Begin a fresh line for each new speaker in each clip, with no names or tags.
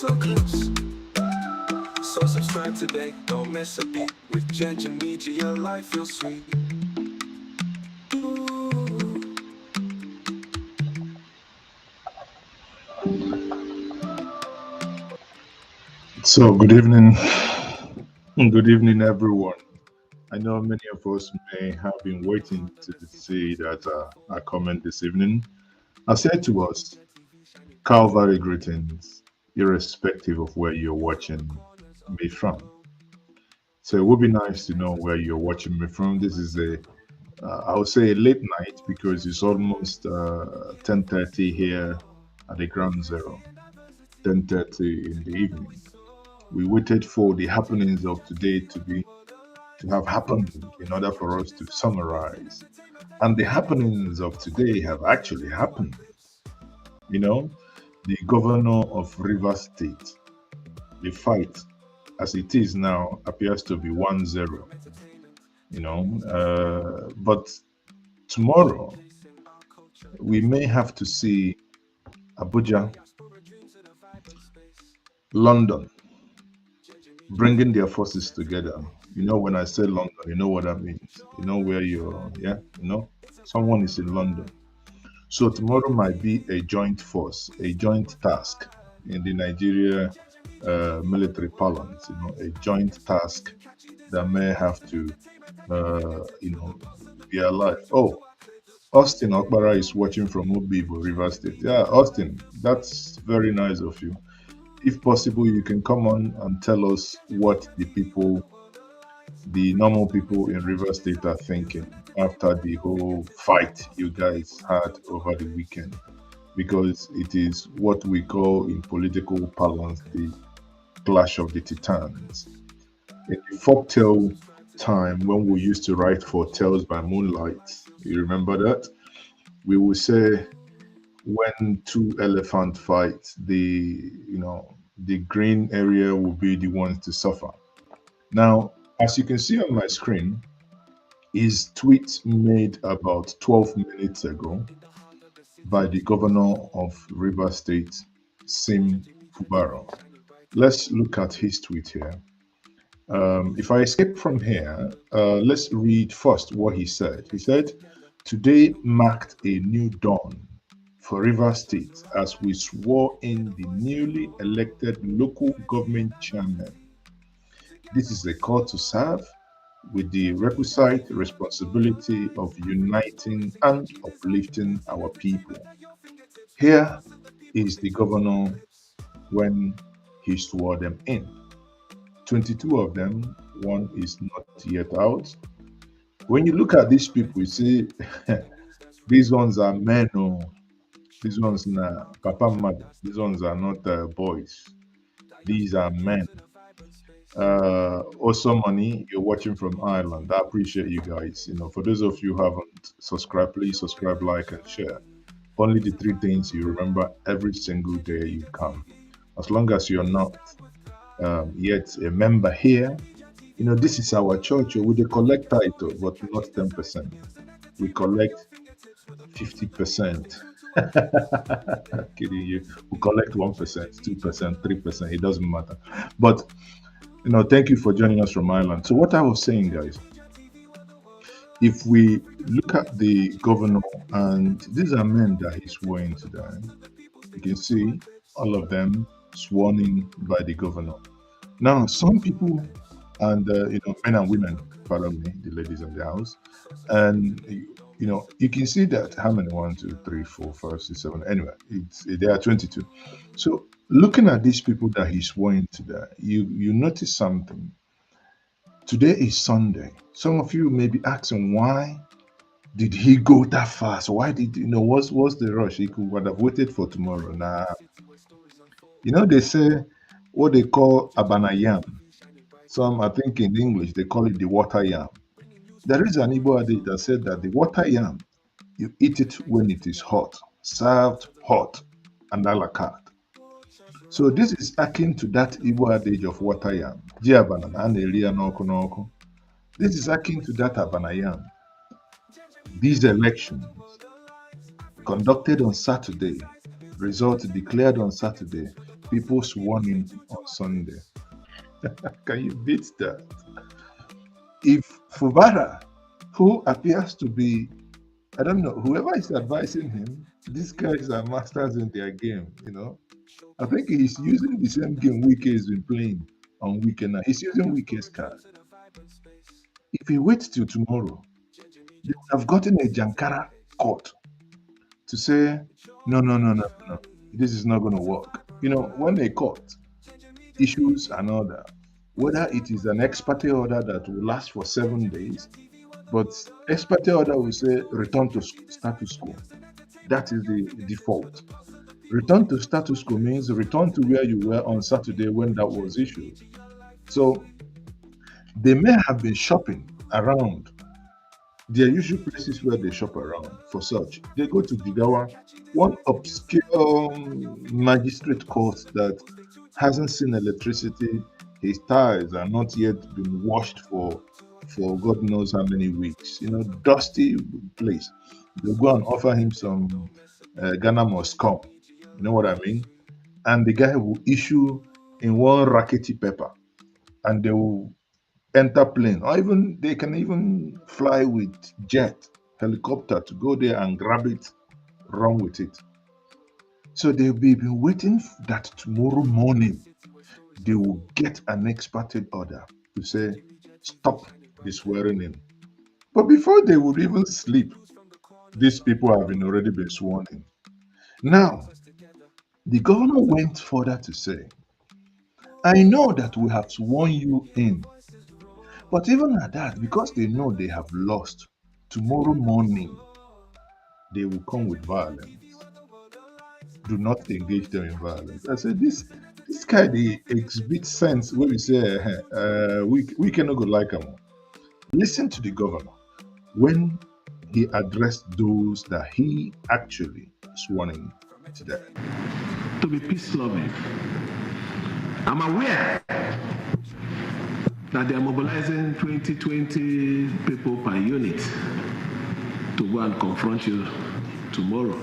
so close. So subscribe today, don't miss a beat. With Ginger Media, your life feels sweet. Ooh.
So, good evening, everyone. I know many of us may have been waiting to see that our comment this evening. I said to us, Calvary greetings, irrespective of where you're watching me from. So, it would be nice to know where you're watching me from. This is I would say a late night because it's almost 10:30 here at the ground zero, 10:30 in the evening. We waited for the happenings of today to have happened in order for us to summarize. And the happenings of today have actually happened. You know, the governor of Rivers State, the fight as it is now appears to be 1-0. But tomorrow we may have to see Abuja, London bringing their forces together. When I say London, you know what that means. You know where you're, yeah, someone is in London. So tomorrow might be a joint force, a joint task in the Nigeria military parlance, a joint task that may have to, be alive. Oh, Austin Okbara is watching from Obibo, River State. Yeah, Austin, that's very nice of you. If possible, you can come on and tell us what the normal people in River State are thinking after the whole fight you guys had over the weekend. Because it is what we call in political parlance the clash of the titans. In the folktale time when we used to write for Tales by Moonlight, you remember that? We would say when two elephants fight, the green area will be the ones to suffer. Now, as you can see on my screen, is tweet made about 12 minutes ago by the governor of Rivers State, Sim Fubara. Let's look at his tweet here. If I escape from here, let's read first what he said. He said, "Today marked a new dawn for Rivers State as we swore in the newly elected local government chairman. This is a call to serve with the requisite responsibility of uniting and uplifting our people. Here is the governor when he swore them in. 22 of them, one is not yet out. When you look at these people, you see these ones are men, oh, these ones are papa mother, these ones are not boys, these are men. Also, money, you're watching from Ireland. I appreciate you guys. For those of you who haven't subscribed, please subscribe, like, and share. Only the three things you remember every single day you come. As long as you're not yet a member here, this is our church. We dey collect title, but not 10%. We collect 50%. Kidding you. We collect 1%, 2%, 3%. It doesn't matter. But thank you for joining us from Ireland. So what I was saying, guys, if we look at the governor, and these are men that he's sworn today, you can see all of them sworn in by the governor. Now, some people, and men and women, pardon me, the ladies in the house, and you can see that how many 1, 2, 3, 4, 5, 6, 7. Anyway, there are 22. So looking at these people that he's sworn today, you notice something. Today is Sunday. Some of you may be asking, why did he go that fast? Why did what's the rush? He could have waited for tomorrow. Nah, they say what they call abanayam. Some, I think in English they call it the water yam. There is an Igbo adage that said that the water yam, you eat it when it is hot, served hot and a la carte. So this is akin to that Igbo adage of water yam. Ji abana na a na-eri ya n'ọkụ n'ọkụ. This is akin to that abana yam. These elections conducted on Saturday, result declared on Saturday, people sworn in on Sunday. Can you beat that? If Fubara, who appears to be, I don't know, whoever is advising him, these guys are masters in their game, you know. I think he's using the same game Wike has been playing on weekend now. He's using Wike's card. If he waits till tomorrow, they would have gotten a Jankara court to say, no, no, no, no, no, this is not going to work. You know, when a court issues an order, whether it is an ex parte order that will last for 7 days, but ex parte order will say return to status quo. That is the default. Return to status quo means return to where you were on Saturday when that was issued. So they may have been shopping around. There are usually places where they shop around for such. They go to Jigawa, one obscure magistrate court that hasn't seen electricity. His tires are not yet been washed for God knows how many weeks. You know, dusty place. They'll go and offer him some Ghana must come. You know what I mean? And the guy will issue in one rackety paper, and they will enter plane, or even they can even fly with jet, helicopter to go there and grab it, run with it. So they'll be been waiting that tomorrow morning they will get an expected order to say, stop the swearing in. But before they would even sleep, these people have been already been sworn in. Now, the governor went further to say, I know that we have sworn you in, but even at that, because they know they have lost, tomorrow morning they will come with violence. Do not engage them in violence. I said, this guy they exhibit sense when we say we cannot go like him. Listen to the governor when he addressed those that he actually sworn in today.
To be peace loving. I'm aware that they are mobilizing 20 people per unit to go and confront you tomorrow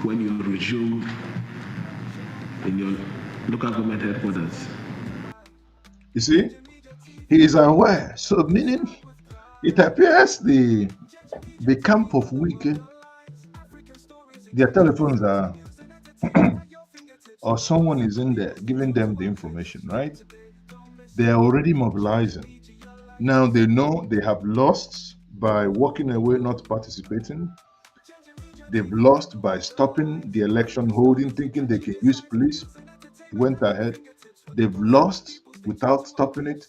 when you resume in your local government headquarters.
You see, he is aware. So meaning it appears the camp of Wike, their telephones are or someone is in there giving them the information, right? They are already mobilizing. Now they know they have lost by walking away, not participating. They've lost by stopping the election holding, thinking they can use police. Went ahead. They've lost without stopping it,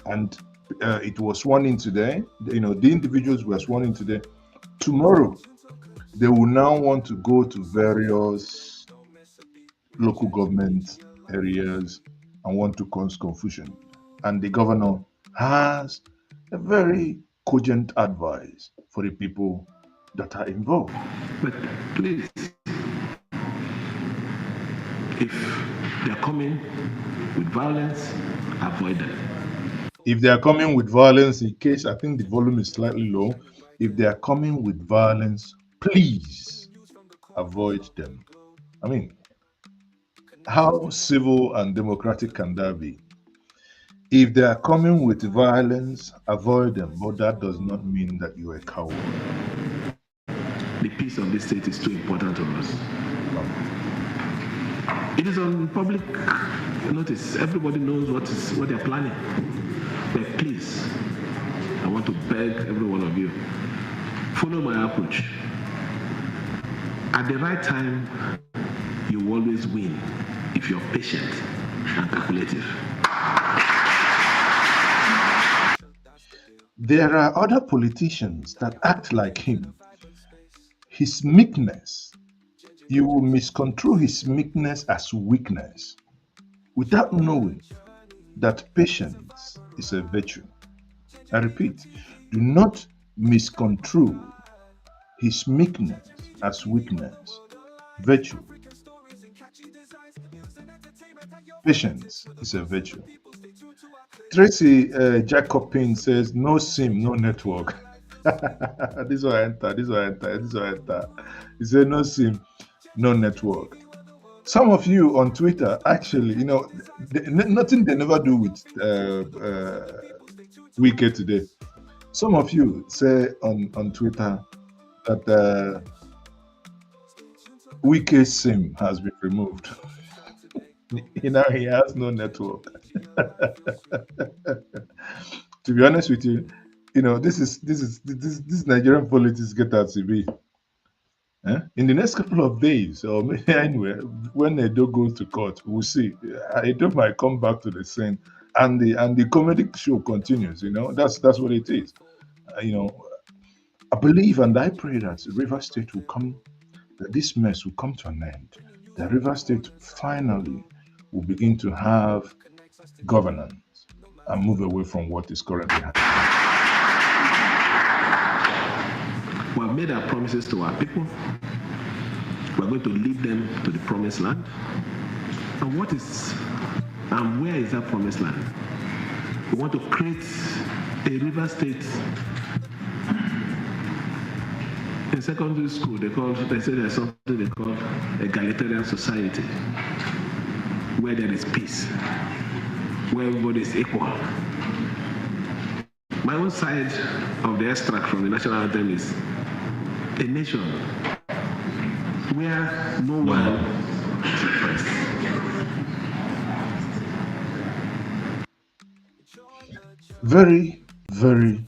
and it was sworn in today. You know, the individuals were sworn in today. Tomorrow, they will now want to go to various local government areas and want to cause confusion. And the governor has a very cogent advice for the people that are involved.
But please, if they're coming with violence, avoid them.
If they are coming with violence, in case I think the volume is slightly low, if they are coming with violence, please avoid them. I mean, how civil and democratic can that be? If they are coming with violence, avoid them. But that does not mean that you are a coward.
The peace of this state is too important to us. It is on public notice. Everybody knows what they're planning. But please, I want to beg every one of you, follow my approach. At the right time, you always win if you're patient and calculative.
There are other politicians that act like him. His meekness, you will misconstrue his meekness as weakness without knowing that patience is a virtue. I repeat, do not misconstrue his meekness as weakness. Virtue. Patience is a virtue. Tracy Jacobin says, no SIM, no network. This will enter. He said, no SIM, no network. Some of you on Twitter, actually, nothing they never do with Wike today. Some of you say on Twitter that Wike's SIM has been removed. He has no network. To be honest with you, this Nigerian politics get out to be. In the next couple of days, or maybe anywhere, when Edo goes to court, we'll see. Edo might come back to the scene, and the comedy show continues. That's what it is. I believe and I pray that River State will come, that this mess will come to an end. That River State finally will begin to have governance and move away from what is currently happening.
We have made our promises to our people. We're going to lead them to the promised land. And where is that promised land? We want to create a River State. In secondary school, they say there's something they call egalitarian society, where there is peace, where everybody is equal. My own side of the extract from the national anthem is a nation where no one is oppressed.
Very, very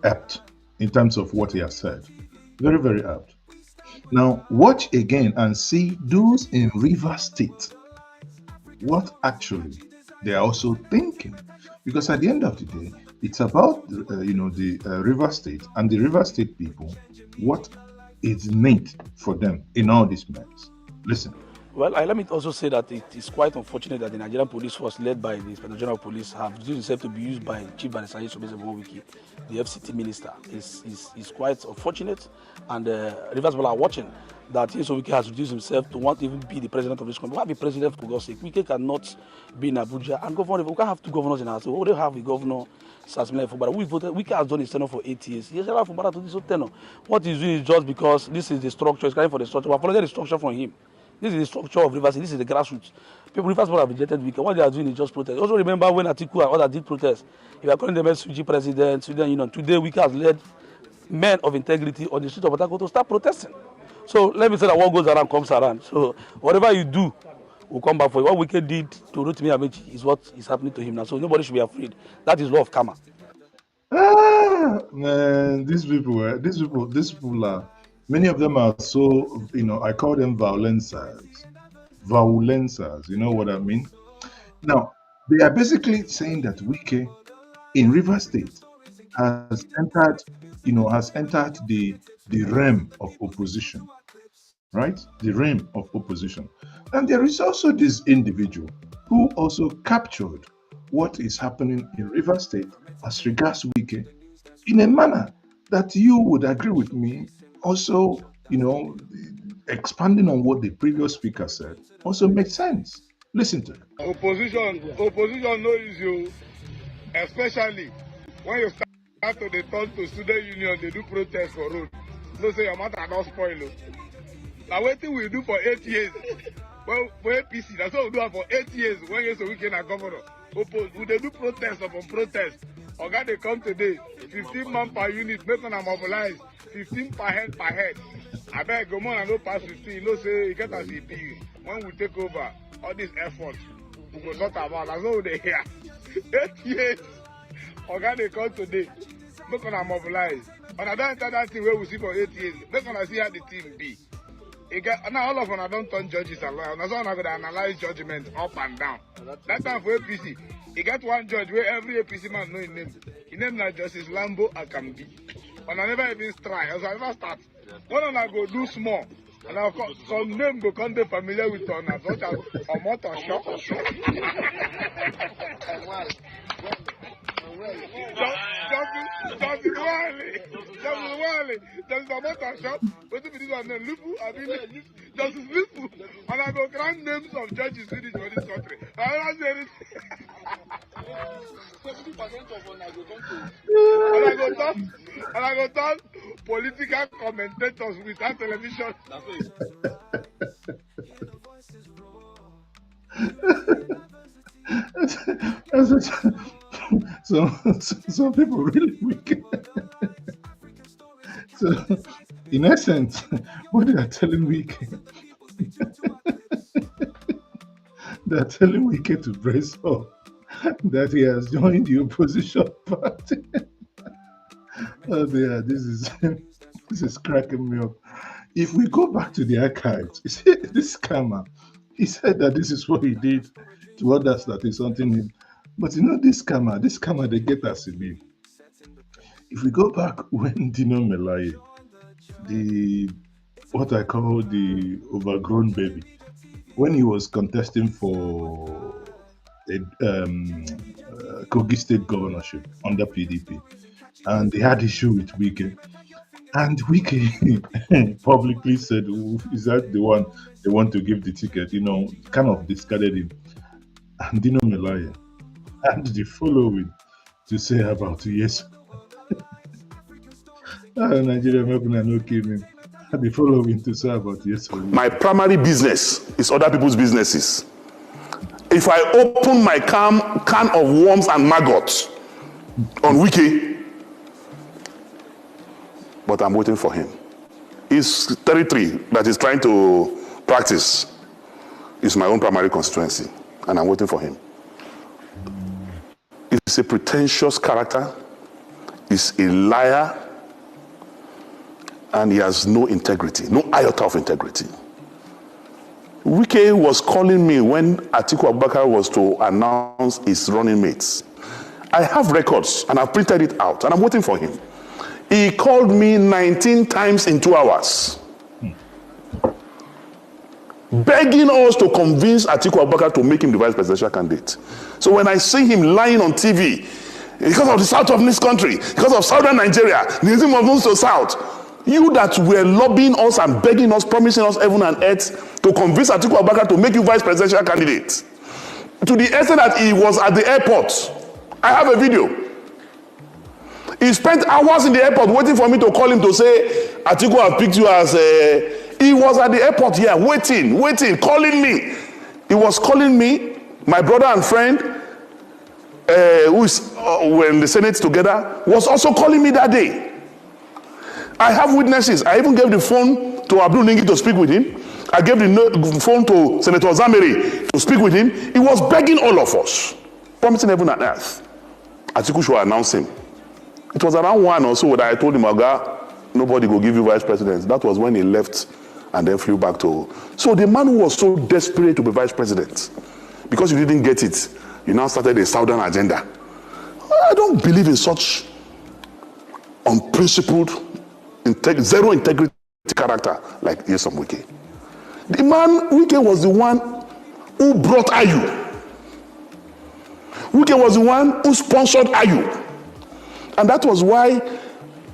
apt in terms of what he has said. Very, very apt. Now, watch again and see those in River State, what actually they are also thinking. Because at the end of the day, it's about the River State and the River State people, what is neat for them in all this mess. Listen.
Well, let me also say that it is quite unfortunate that the Nigerian police force, led by the Inspector General of Police, have reduced itself to be used by Chief Banisayi Wike, the FCT minister. Is quite unfortunate, and Rivers people are watching that Wike has reduced himself to want to even be the president of this country. Why be president, for God's sake? Wike cannot be in Abuja and governor. We can't have two governors in our state. We already have a governor, Fubara. Wike has done his tenure for 8 years. He has allowed Fubara to do his tenure. What he's doing is just because this is the structure. He's crying for the structure. We have followed the structure from him. This is the structure of Rivers. This is the grassroots. Rivers have rejected Wike. What they are doing is just protest. Also remember when Atiku and others did protest. If you are calling them SUG president, Sudan Union, today Wike has led men of integrity on the street of Atako to start protesting. So let me say that what goes around comes around. So whatever you do will come back for you. What Wike did to Rotimi Amechi is what is happening to him now. So nobody should be afraid. That is law of karma.
Man, these people are. Many of them are so, I call them violencers. Violencers, you know what I mean? Now, they are basically saying that Wike in River State has entered the realm of opposition, right? The realm of opposition. And there is also this individual who also captured what is happening in River State as regards Wike in a manner that you would agree with me. Also, expanding on what the previous speaker said also makes sense. Listen to it.
Opposition knows you, especially when you start to the turn to student union, they do protest for road. No say your matter not spoil. Now what we do for 8 years? Well, for APC, that's what we do for 8 years. When you say we can governor, we they do protest upon protest. Oga they come today, 15 man per unit, make them mobilize, 15 per head per head. I beg go on and no pass 15, no say you get as it be. When we take over, all this effort, we go sort about, that's all they hear. 8 years, Oga they come today, make them mobilize. And I don't enter that thing where we see for 8 years, make them see how the team be. Now all of them don't turn judges and lawyers. That's why I'm going to analyze judgment up and down. That time for APC, he got one judge where every APC man know his name. His name is Justice Lambo Akambi. And I never even try. I never start. One I go do small. And I'll call, some name go come be familiar with honors, such as Omoto Shop. Justice Wale. Justice Omoto Shop. What if it is one name? Lifu? I mean, Justice Lifu. And I go grant names of judges in this country. I don't say it. 70% of them I go come to. And I go talk political commentators without television. That's it.
I said, some people really wicked. So, in essence, what they are telling Wike, they are telling Wike to brace up that he has joined the opposition party. Oh dear, this is cracking me up. If we go back to the archives, you see, this scammer, he said that this is what he did to others that is hunting him. But you know, this scammer, they get us in it. If we go back when Dino Melaye, the what I call the overgrown baby, when he was contesting for a Kogi State governorship under PDP, and they had issue with Wike, and Wike publicly said, "Oh, is that the one they want to give the ticket?" You know, kind of discarded him. And Dino Melaye had the following to say about yes. Nigeria no kill me. Had the following to say about yes.
My primary business is other people's businesses. If I open my can of worms and maggots on Wike, but I'm waiting for him. His territory that he's trying to practice is my own primary constituency, and I'm waiting for him. He's a pretentious character, he's a liar, and he has no integrity, no iota of integrity. Wike was calling me when Atiku Abubakar was to announce his running mates. I have records, and I've printed it out, and I'm waiting for him. He called me 19 times in 2 hours, begging us to convince Atiku Abubakar to make him the vice presidential candidate. So when I see him lying on TV, because of the south of this country, because of southern Nigeria, the name of north to south, you that were lobbying us and begging us, promising us heaven and earth to convince Atiku Abubakar to make you vice presidential candidate, to the extent that he was at the airport. I have a video. He spent hours in the airport waiting for me to call him to say, Atiku have picked you as a... He was at the airport here, waiting, calling me. He was calling me, my brother and friend, who is were in the Senate together, was also calling me that day. I have witnesses. I even gave the phone to Abdul Ningi to speak with him. I gave the phone to Senator Zameri to speak with him. He was begging all of us, promising heaven and earth. Atiku should announce him. It was around 1 or so that I told him, Oga, nobody will give you vice president. That was when he left and then flew back to... So the man who was so desperate to be vice president, because you didn't get it, you now started a southern agenda. I don't believe in such unprincipled, zero integrity character like Nyesom Wike. The man, Wike was the one who brought Ayu. Wike was the one who sponsored Ayu. And that was why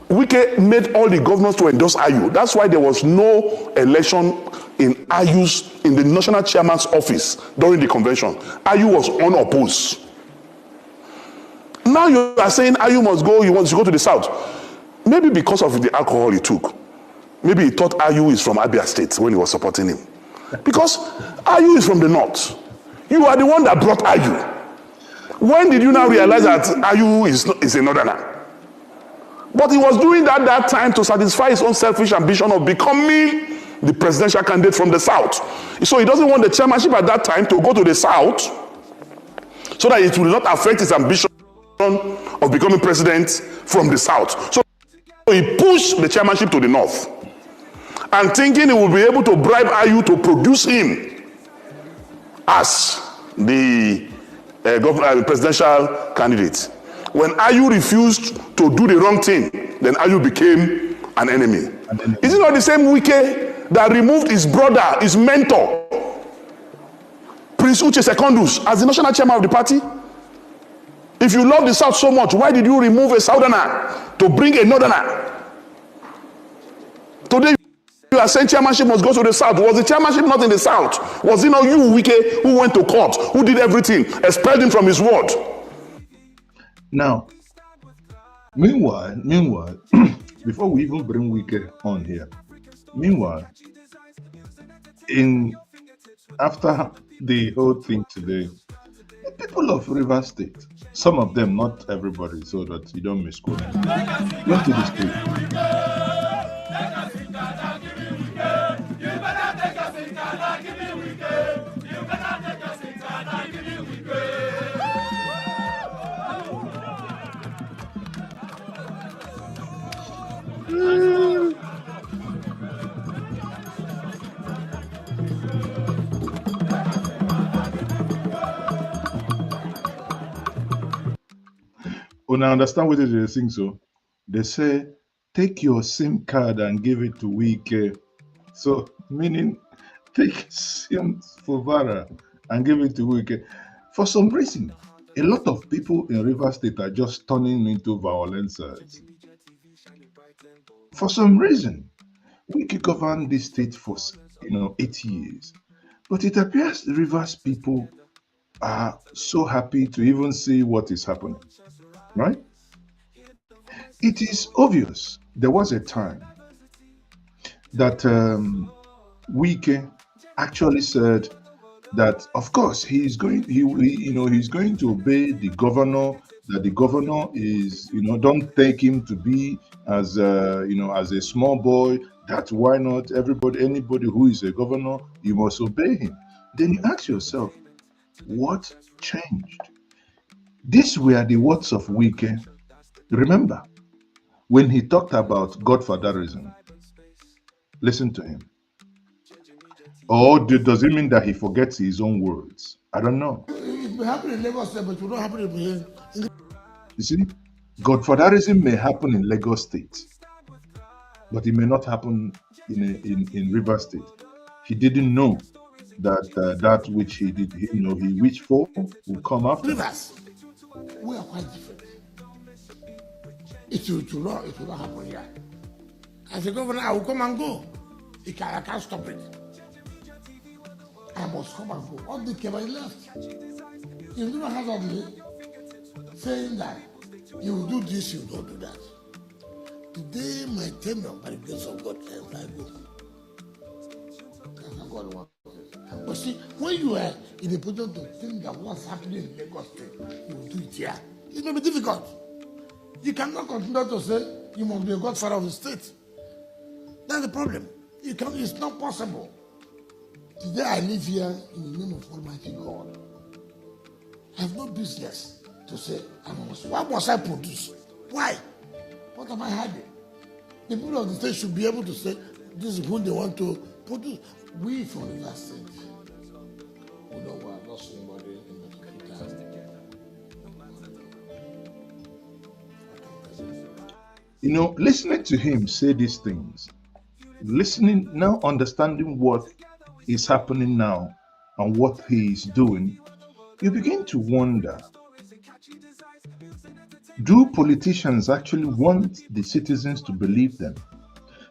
Wike made all the governors to endorse Ayu. That's why there was no election in Ayu's, in the national chairman's office during the convention. Ayu was unopposed. Now you are saying Ayu must go, he wants to go to the south. Maybe because of the alcohol he took. Maybe he thought Ayu is from Abia State when he was supporting him. Because Ayu is from the north. You are the one that brought Ayu. When did you now realize that Ayu is a northerner? But he was doing that time to satisfy his own selfish ambition of becoming the presidential candidate from the south. So he doesn't want the chairmanship at that time to go to the south so that it will not affect his ambition of becoming president from the south. So he pushed the chairmanship to the north and thinking he will be able to bribe Ayu to produce him as the presidential candidate. When Ayu refused to do the wrong thing, then Ayu became an enemy. Is it not the same Wike that removed his brother, his mentor, Prince Uche Secondus, as the national chairman of the party? If you love the South so much, why did you remove a southerner to bring a northerner? Today you are saying chairmanship must go to the south. Was the chairmanship not in the south? Was it not you, Wike, who went to court, who did everything, expelled him from his ward?
Now, meanwhile, before we even bring Wike on here, after the whole thing today. The people of River State, some of them, not everybody, so that you don't misquote, went to the street. When I understand what they sing, so they say, take your SIM card and give it to Wike. So, meaning, take SIM Fubara and give it to Wike. For some reason, a lot of people in River State are just turning into violencers. For some reason, Wike governed this state for 8 years, but it appears the Rivers people are so happy to even see what is happening, right? It is obvious there was a time that Wike actually said that, of course, he's going, he's going to obey the governor. That the governor is, don't take him to be as as a small boy. That why not anybody who is a governor, you must obey him. Then you ask yourself, what changed? These were the words of Wike. Remember, when he talked about godfatherism, listen to him. Or does it mean that he forgets his own words? I don't know.
It may happen in Lagos State, but it will not happen in
You see, godfatherism may happen in Lagos State, but it may not happen in River State. He didn't know that that which he did, he wished for will come after.
Rivers, we are quite different. It will not happen here. As a governor, I will come and go. I can't stop it. I must come and go. All the Kevin left. You do not have all the saying that you will do this, you don't do that. The day my tenure, by the grace of God, I go. That's what God wants. But see, when you are in a position to think that what's happening in Lagos State, you will do it here. It may be difficult. You cannot continue to say you must be a godfather of the state. That's the problem. It's not possible. Today I live here in the name of Almighty God. I have no business to say, what must I produce? Why? What am I hiding? The people of the state should be able to say, this is who they want to produce. We from River State, we know we are not somebody in the future.
Listening to him say these things, listening now, understanding what is happening now and what he is doing, you begin to wonder, do politicians actually want the citizens to believe them?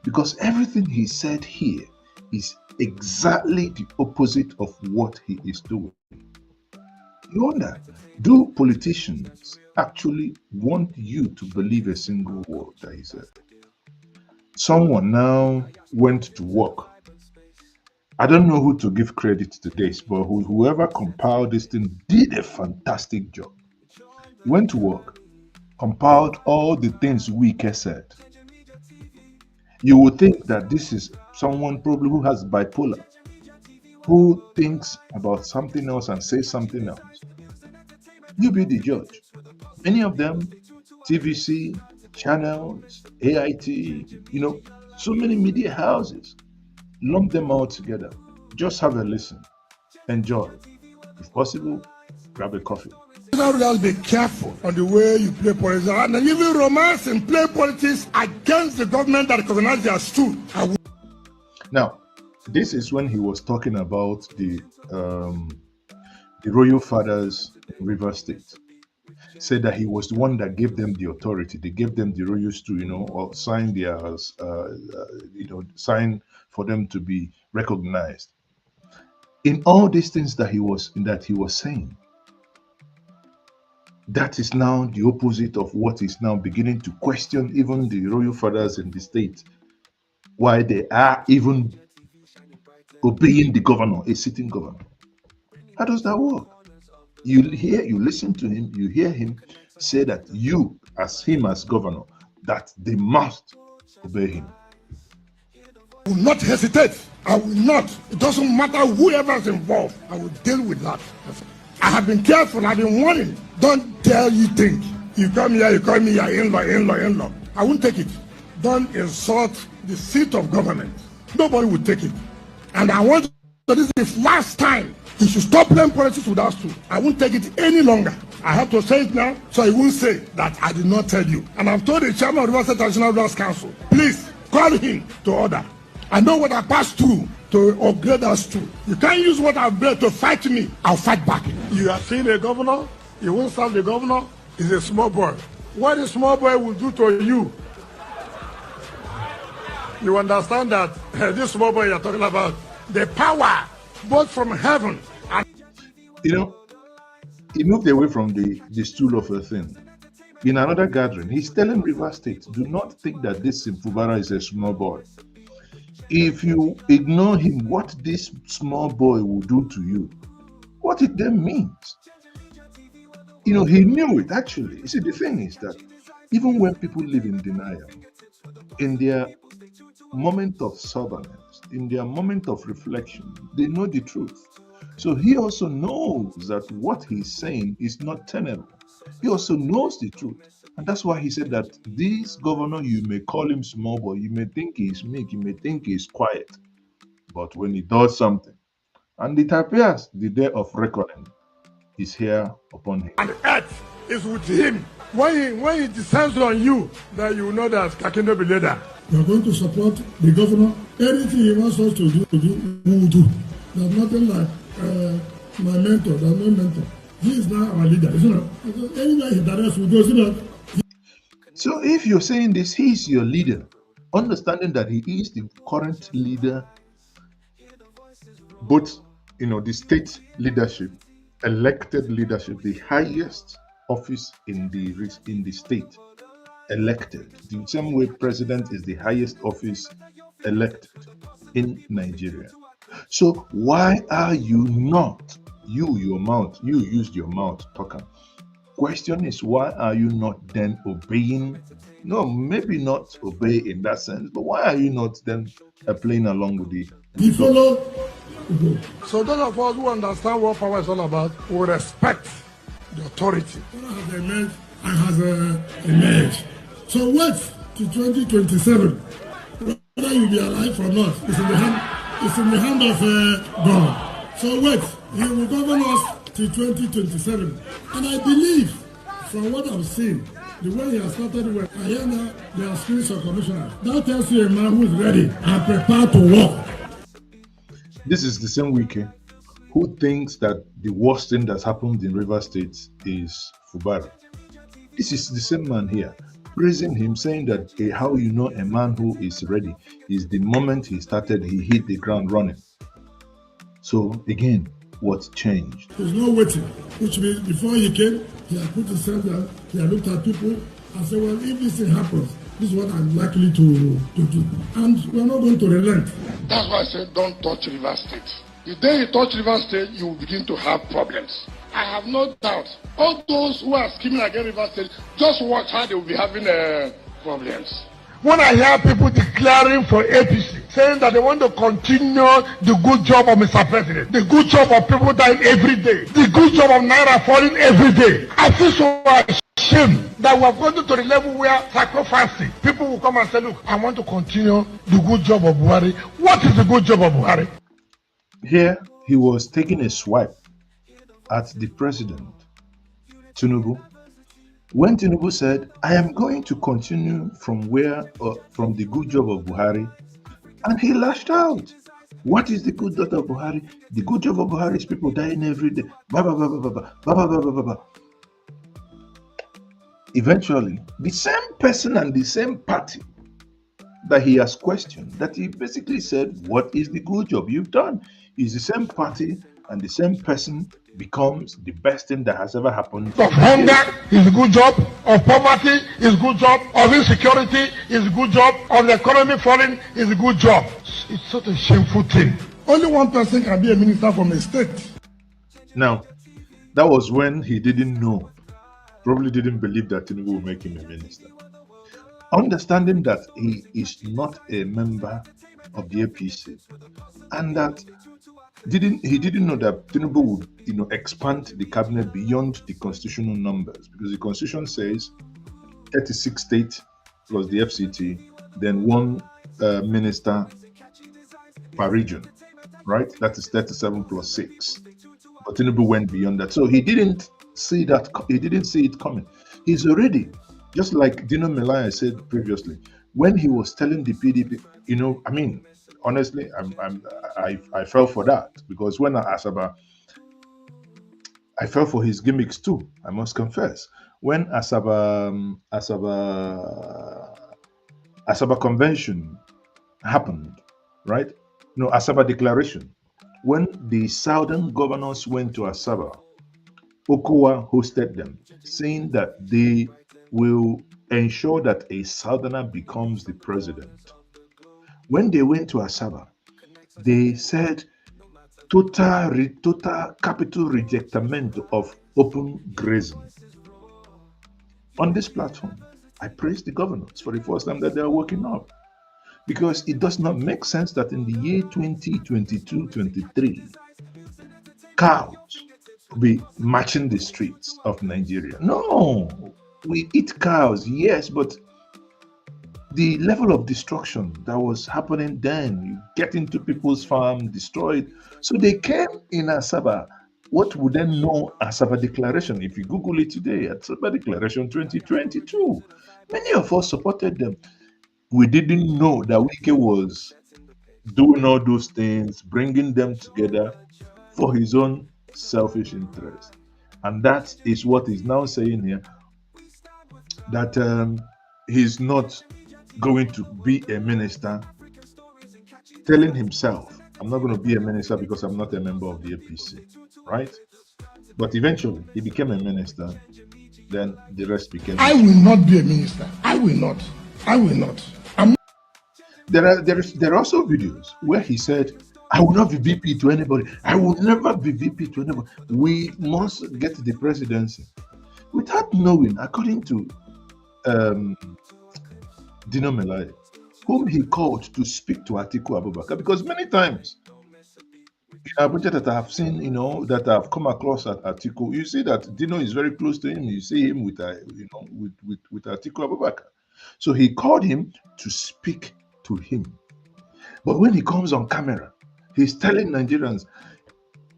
Because everything he said here is exactly the opposite of what he is doing. You wonder, do politicians actually want you to believe a single word that he said? Someone now went to work. I don't know who to give credit to this, but whoever compiled this thing did a fantastic job. He went to work, compiled all the things Wike said. You would think that this is someone probably who has bipolar, who thinks about something else and says something else. You be the judge. Many of them, TVC, channels, AIT, so many media houses, lump them all together. Just have a listen. Enjoy. If possible, grab a coffee.
You have to be careful on the way you play politics, and even romance and play politics against the government that recognizes their stool.
Now, this is when he was talking about the royal fathers in River State. Said that he was the one that gave them the authority. They gave them the royal stool, or sign their, sign for them to be recognized. In all these things that he was saying, that is now the opposite of what is now beginning to question even the royal fathers in the state, why they are even obeying the governor, a sitting governor. How does that work? You listen to him, you hear him say that you, as governor, that they must obey him.
I will not hesitate. I will not. It doesn't matter whoever is involved. I will deal with that. I have been careful. I've been warning. Don't dare you think. You come here, you call me your in-law. I won't take it. Don't insult the seat of government. Nobody will take it. And I want to, this is last time. You should stop playing politics with us too. I won't take it any longer. I have to say it now, so I won't say that I did not tell you. And I've told the chairman of the River State National Laws Council, please call him to order. I know what I passed through to upgrade us to. You can't use what I've built to fight me. I'll fight back. You have seen a governor, you won't serve the governor, he's a small boy. What a small boy will do to you, you understand that this small boy you're talking about, the power both from heaven and...
He moved away from the stool of a thing. In another gathering, he's telling River State, do not think that this Fubara is a small boy. If you ignore him, what this small boy will do to you, what it then means. He knew it actually. You see, the thing is that even when people live in denial, in their moment of soberness, in their moment of reflection, they know the truth. So he also knows that what he's saying is not tenable. He also knows the truth. And that's why he said that this governor, you may call him small boy, you may think he's meek, you may think he's quiet. But when he does something, and it appears the day of reckoning is here upon him.
And earth is with him. When he descends on you, then you know that Kakindo be leader. We are going to support the governor. Anything he wants us to do, we will do. There's nothing like my mentor, there's no mentor. He is now our leader, isn't it? Anywhere he directs, we go, isn't it?
So if you're saying this, he's your leader, understanding that he is the current leader, both the state leadership, elected leadership, the highest office in the state, elected. The same way president is the highest office elected in Nigeria. So why are you not, you used your mouth talking. Question is, why are you not then obeying? No, maybe not obey in that sense, but why are you not then playing along with the...
You follow. So those of us who understand what power is all about will respect the authority. Has emerged and has emerged. So wait till 2027. Whether you be alive or not, it's in the hand of God. So wait, He will govern us till 2027. And I believe, from what I've seen, the way he has started work, I hear now there are spiritual commissioners. That tells you a man who is ready and prepared to work.
This is the same Wike who thinks that the worst thing that's happened in River State is Fubara. This is the same man here, praising him, saying that how you know a man who is ready is the moment he started, he hit the ground running. So again, what changed?
There's no waiting, which means before he came, he had put himself down, he had looked at people and said, well, if this thing happens, this is what I'm likely to do. And we're not going to relent. That's why I said don't touch River State. The day you touch River State, you will begin to have problems. I have no doubt. All those who are scheming against River State, just watch how they will be having problems. When I hear people declaring for APC, saying that they want to continue the good job of Mr. President, the good job of people dying every day, the good job of Naira falling every day, I feel so ashamed that we have gone to the level where sacrificing, people will come and say, look, I want to continue the good job of Buhari. What is the good job of Buhari?
Here, he was taking a swipe at the president, Tinubu, when Tinubu said, I am going to continue from the good job of Buhari, and he lashed out. What is the good job of Buhari? The good job of Buhari is people dying every day. Eventually, the same person and the same party that he has questioned, that he basically said, what is the good job you've done? Is the same party and the same person becomes the best thing that has ever happened.
Of hunger is a good job, of poverty is a good job, of insecurity is a good job, of the economy falling is a good job. It's such a shameful thing. Only one person can be a minister from a state.
Now, that was when he didn't know, probably didn't believe that Tinubu would make him a minister. Understanding that he is not a member of the APC, and that he didn't know that Tinubu would expand the cabinet beyond the constitutional numbers, because the constitution says 36 states plus the FCT, then one minister per region, right? That is 37 plus 6. But Tinubu went beyond that. So he didn't see that, he didn't see it coming. He's already, just like Dino Melaya said previously, when he was telling the PDP, I mean, honestly, I fell for that, because when Asaba, I fell for his gimmicks too, I must confess. When Asaba convention happened, right? No, Asaba declaration. When the southern governors went to Asaba, Okowa hosted them, saying that they will ensure that a southerner becomes the president. When they went to Asaba, they said total capital rejectment of open grazing. On this platform, I praise the governors for the first time that they are working up, because it does not make sense that in the year 2022-23, cows will be marching the streets of Nigeria. No, we eat cows, yes, but the level of destruction that was happening then, you get into people's farm, destroyed. So they came in Asaba, what would then know Asaba Declaration. If you Google it today, Asaba Declaration 2022, many of us supported them. We didn't know that Wike was doing all those things, bringing them together for his own selfish interest. And that is what he's now saying here, that he's not going to be a minister, telling himself, I'm not going to be a minister because I'm not a member of the APC, right? But eventually he became a minister, then the rest became.
I will not be a minister. I will not.
There are also videos where he said, I will not be VP to anybody. I will never be VP to anybody. We must get the presidency. Without knowing, according to Dino Melai, whom he called to speak to Atiku Abubakar, because many times in Abuja that I have seen, that I've come across at Atiku, you see that Dino is very close to him. You see him with Atiku Abubakar. So he called him to speak to him. But when he comes on camera, he's telling Nigerians,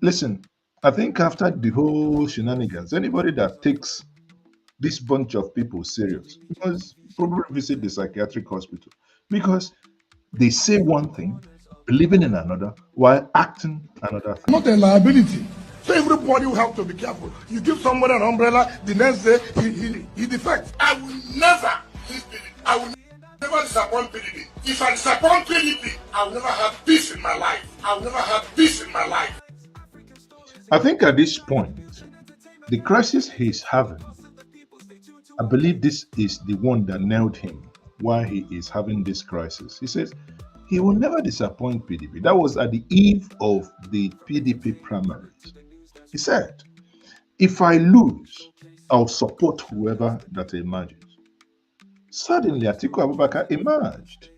listen, I think after the whole shenanigans, anybody that takes this bunch of people serious must probably visit the psychiatric hospital, because they say one thing, believing in another, while acting another thing.
Not a liability. So everybody will have to be careful. You give somebody an umbrella, the next day he defects. I will never disappoint PDP. If I disappoint PDP, I will never have peace in my life.
I think at this point, the crisis he's having, I believe this is the one that nailed him why he is having this crisis. He says he will never disappoint PDP. That was at the eve of the PDP primaries. He said, if I lose, I'll support whoever that emerges. Suddenly, Atiku Abubakar emerged,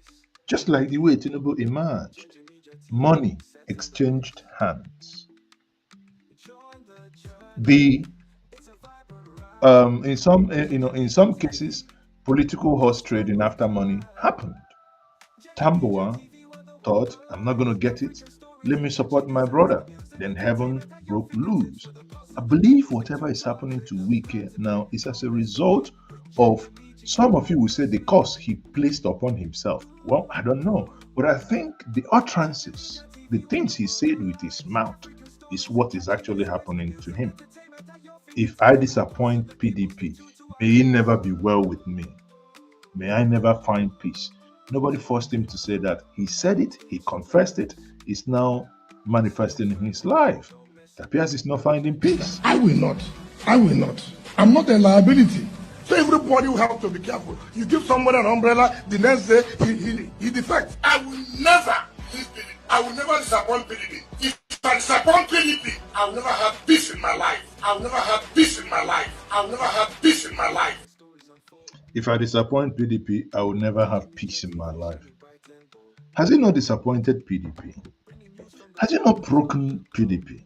just like the way Tinubu emerged. Money exchanged hands. In some cases, political horse trading after money happened. Tamboa thought, I'm not going to get it. Let me support my brother. Then heaven broke loose. I believe whatever is happening to Wike now is as a result of, some of you will say, the curse he placed upon himself. Well, I don't know. But I think the utterances, the things he said with his mouth, is what is actually happening to him. If I disappoint PDP, may it never be well with me. May I never find peace. Nobody forced him to say that. He said it, he confessed it, it's now manifesting in his life. It appears he's not finding peace.
I will not. I'm not a liability. So everybody will have to be careful. You give somebody an umbrella, the next day he defects. I will never disappoint PDP. If I disappoint PDP, I'll never have peace in my life. I'll never have peace in my life. I'll never have peace in my life.
If I disappoint PDP, I will never have peace in my life. Has he not disappointed PDP? Has he not broken PDP?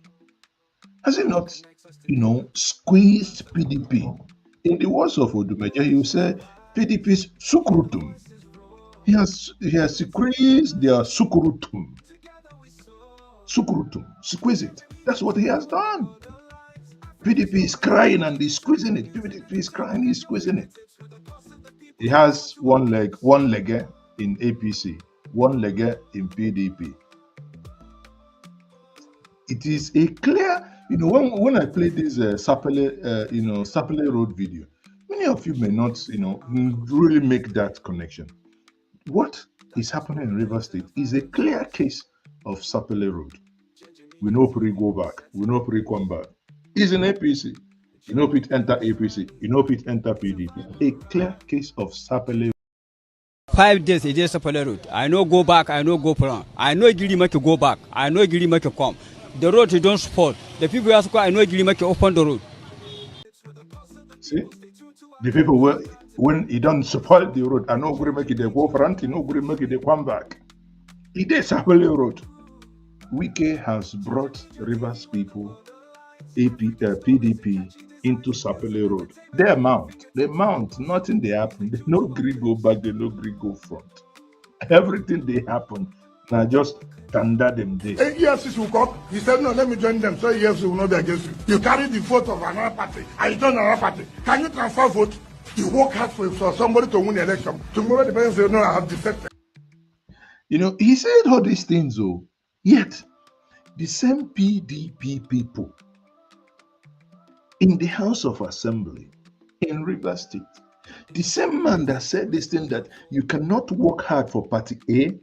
Has he not, squeezed PDP? In the words of Odumeje, he will say PDP's sukrutum. He has squeezed their sukrutum. Sukrutum. Squeeze it. That's what he has done. PDP is crying and he's squeezing it. PDP is crying, he's squeezing it. He has one leg in APC, one leg in PDP. It is a clear, when I play this Sapele Road video, many of you may not, really make that connection. What is happening in River State is a clear case of Sapele Road. We know pre go back, we know pre come back. It's in APC. You know it enter APC, you know it enter PDP. A clear case of Sapele.
5 days it is Sapele Road. I know go back, I know go front. I know Giri make you go back, I know Giri make you come. The road you don't support. The people ask I know Giri make you open the road.
See? The people when you don't support the road, I know Giri make you go front, you know Giri make you come back. It is Sapele Road. Wike has brought Rivers people, PDP, into Sapele Road. They mount, nothing they happen. They no agree go back, they no agree go front. Everything they happen, now just tanda them there.
EFCC will come. He said, no, let me join them so EFCC will not be against you. You carry the vote of another party and you join another party. Can you transfer vote? You work hard for somebody to win the election. Tomorrow the person say, no, I have defected.
He said all these things, yet the same PDP people in the House of Assembly in River State, the same man that said this thing that you cannot work hard for party A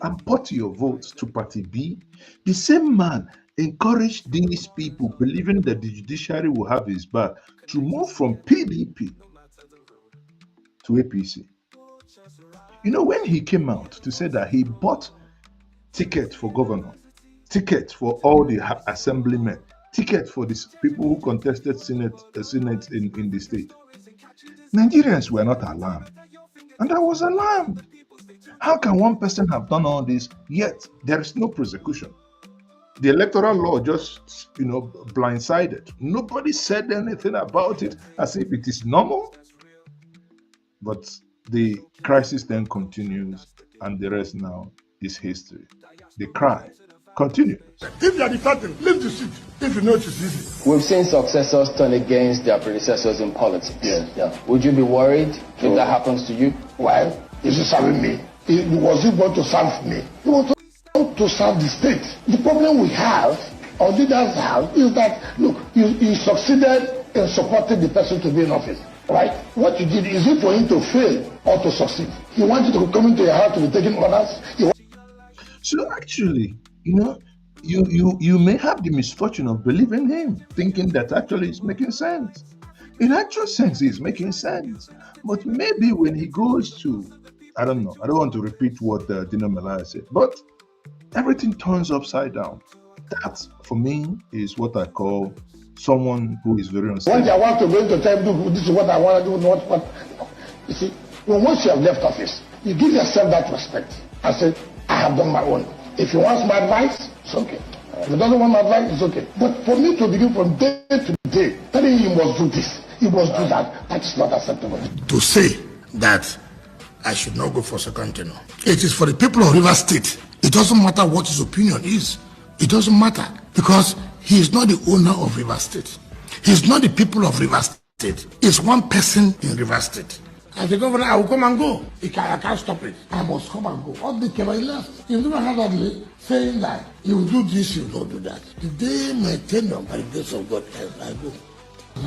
and put your votes to party B, the same man encouraged these people, believing that the judiciary will have his back, to move from PDP to APC. When he came out to say that he bought ticket for governor, ticket for all the assemblymen, ticket for these people who contested Senate in the state, Nigerians were not alarmed. And I was alarmed. How can one person have done all this, yet there is no prosecution? The electoral law just, blindsided. Nobody said anything about it as if it is normal. But the crisis then continues, and the rest now is history. The cry continues.
If you are defecting, leave the seat. If you know it is easy.
We've seen successors turn against their predecessors in politics.
Yeah.
Would you be worried if that happens to you?
Well, is he serving me? Was he going to serve me? He was to serve the state. The problem we have, or leaders have, is that, look, you succeeded in supporting the person to be in office. Right? What you did, is it for him to fail or to succeed? You want you to come into your house to be taking orders?
So actually, you may have the misfortune of believing him, thinking that actually it's making sense. In actual sense, it's making sense. But maybe when he goes to, I don't know, I don't want to repeat what Dino Malaya said, but everything turns upside down. That, for me, is what I call someone who is very unstable.
Once I want to go into time, this is what I want to do, not what. You see, once you have left office, you give yourself that respect. I said, I have done my own. If he wants my advice, it's okay. If he doesn't want my advice, it's okay. But for me to begin from day to day, telling him he must do this, he must do that, that is not acceptable. To say that I should not go for second tenure, it is for the people of River State. It doesn't matter what his opinion is. It doesn't matter, because he is not the owner of River State. He's not the people of River State. It's one person in River State. As a governor, I will come and go. I can't stop it. I must come and go. All the came, he left. You've never heard of me saying that you will do this, you will not do that. The day my tenure, by the grace of God, I go.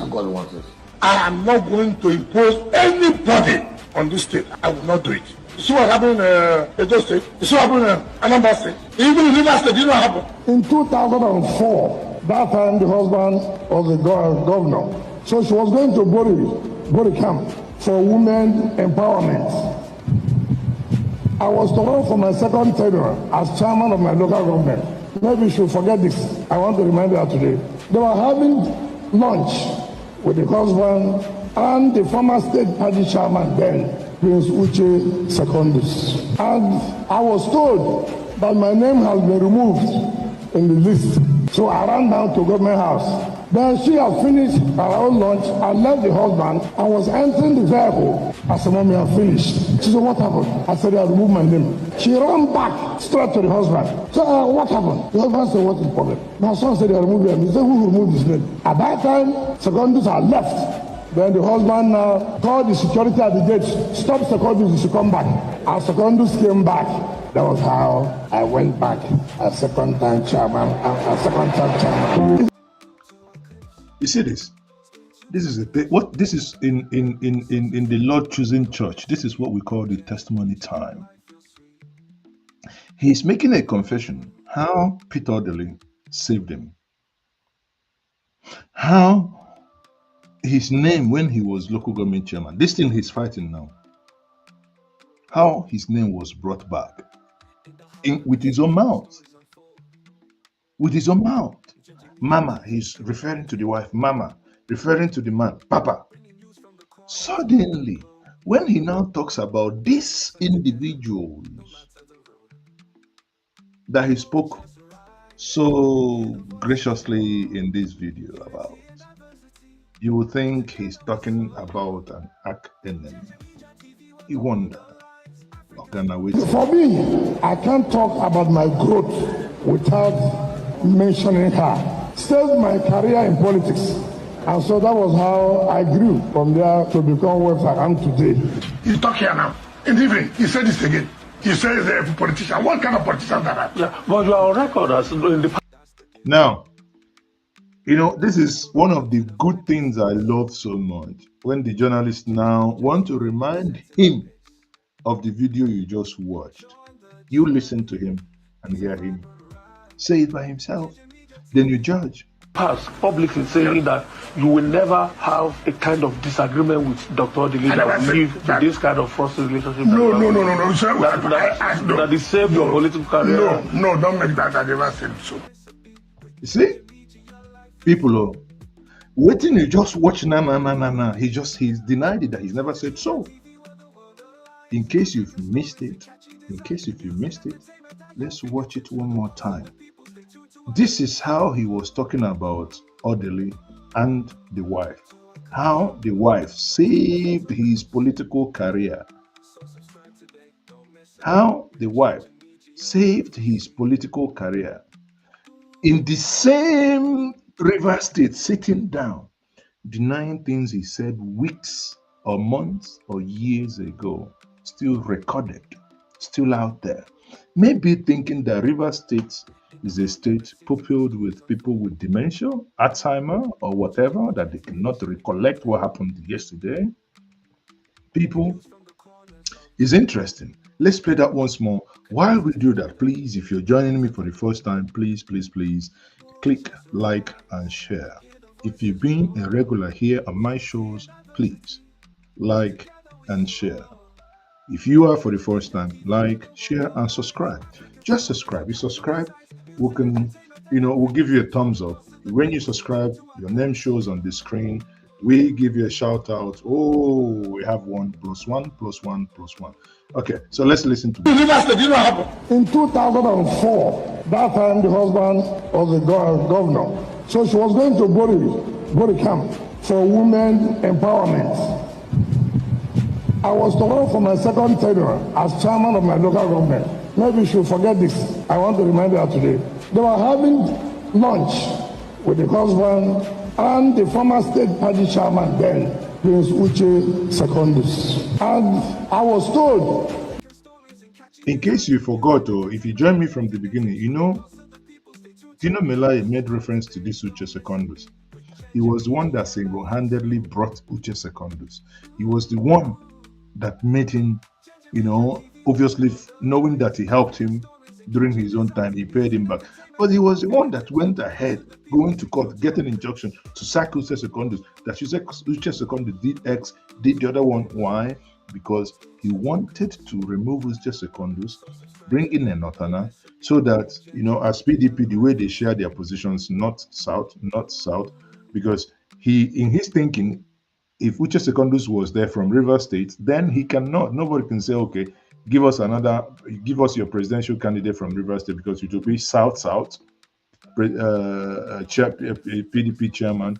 And God wants it. I am not going to impose anybody on this state. I will not do it. You see what happened in Edo State? You see what happened in Anambra State? Even in River State, it did not happen. In 2004, that time the husband was the governor. So she was going to Bori camp for women empowerment. I was to run for my second tenure as chairman of my local government. Maybe you should forget this. I want to remind you today. They were having lunch with the husband and the former state party chairman then, Prince Uche Secondus. And I was told that my name has been removed in the list. So I ran down to government house. Then she had finished her own lunch and left the husband and was entering the vehicle. I said, Mommy, I'm finished. She said, what happened? I said, I removed my name. She ran back straight to the husband. So what happened? The husband said, what's the problem? My son said, I removed him. He said, who removed his name? At that time, Secondus had left. Then the husband called the security at the gate. Stop Secondus, you should come back. And Secondus came back. That was how I went back as second-time chairman.
You see this? This is what this is in the Lord choosing church. This is what we call the testimony time. He's making a confession how Peter Odili saved him. How his name when he was local government chairman. This thing he's fighting now. How his name was brought back with his own mouth. With his own mouth. Mama, he's referring to the wife. Mama, referring to the man. Papa. Suddenly, when he now talks about these individuals that he spoke so graciously in this video about, you would think he's talking about an arch enemy. You wonder.
For me, I can't talk about my growth without mentioning her. Saved my career in politics. And so that was how I grew from there to become what I am today. You talk here now. In the evening, he said this again. He said he's a politician. What kind of politician that?
Yeah, but you are on record as in the.
Now, you know, this is one of the good things I love so much. When the journalists now want to remind him of the video you just watched, you listen to him and hear him say it by himself. Then you judge.
Past publicly saying that you will never have a kind of disagreement with Dr. Odili that will lead to this kind of forced relationship.
No. Sir,
that is saved your political career.
No, don't make that. I never said so.
You see? People are waiting, you just watch na. He's denied it, that he's never said so. In case you've missed it, let's watch it one more time. This is how he was talking about Odili and the wife. How the wife saved his political career. How the wife saved his political career. In the same River State, sitting down, denying things he said weeks or months or years ago, still recorded, still out there. Maybe thinking that River State is a state populated with people with dementia, Alzheimer, or whatever, that they cannot recollect what happened yesterday. People, it's interesting. Let's play that once more. While we do that, please, if you're joining me for the first time, please click like and share. If you've been a regular here on my shows, please like and share. If you are for the first time, like, share, and subscribe. Just subscribe. You subscribe, we can, we'll give you a thumbs up. When you subscribe, your name shows on the screen. We give you a shout out. Oh, we have 1 + 1 + 1 + 1. Okay, so let's listen to this.
In 2004, that time the husband was the governor. So she was going to Bori camp for women empowerment. I was to run for my second tenure as chairman of my local government. Maybe you should forget this. I want to remind you today. They were having lunch with the husband and the former state party chairman then, Prince Uche Secondus. And I was told.
In case you forgot, or if you joined me from the beginning, Tino Melai made reference to this Uche Secondus. He was the one that single-handedly brought Uche Secondus. He was the one that made him, obviously knowing that he helped him during his own time, he paid him back. But he was the one that went ahead, going to court, getting an injunction to sack Uche Secondus. That Uche Secondus did X, did the other one. Why? Because he wanted to remove Uche Secondus, bring in a Notana, so that, as PDP, the way they share their positions, not south, because in his thinking, if Uche Secondus was there from River State, then he cannot. Nobody can say, okay, give us your presidential candidate from River State, because it will be South, PDP chairman,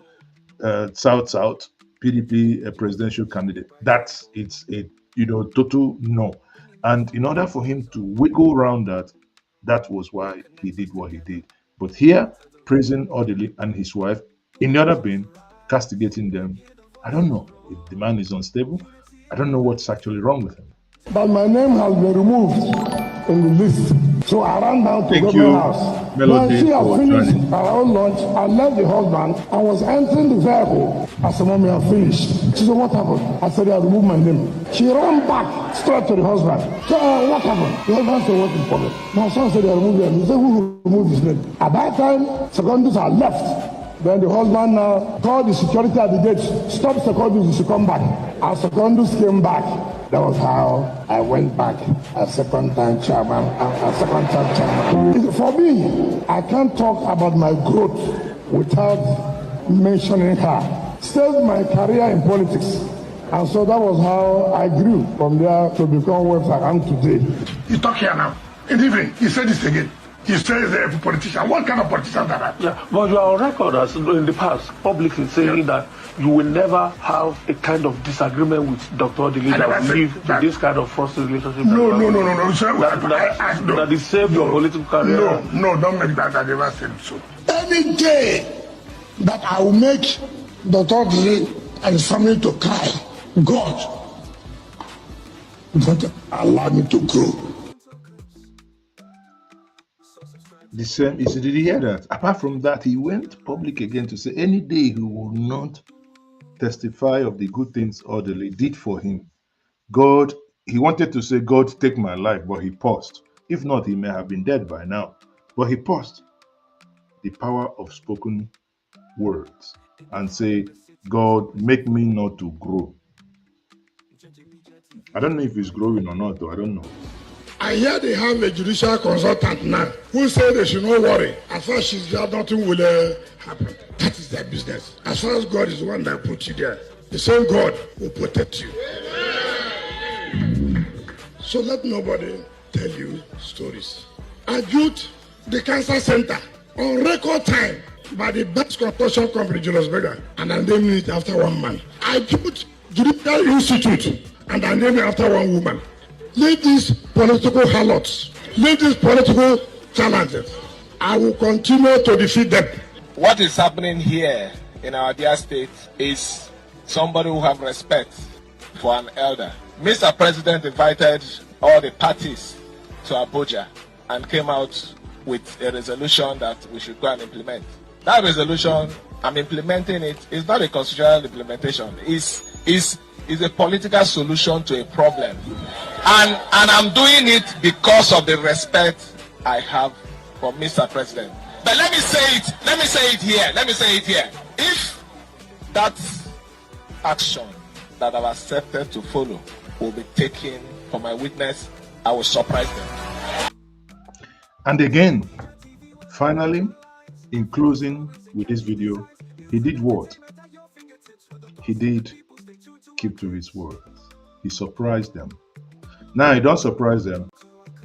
South, PDP presidential candidate. It's a total no. And in order for him to wiggle around that was why he did what he did. But here, praising Orderly and his wife, in the other bin, castigating them. I don't know if the man is unstable. I don't know what's actually wrong with him.
But my name has been removed in the list. So I ran down to
Thank
government
you,
house.
Melody,
When she had
for
finished
joining.
her own lunch, I left the husband and was entering the vehicle. I said, Mommy, I'm finished. She said, what happened? I said, I removed my name. She ran back straight to the husband. So, what happened? The husband said, what is problem? My son said, I removed him. He said, who removed his name? At that time, Secondus had left. Then the husband now called the security at the gate, stop Secondus to come back. As Secondus came back, that was how I went back a second time chairman, a second time chairman. For me, I can't talk about my growth without mentioning her. Saved my career in politics. And so that was how I grew from there to become what I am today. You talk here now. In the evening, he said this again. He says a politician. What kind of politician that?
Yeah, but you are on record as in the past publicly saying that you will never have a kind of disagreement with Dr. Odili that will lead to this kind of frustrated relationship.
No. Sir,
that is saved your political career.
No, don't make that. I never said so. Any day that I will make Dr. Odili and his family to cry, God, don't allow me to grow.
The same, did you hear that? Apart from that, he went public again to say any day he will not testify of the good things Orderly did for him. God, he wanted to say, God, take my life, but he paused. If not, he may have been dead by now. But he paused. The power of spoken words and say, God, make me not to grow. I don't know if he's growing or not, though. I don't know.
I hear they have a judicial consultant now who say they should not worry. As far as she's there, nothing will happen. That is their business. As far as God is the one that put you there, the same God will protect you. So let nobody tell you stories. I built the cancer center on record time by the best construction company, Julius Berger, and I named it after one man. I built Judicial Institute, and I named it after one woman. Leave these political harlots, leave these political challenges. I will continue to defeat them.
What is happening here in our dear state is somebody who have respect for an elder. Mr. President invited all the parties to Abuja and came out with a resolution that we should go and implement. That resolution, I'm implementing it, is not a constitutional implementation. It's a political solution to a problem. And I'm doing it because of the respect I have for Mr. President. But let me say it here. If that action that I've accepted to follow will be taken for my witness, I will surprise them.
And again, finally, in closing with this video, he did what? He did keep to his words. He surprised them. Now he don't surprise them.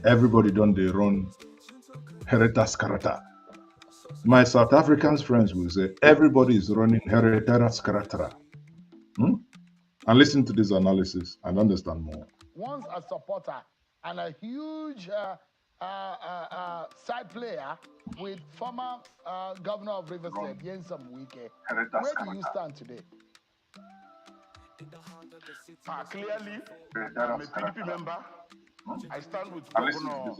Everybody done they run Heretas Karata. My South African friends will say everybody is running Heretas Karata. And listen to this analysis and understand more.
Once a supporter and a huge side player with former governor of Rivers State, Wike. Where do you stand today?
Clearly, I'm a PDP member. I stand with Governor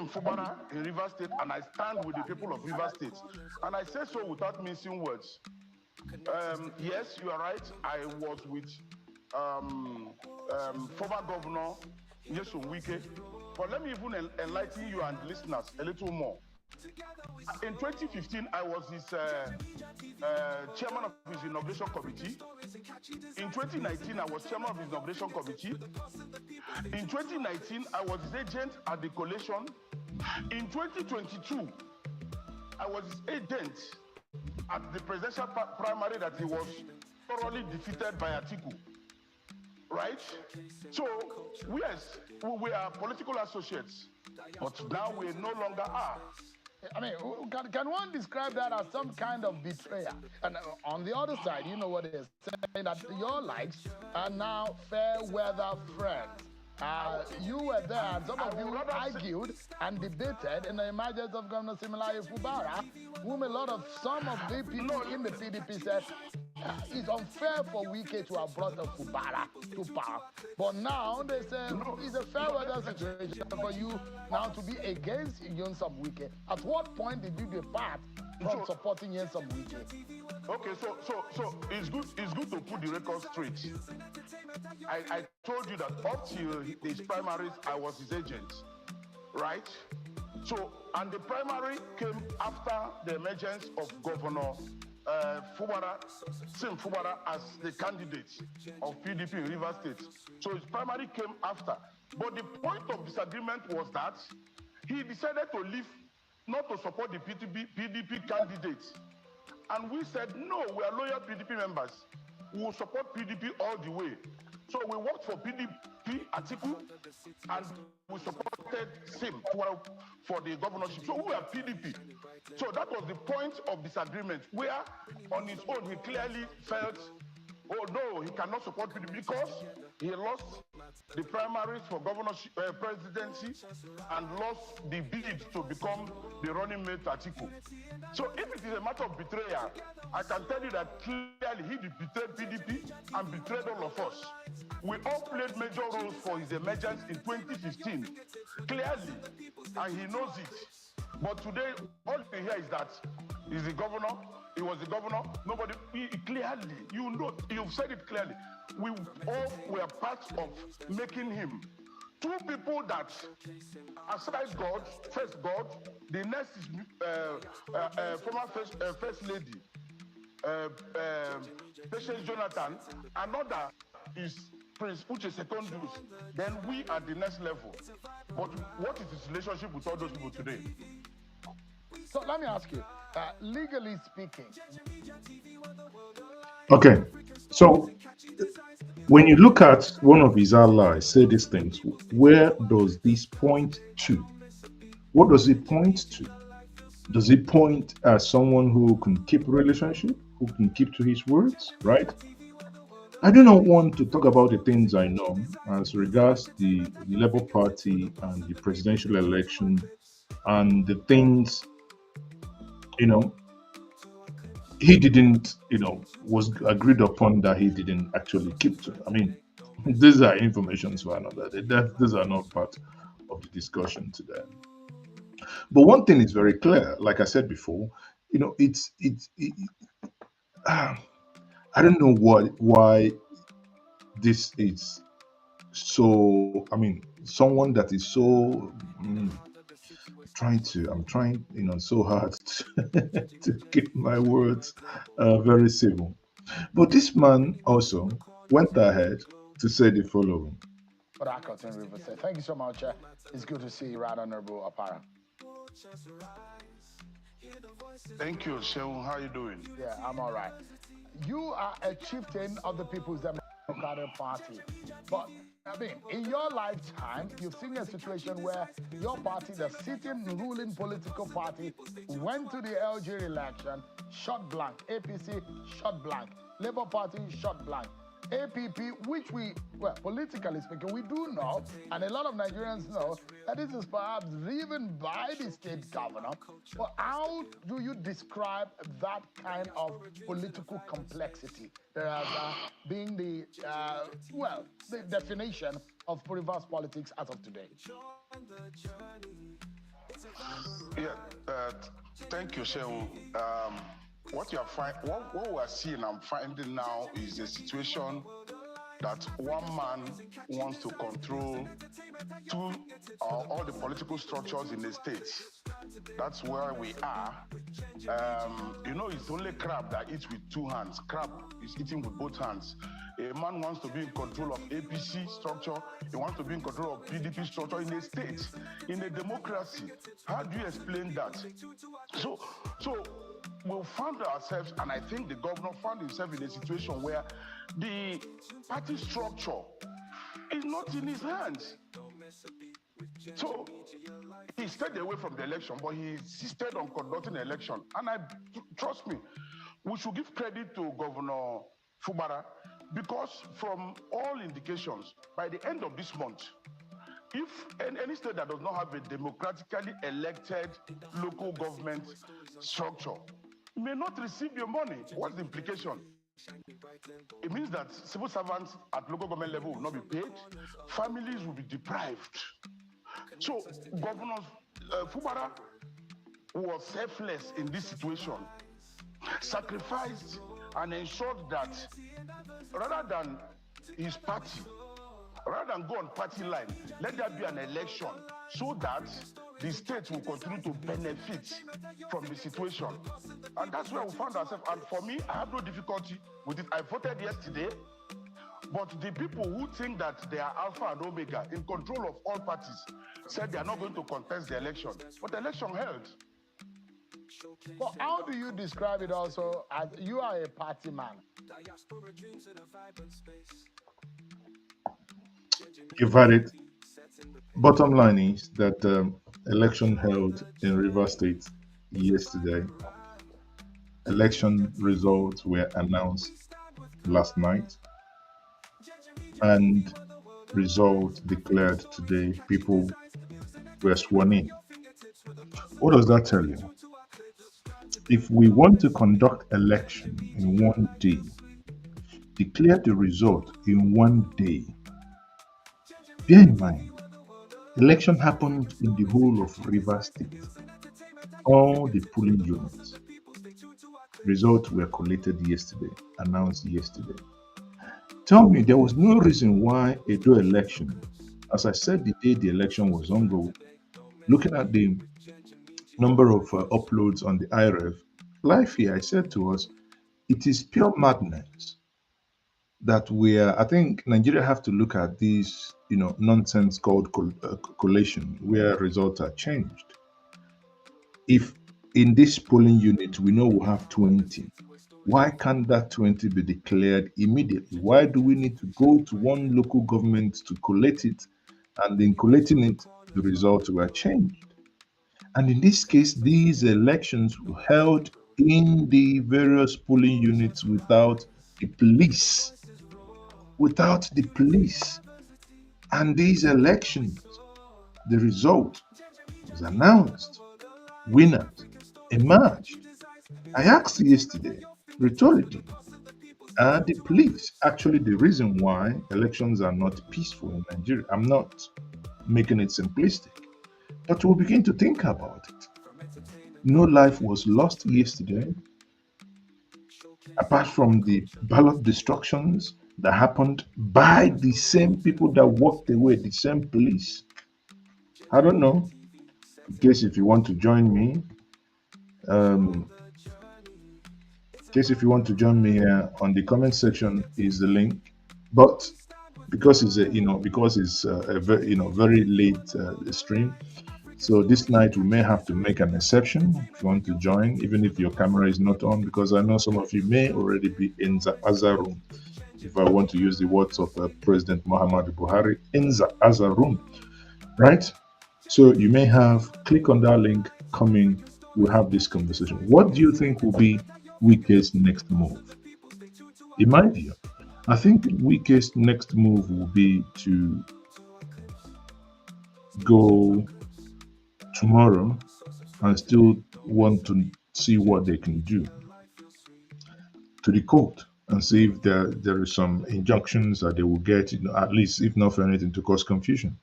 Fubara in Rivers State, and I stand with the people of Rivers State. And I say so without mincing words. Yes, you are right. I was with former Governor Wike. But let me even enlighten you and listeners a little more.
In 2015, I was his chairman of his inauguration committee. In 2019, I was chairman of his inauguration committee. In 2019, I was his agent at the collation. In 2022, I was his agent at the presidential primary that he was thoroughly defeated by Atiku. Right? So, yes, we are political associates, but now we no longer are.
I mean, can one describe that as some kind of betrayal? And on the other side, you know what they're saying, that your likes are now fair weather friends. You were there, and some of you argued and debated in the emergence of Governor Similayo Fubara, whom some of the people in the PDP said it's unfair for Wike to have brought a Fubara to power. But now they say it's a fair weather situation for you now to be against Nyesom Wike. At what point did you depart from supporting Nyesom Wike?
Okay, so it's good to put the record straight. I told you that up till his primaries, I was his agent, right? So, and the primary came after the emergence of Governor Sim Fubara as the candidate of PDP in Rivers State. So his primary came after. But the point of disagreement was that he decided to leave, not to support the PDP candidate. And we said, no, we are loyal PDP members. We will support PDP all the way. So we worked for PDP Atiku, and we supported Sim for the governorship. So we are PDP. So that was the point of disagreement, where on his own he clearly felt, oh no, he cannot support PDP because he lost the primaries for governorship, presidency, and lost the bid to become the running mate to Atiku. So if it is a matter of betrayal, I can tell you that clearly he betrayed PDP and betrayed all of us. We all played major roles for his emergence in 2015, clearly, and he knows it. But today, all you hear is that he's the governor, he was the governor, nobody, clearly, you know, you've said it clearly. We all were part of making him. Two people that, aside God, first God, the next is former first lady, Patience Jonathan, another is Prince Uche Secondus, then we are the next level. But what is his relationship with all those people today?
So let me ask you, legally speaking.
Okay, so when you look at one of his allies say these things, where does this point to? What does it point to? Does it point as someone who can keep a relationship, who can keep to his words, right? I do not want to talk about the things I know as regards the Labour Party and the presidential election and the things, he didn't, was agreed upon that he didn't actually keep to. I mean, these are informations for another. These are not part of the discussion today. But one thing is very clear, like I said before, I don't know why this is so. I mean, someone that is so I'm trying, so hard to keep my words very civil. But this man also went ahead to say the following.
Thank you so much. It's good to see you, Right Honorable Apara.
Thank you, Shehu. How are you doing?
Yeah, I'm all right. You are a chieftain of the People's Democratic Party. But, I mean, in your lifetime, you've seen a situation where your party, the sitting ruling political party, went to the LG election, shot blank. APC, shot blank. Labour Party, shot blank. APP, which politically speaking, we do know, and a lot of Nigerians know, that this is perhaps driven by the state governor. But how do you describe that kind of political complexity? Whereas being the definition of reverse politics as of today.
Yeah, thank you, Shehu. What we are seeing, I'm finding now, is a situation that one man wants to control all the political structures in the state.
That's where we are. It's only crab that eats with two hands. Crab is eating with both hands. A man wants to be in control of APC structure. He wants to be in control of PDP structure in a state, in a democracy. How do you explain that? So we found ourselves, and I think the governor found himself in a situation where the party structure is not in his hands. So he stayed away from the election, but he insisted on conducting the election. And trust me, we should give credit to Governor Fubara, because from all indications, by the end of this month, if any state that does not have a democratically elected local government structure may not receive your money. What's the implication? It means that civil servants at local government level will not be paid, families will be deprived. So Governor Fubara was selfless in this situation, sacrificed and ensured that rather than his party, rather than go on party line, let there be an election so that the state will continue to benefit from the situation. And that's where we found ourselves. And for me, I have no difficulty with it. I voted yesterday, but the people who think that they are alpha and omega in control of all parties said they are not going to contest the election. But the election held.
Well, how do you describe it also as you are a party man?
You've had it. Bottom line is that election held in Rivers State yesterday. Election results were announced last night, and results declared today. People were sworn in. What does that tell you? If we want to conduct election in one day, declare the result in one day. Bear in mind, election happened in the whole of Rivers State. All the polling units. Results were collated yesterday, announced yesterday. Tell me, there was no reason why a Edo election, as I said the day the election was ongoing, looking at the number of uploads on the IRF, live here, I said to us, it is pure madness that I think Nigeria have to look at this, nonsense called collation, where results are changed. If in this polling unit we know we have 20, why can't that 20 be declared immediately? Why do we need to go to one local government to collect it, and in collecting it, the results were changed? And in this case, these elections were held in the various polling units without the police. Without the police. And these elections, the result was announced. Winners emerged. I asked yesterday, rhetorically, are the police actually the reason why elections are not peaceful in Nigeria? I'm not making it simplistic, but we'll begin to think about it. No life was lost yesterday, apart from the ballot destructions that happened by the same people that walked away, the same police. I don't know. In case if you want to join me, on the comment section is the link. But because it's a very late stream, so this night we may have to make an exception if you want to join, even if your camera is not on, because I know some of you may already be in the other room. If I want to use the words of President Muhammadu Buhari, in the other room, right? So you may click on that link, come in, we'll have this conversation. What do you think will be Wike's next move? In my view, I think Wike's next move will be to go tomorrow and still want to see what they can do to the court and see if there is some injunctions that they will get, at least if not for anything, to cause confusion.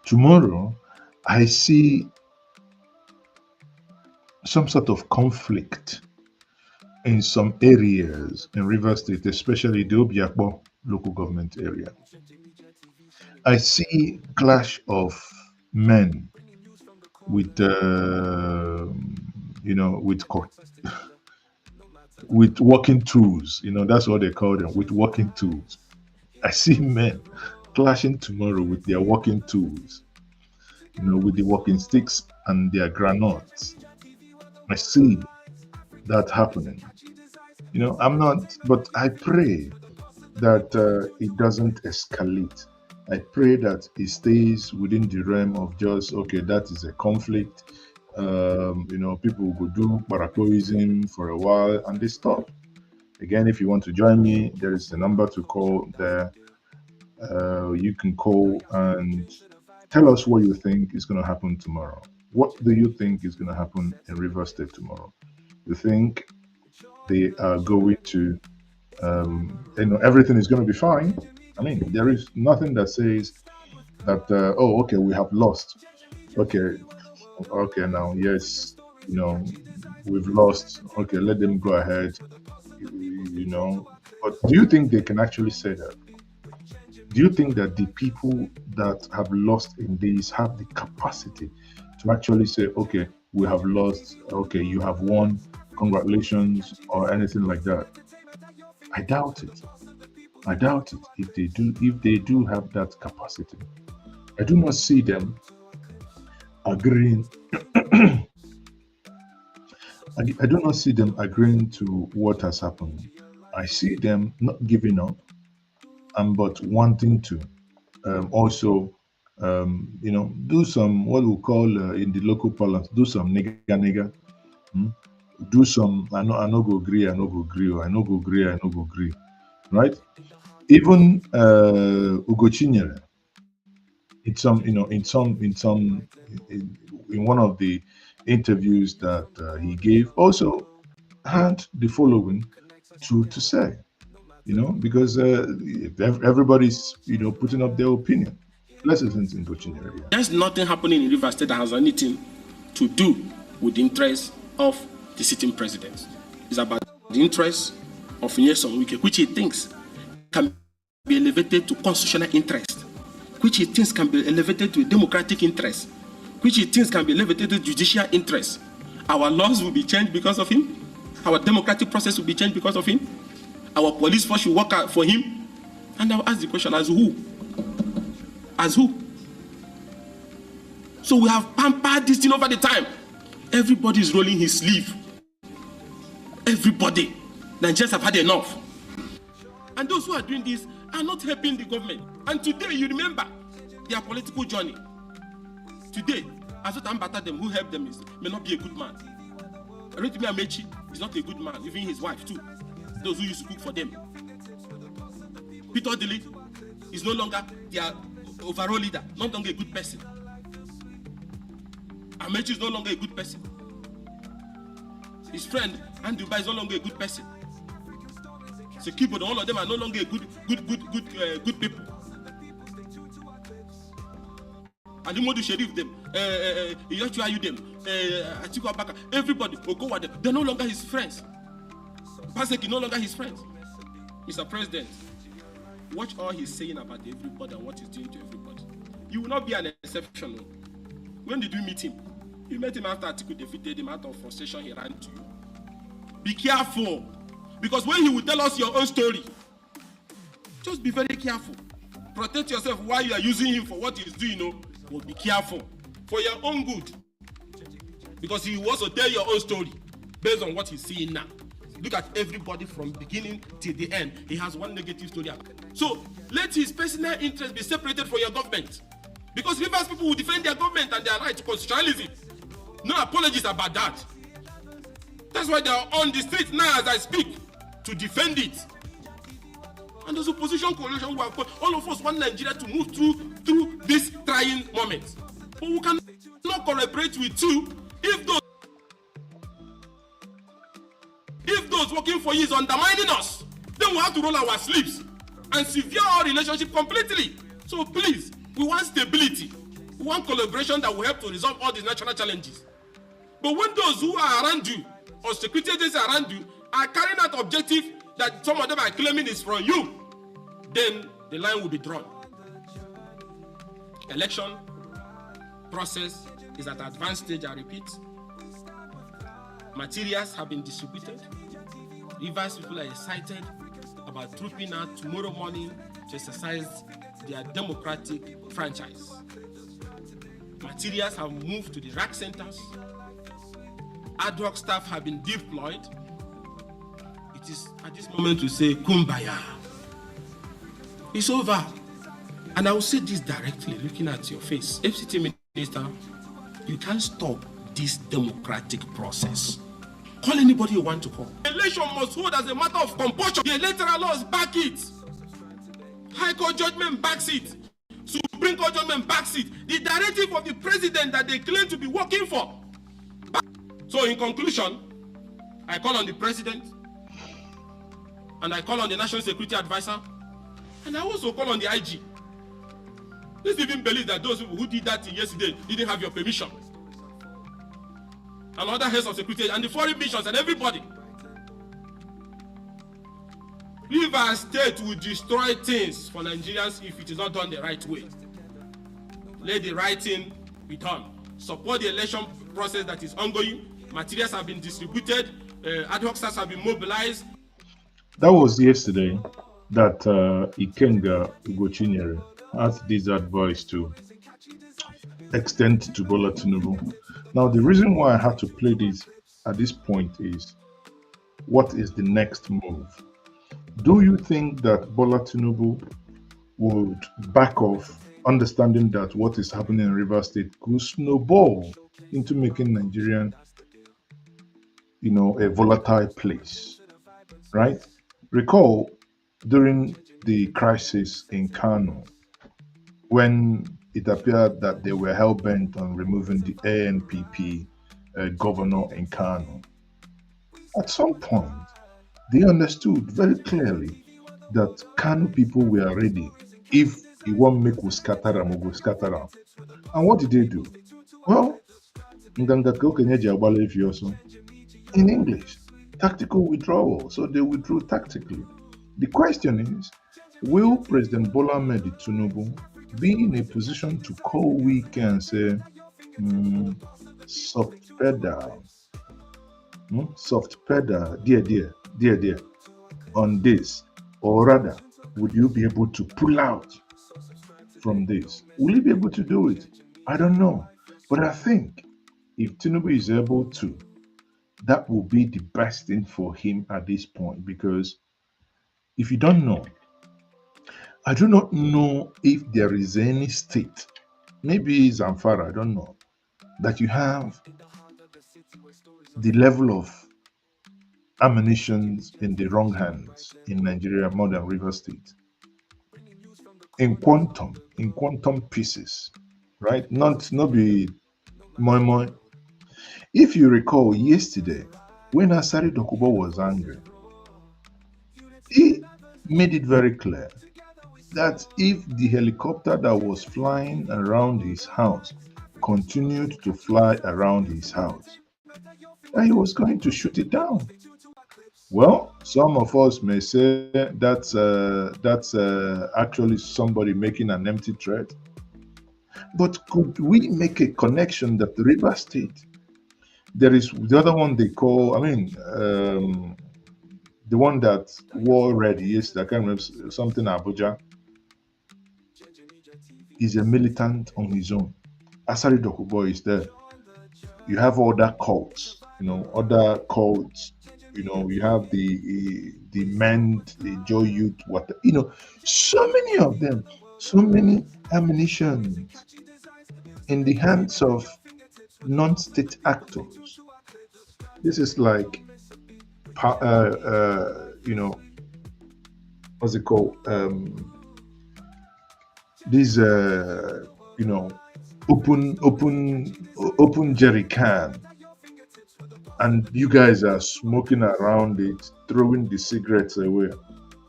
Tomorrow, I see some sort of conflict in some areas in Rivers State, especially the Obiakpo local government area. I see clash of men with with walking tools. That's what they call them, with walking tools. I see men clashing tomorrow with their walking tools, with the walking sticks and their granotes. I see that happening. I'm not, but I pray that it doesn't escalate. I pray that it stays within the realm of just, okay, that is a conflict. People will do paracoism for a while and they stop. Again, if you want to join me, there is a number to call there. You can call and tell us what you think is going to happen tomorrow. What do you think is going to happen in River State tomorrow? You think they are going to, everything is going to be fine? I mean, there is nothing that says that, oh, okay, we have lost. Okay, now, yes, we've lost. Okay, let them go ahead, But do you think they can actually say that? Do you think that the people that have lost in this have the capacity to actually say, okay, we have lost, okay, you have won, congratulations, or anything like that? I doubt it. I doubt it. If they do have that capacity, I do not see them agreeing. I do not see them agreeing to what has happened. I see them not giving up, but wanting to also, do some, what we call in the local parlance, do some nigga. Do some, I no go agree, I no go agree, or I no go agree, I no go agree. Right? Even Ugochinyere, in one of the interviews that he gave, also had the following to say, because everybody's putting up their opinion. Let's listen to Ugochinyere.
There's nothing happening in River State that has anything to do with the interests of the sitting president. It's about the interests of Nyesom Wike, which he thinks can be elevated to constitutional interest, which he thinks can be elevated to a democratic interest, which he thinks can be elevated to judicial interest. Our laws will be changed because of him. Our democratic process will be changed because of him. Our police force will work out for him. And I'll ask the question, as who? As who? So we have pampered this thing over the time. Everybody is rolling his sleeve. Everybody. Nigerians have had enough. And those who are doing this are not helping the government. And today, you remember their political journey. Today, Azota Mbata, them who helped them may not be a good man. Rotimi Amechi is not a good man, even his wife too. Those who used to cook for them. Peter Odili is no longer their overall leader, no longer a good person. Amechi is no longer a good person. His friend Andrew Ba is no longer a good person. Sekibo, all of them are no longer a good people. And the Modu Sheriff them, Yochu them, Atiku Abaka, everybody, Okowa them, they're no longer his friends. Paseki no longer his friends. Mr. President, watch all he's saying about everybody and what he's doing to everybody. You will not be an exception. When did you meet him? You met him after Atiku defeated him out of frustration, he ran to you. Be careful. Because when he will tell us your own story, just be very careful. Protect yourself while you are using him for what he's doing, but be careful for your own good. Because he will also tell your own story based on what he's seeing now. Look at everybody from beginning till the end. He has one negative story. So let his personal interest be separated from your government. Because Rivers people will defend their government and their right to constitutionalism. No apologies about that. That's why they are on the street now as I speak to defend it. And there's opposition coalition who have all of us want Nigeria to move through this trying moment. But we cannot collaborate with you if those working for you is undermining us. Then we have to roll our sleeves and sever our relationship completely. So please, we want stability. We want collaboration that will help to resolve all these national challenges. But when those who are around you or security agencies around you are carrying out objective that some of them are claiming is from you, then the line will be drawn. Election process is at advanced stage, I repeat. Materials have been distributed. Rivers people are excited about trooping out tomorrow morning to exercise their democratic franchise. Materials have moved to the rack centers. Ad hoc staff have been deployed. It is at this moment to say, Kumbaya. It's over. And I will say this directly, looking at your face. FCT Minister, you can't stop this democratic process. Call anybody you want to call. Election must hold as a matter of compulsion. The electoral laws back it. High Court judgment backs it. Supreme Court judgment backs it. The directive of the president that they claim to be working for. So in conclusion, I call on the president, and I call on the National Security Advisor, and I also call on the IG. Let's even believe that those people who did that thing yesterday didn't have your permission. And other heads of security and the foreign missions and everybody. Rivers State will destroy things for Nigerians if it is not done the right way. Let the right thing be done. Support the election process that is ongoing. Materials have been distributed. Ad hoc staff have been mobilized.
That was yesterday that Ikenga Ugochinyere had this advice to extend to Bola Tinubu. Now, the reason why I had to play this at this point is, what is the next move? Do you think that Bola Tinubu would back off, understanding that what is happening in Rivers State could snowball into making Nigerian, a volatile place, right? Recall during the crisis in Kano, when it appeared that they were hell-bent on removing the ANPP governor in Kano. At some point, they understood very clearly that Kano people were ready. If you want to make us scatter them, we will scatter them. And what did they do? Well, in English, tactical withdrawal. So they withdrew tactically. The question is, will President Bola Ahmed Tinubu be in a position to call Wike and say, soft pedal, dear, on this? Or rather, would you be able to pull out from this? Will he be able to do it? I don't know. But I think if Tinubu is able to, that will be the best thing for him at this point. Because if you don't know, I do not know if there is any state, maybe Zamfara, I don't know, that you have the level of ammunition in the wrong hands in Nigeria more than Rivers State. In quantum pieces, right? Not be moi. If you recall yesterday, when Asari Dokubo was angry, he made it very clear that if the helicopter that was flying around his house continued to fly around his house, that he was going to shoot it down. Well, some of us may say that's actually somebody making an empty threat. But could we make a connection that the River State, there is the other one they call, the one that war ready is, I can't remember, something Abuja, is a militant on his own. Asari Dokubo is there. You have other cults, you have the men, the Joy Youth, so many of them, so many ammunition in the hands of non-state actors. This is like, what's it called? These, open jerry can, and you guys are smoking around it, throwing the cigarettes away.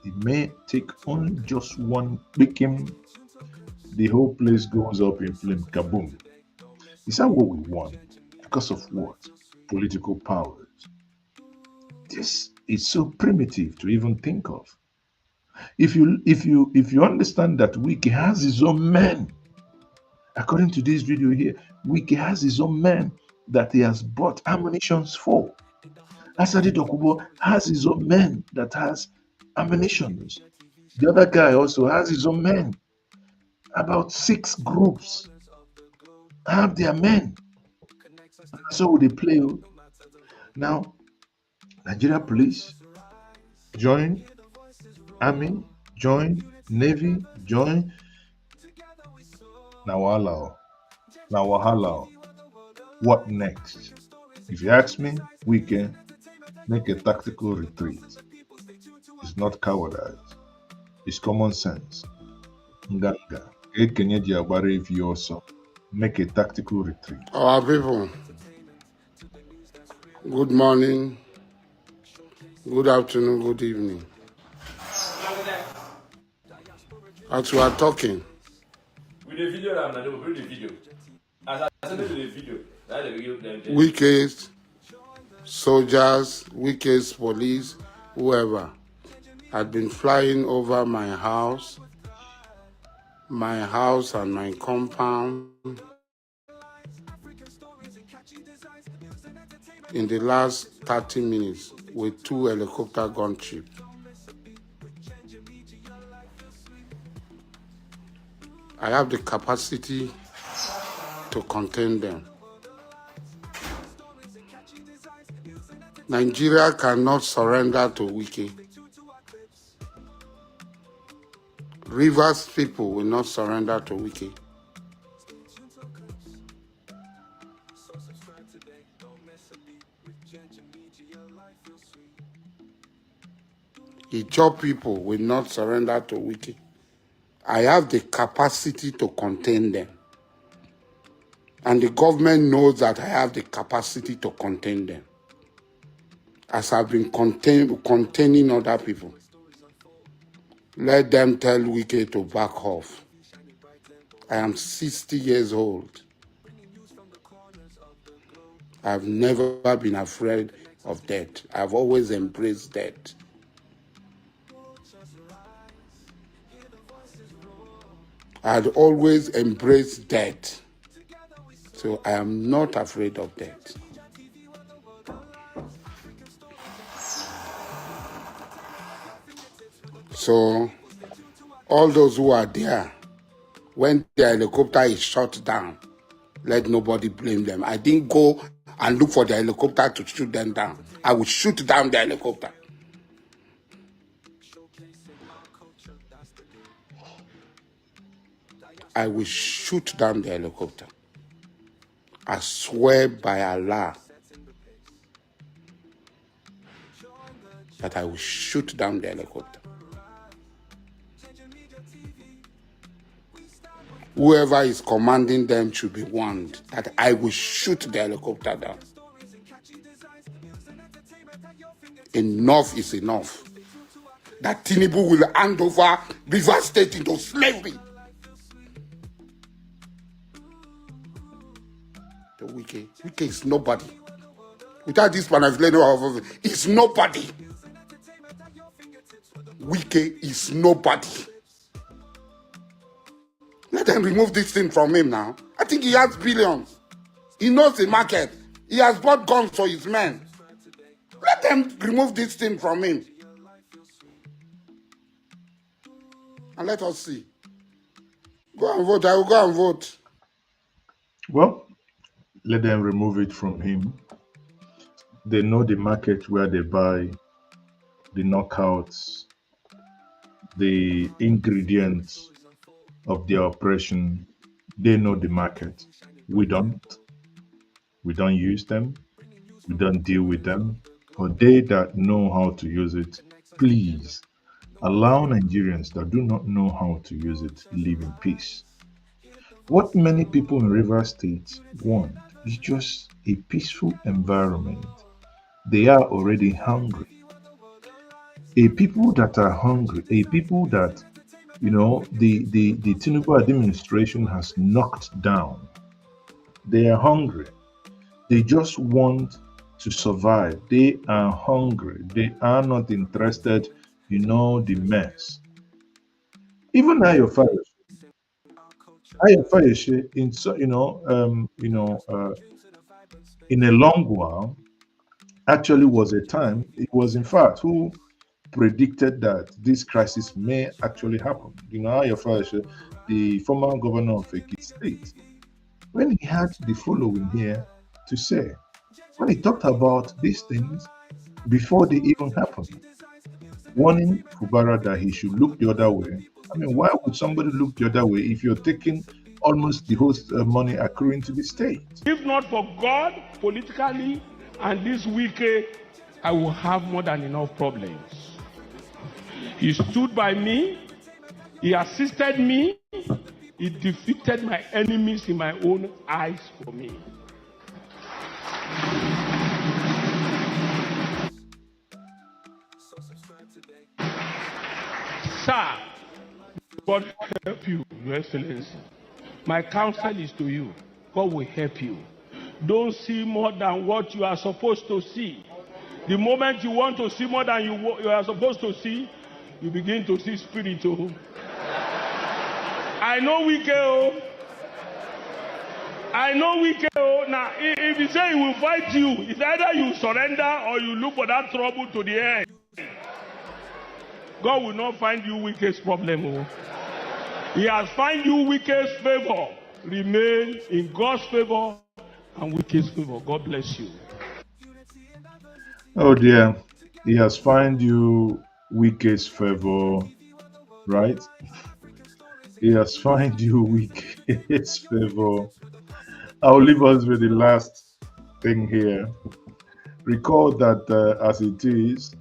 It may take only just one picking, the whole place goes up in flame, kaboom. Is that what we want? Because of what? Political powers. This is so primitive to even think of. If you understand that Wike has his own men, According to this video here, Wike has his own men that he has bought ammunitions for. Asadi Dokubo has his own men that has ammunitions. The other guy also has his own men. About 6 groups have their men. So they play. Now, Nigeria police join, army join, navy join. Now wahala. What next? If you ask me, we can make a tactical retreat. It's not cowardice. It's common sense. Nganga. Ekenye ji agbara efi ọsọ. Make a tactical retreat.
Our people, good morning, good afternoon, good evening. As we are talking,
with the video, I'm not doing the video. As I said in the video, that's the video.
Wike's soldiers, Wike's police, whoever, had been flying over my house and my compound in the last 30 minutes with 2 helicopter gunships. I have the capacity to contain them. Nigeria cannot surrender to Wike. Rivers people will not surrender to Wike. Ijaw people will not surrender to Wike. I have the capacity to contain them. And the government knows that I have the capacity to contain them. As I've been containing other people. Let them tell Wike to back off. I am 60 years old. I've never been afraid of death. I've always embraced death. I'd always embraced death. So I am not afraid of death. So all those who are there, when the helicopter is shot down, let nobody blame them. I didn't go and look for the helicopter to shoot them down. I will shoot down the helicopter. I will shoot down the helicopter. I swear by Allah that I will shoot down the helicopter. Whoever is commanding them should be warned that I will shoot the helicopter down. Enough is enough. That Tinubu will hand over River State into slavery. The Wike is nobody. Without this panaflex, it's nobody. Wike is nobody. Let them remove this thing from him now. I think he has billions. He knows the market. He has bought guns for his men. Let them remove this thing from him. And let us see. Go and vote. I will go and vote.
Well, let them remove it from him. They know the market where they buy the knockouts, the ingredients of their operation. They know the market. We don't. We don't use them. We don't deal with them. But they that know how to use it, please allow Nigerians that do not know how to use it live in peace. What many people in Rivers State want is just a peaceful environment. They are already hungry. A people that are hungry, a people that, the Tinubu administration has knocked down. They are hungry. They just want to survive. They are hungry. They are not interested, the mess. Even now, your father, In so, in a long while, actually was a time. It was in fact who predicted that this crisis may actually happen. Ayefashe, the former governor of Ekiti State, when he had the following here to say, when he talked about these things before they even happened, warning Fubara that he should look the other way. I mean, why would somebody look the other way if you're taking almost the whole money accruing to the state?
If not for God, politically, and this Wike, I will have more than enough problems. He stood by me. He assisted me. He defeated my enemies in my own eyes for me. Sir, God will help you, Your Excellency. My counsel is to you. God will help you. Don't see more than what you are supposed to see. The moment you want to see more than you are supposed to see, you begin to see spirit. Oh. I know we go. I know we go. Now, if you say he will fight you, it's either you surrender or you look for that trouble to the end. God will not find you Wike's problem. Oh. He has found you Wike's favor. Remain in God's favor and Wike's favor. God bless you.
Oh dear, he has found you Wike's favor, right? He has found you Wike's favor. I'll leave us with the last thing here. Recall that as it is,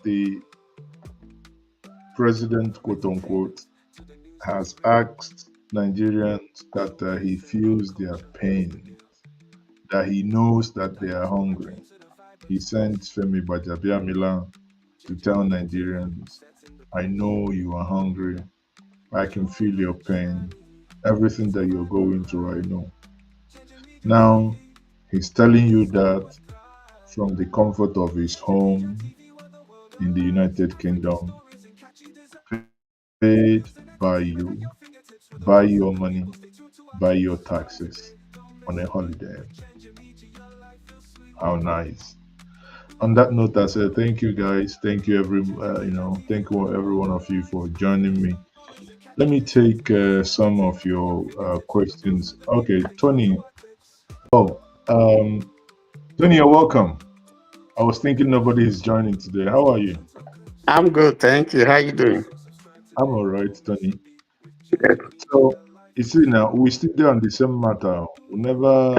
the president, quote unquote, has asked Nigerians that he feels their pain, that he knows that they are hungry. He sent Femi Gbajabiamila to tell Nigerians, I know you are hungry. I can feel your pain. Everything that you're going through, I know. Now, he's telling you that from the comfort of his home in the United Kingdom, paid by you, by your money, by your taxes on a holiday. How nice. On that note, I said thank you guys. Thank you thank you every one of you for joining me. Let me take some of your questions. Okay, Tony. Oh, Tony, you're welcome. I was thinking nobody is joining today. How are you?
I'm good, thank you. How you doing?
I'm all right, Tony. So you see now, we still there on the same matter. We never.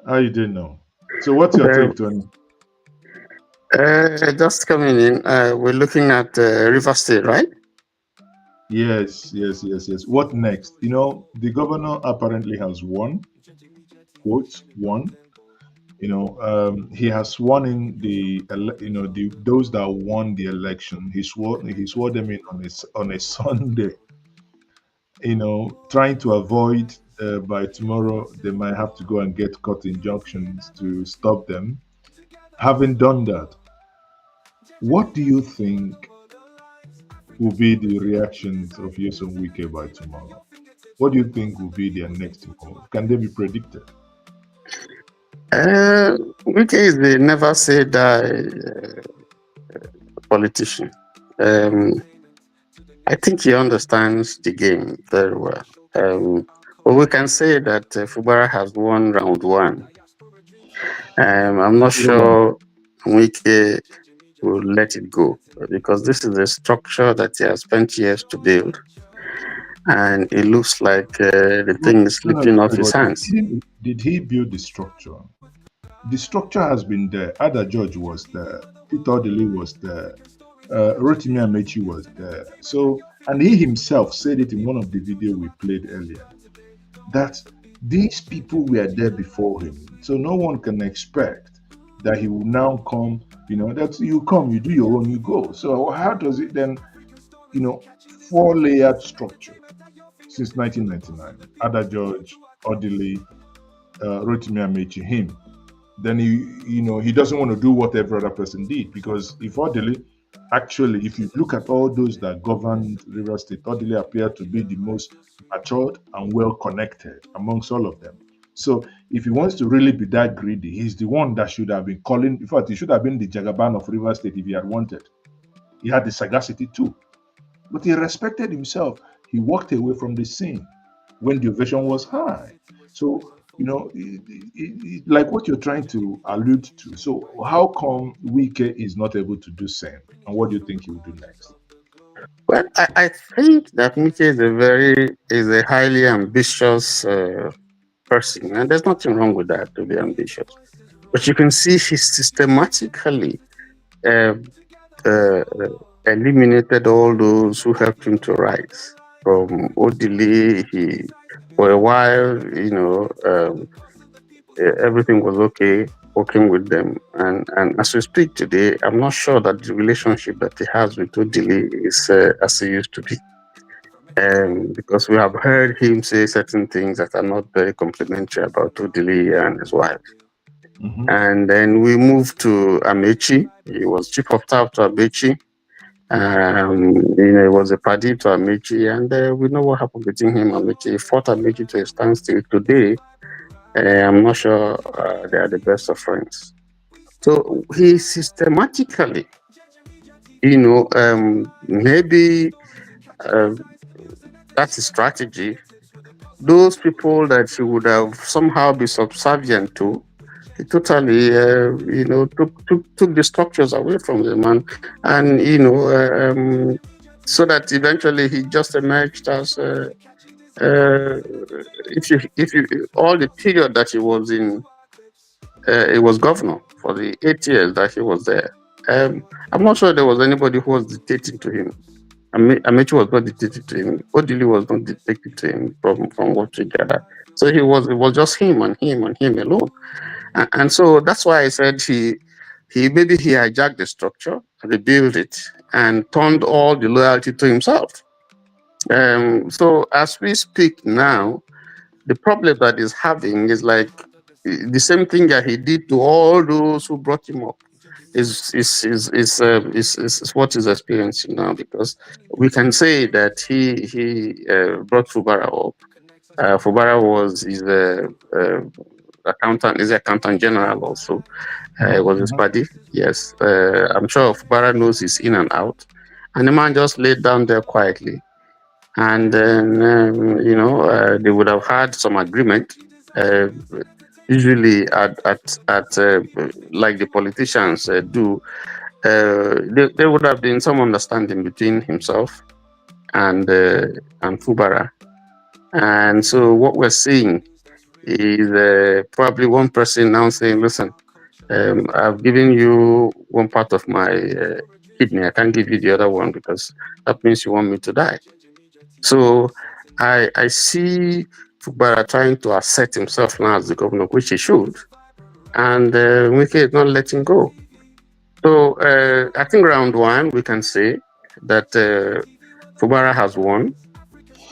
How you doing now? So what's your take, Tony?
Just coming in. We're looking at River State, right?
Yes. What next? The governor apparently has won. Quote won. He has sworn in those that won the election. He swore them in on a Sunday. Trying to avoid by tomorrow they might have to go and get court injunctions to stop them. Having done that, what do you think will be the reactions of Nyesom Wike by tomorrow? What do you think will be their next move? Can they be predicted?
Wike is the never say die politician. I think he understands the game very well. But we can say that Fubara has won round one. I'm not sure Wike will let it go because this is a structure that he has spent years to build, and it looks like the thing is slipping off his hands.
Did he build the structure? The structure has been there. Ada George was there. Peter Odili was there. Rotimi Amechi was there. So, and he himself said it in one of the videos we played earlier, that these people were there before him. So no one can expect that he will now come, that you come, you do your own, you go. So how does it then, 4-layered structure since 1999? Ada George, Odili, Rotimi Amechi, him. Then he doesn't want to do what every other person did, because if Odili Actually, if you look at all those that governed Rivers State, Odile appeared to be the most matured and well connected amongst all of them. So if he wants to really be that greedy, he's the one that should have been calling. In fact, he should have been the Jagaban of Rivers State if he had wanted. He had the sagacity too. But he respected himself. He walked away from the scene when the ovation was high. So, like what you're trying to allude to. So, how come Wike is not able to do same? And what do you think he will do next?
Well, I think that Mickey is a highly ambitious person, and there's nothing wrong with that to be ambitious. But you can see he systematically uh, uh, eliminated all those who helped him to rise. From Odili, for a while, everything was okay working with them. And as we speak today, I'm not sure that the relationship that he has with Odili is as it used to be. Because we have heard him say certain things that are not very complimentary about Odili and his wife.
Mm-hmm.
And then we moved to Amechi. He was chief of staff to Amechi. He was a party to Amechi, and we know what happened between him and Amechi. He fought Amechi to a standstill. Today, I'm not sure they are the best of friends. So he systematically, maybe that's a strategy. Those people that he would have somehow be subservient to, he totally, took the structures away from them, and so that eventually he just emerged as, if you all the period that he was in, he was governor for the 8 years that he was there. I'm not sure there was anybody who was dictating to him. Amechi was not dictating to him. Odili was not dictating to him from what we gather. So it was just him and him and him alone. And so that's why I said he maybe he hijacked the structure, rebuilt it, and turned all the loyalty to himself. So as we speak now, the problem that he's having is like the same thing that he did to all those who brought him up. Is what he's experiencing now, because we can say that he brought Fubara up. Fubara was his accountant, is accountant general also. Was his buddy. Yes, I'm sure Fubara knows he's in and out, and the man just laid down there quietly, and then they would have had some agreement. Usually at like the politicians do, there would have been some understanding between himself and Fubara. And so what we're seeing is probably one person now saying, listen, I've given you one part of my kidney. I can't give you the other one because that means you want me to die. So I see Fubara trying to assert himself now as the governor, which he should, and Wike is not letting go. So I think round one, we can say that Fubara has won.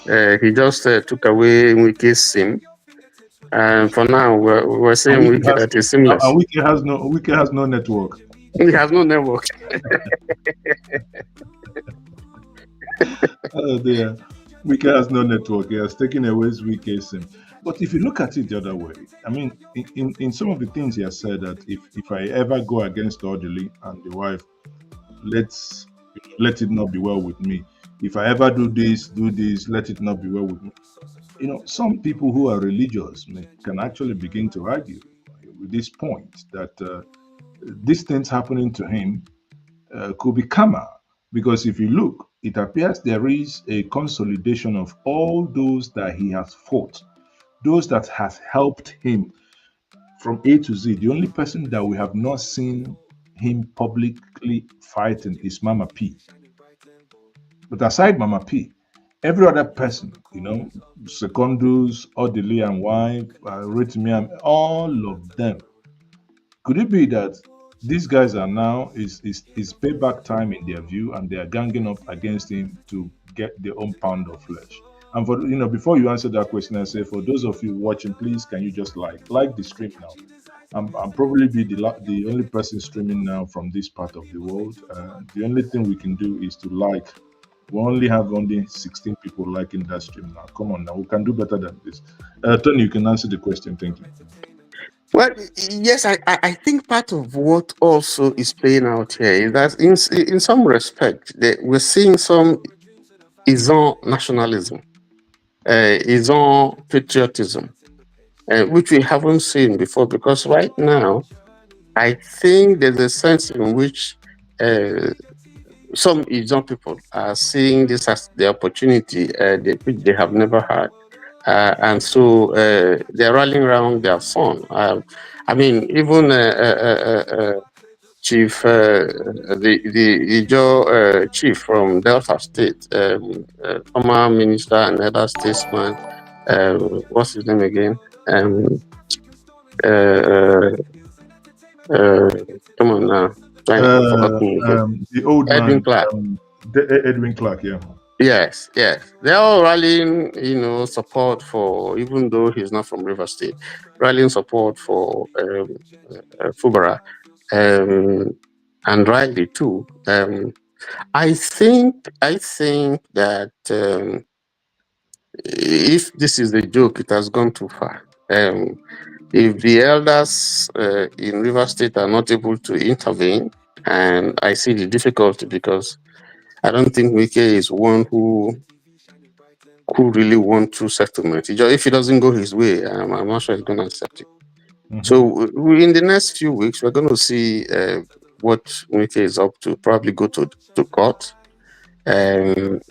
He just took away Wike's SIM. And for now, we're saying Wike that is seamless.
And Wike has no network.
He has no network.
Oh dear. Wike has no network. He has taken away his Wike's SIM. But if you look at it the other way, I mean, in some of the things he has said, that if I ever go against Odili and the wife, let it not be well with me. If I ever do this, let it not be well with me. Some people who are religious can actually begin to argue with this point that these things happening to him could be karma. Because if you look, it appears there is a consolidation of all those that he has fought, those that has helped him from A to Z. The only person that we have not seen him publicly fighting is Mama P. But aside Mama P, every other person, Secondus, Odili and wife, Rotimi, all of them. Could it be that these guys are now is payback time in their view, and they are ganging up against him to get their own pound of flesh? And for before you answer that question, I say for those of you watching, please can you just like the stream now? I'm probably be the only person streaming now from this part of the world. The only thing we can do is to like. We only have only 16 people liking that stream now. Come on now, we can do better than this. Tony, you can answer the question. Thank you.
Well, yes, I think part of what also is playing out here is that in some respect, we're seeing some Izon nationalism, Izon patriotism, which we haven't seen before. Because right now, I think there's a sense in which some young people are seeing this as the opportunity which they have never had. And so they're rallying around their son. I mean, even Chief, the Joe chief from Delta State, former minister and other statesman, what's his name again? Uh, uh, Come on now, I've forgotten again.
The old
Edwin
man,
Clark.
Edwin Clark, yeah.
Yes, yes. They're all rallying, support for, even though he's not from River State, rallying support for Fubara, and rightly too. I think that if this is a joke, it has gone too far. If the elders in River State are not able to intervene, and I see the difficulty because I don't think Wike is one who really want true settlement. If it doesn't go his way, I'm not sure he's going to accept it.
Mhm.
So in the next few weeks, we're going to see what Wike is up to. Probably go to court, and